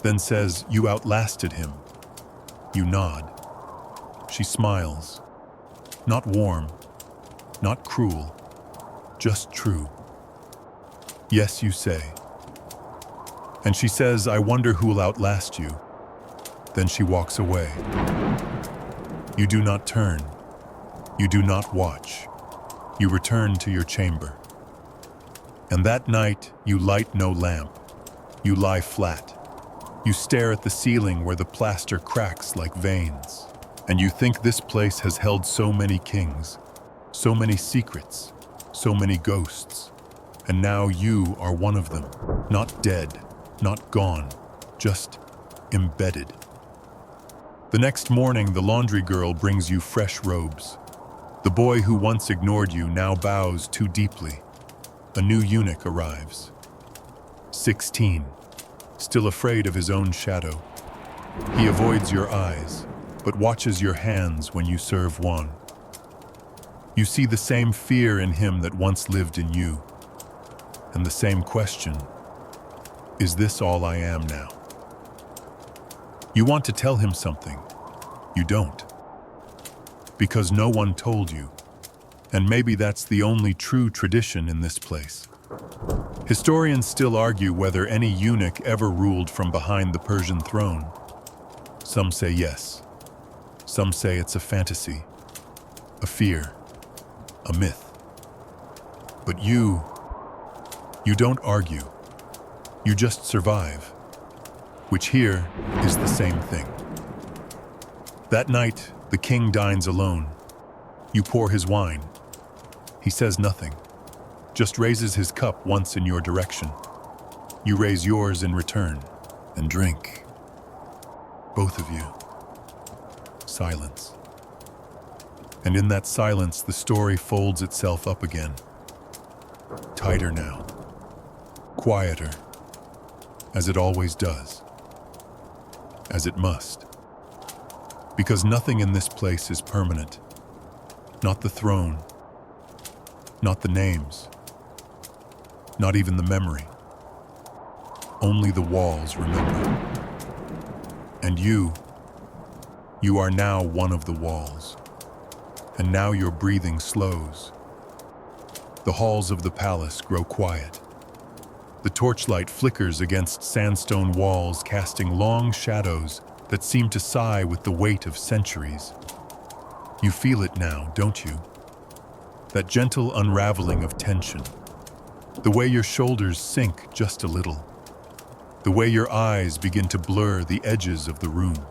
then says, "You outlasted him." You nod. She smiles. Not warm, not cruel, just true. "Yes," you say. And she says, "I wonder who'll outlast you." Then she walks away. You do not turn. You do not watch. You return to your chamber. And that night, you light no lamp. You lie flat. You stare at the ceiling where the plaster cracks like veins. And you think this place has held so many kings, so many secrets, so many ghosts. And now you are one of them. Not dead, not gone, just embedded. The next morning, the laundry girl brings you fresh robes. The boy who once ignored you now bows too deeply. A new eunuch arrives. 16, still afraid of his own shadow. He avoids your eyes, but watches your hands when you serve one. You see the same fear in him that once lived in you. And the same question, is this all I am now? You want to tell him something. You don't. Because no one told you. And maybe that's the only true tradition in this place. Historians still argue whether any eunuch ever ruled from behind the Persian throne. Some say yes. Some say it's a fantasy, a fear, a myth. But you don't argue. You just survive, which here is the same thing. That night, the king dines alone. You pour his wine. He says nothing, just raises his cup once in your direction. You raise yours in return and drink. Both of you. Silence. And in that silence, the story folds itself up again. Tighter now. Quieter. As it always does. As it must. Because nothing in this place is permanent. Not the throne. Not the names. Not even the memory. Only the walls remember. And you are now one of the walls. And now your breathing slows. The halls of the palace grow quiet. The torchlight flickers against sandstone walls, casting long shadows that seem to sigh with the weight of centuries. You feel it now, don't you? That gentle unraveling of tension. The way your shoulders sink just a little. The way your eyes begin to blur the edges of the room.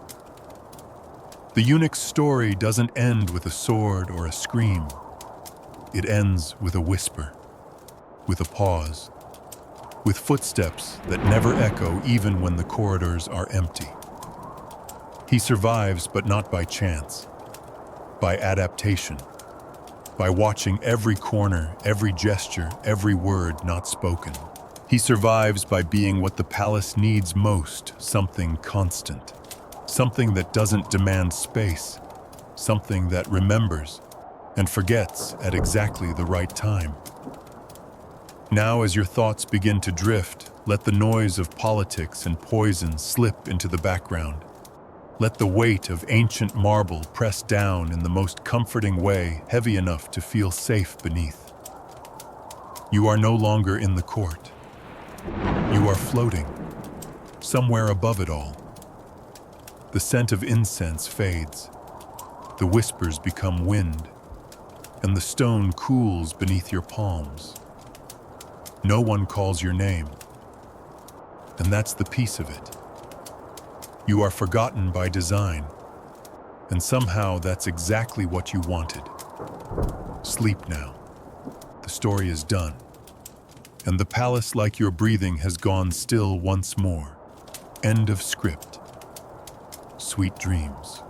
The eunuch's story doesn't end with a sword or a scream. It ends with a whisper, with a pause, with footsteps that never echo even when the corridors are empty. He survives, but not by chance, by adaptation, by watching every corner, every gesture, every word not spoken. He survives by being what the palace needs most, something constant, something that doesn't demand space, something that remembers and forgets at exactly the right time. Now, as your thoughts begin to drift, let the noise of politics and poison slip into the background. Let the weight of ancient marble press down in the most comforting way, heavy enough to feel safe beneath. You are no longer in the court. You are floating, somewhere above it all. The scent of incense fades. The whispers become wind, and the stone cools beneath your palms. No one calls your name, and that's the piece of it. You are forgotten by design, and somehow that's exactly what you wanted. Sleep now. The story is done, and the palace, like your breathing, has gone still once more. End of script. Sweet dreams.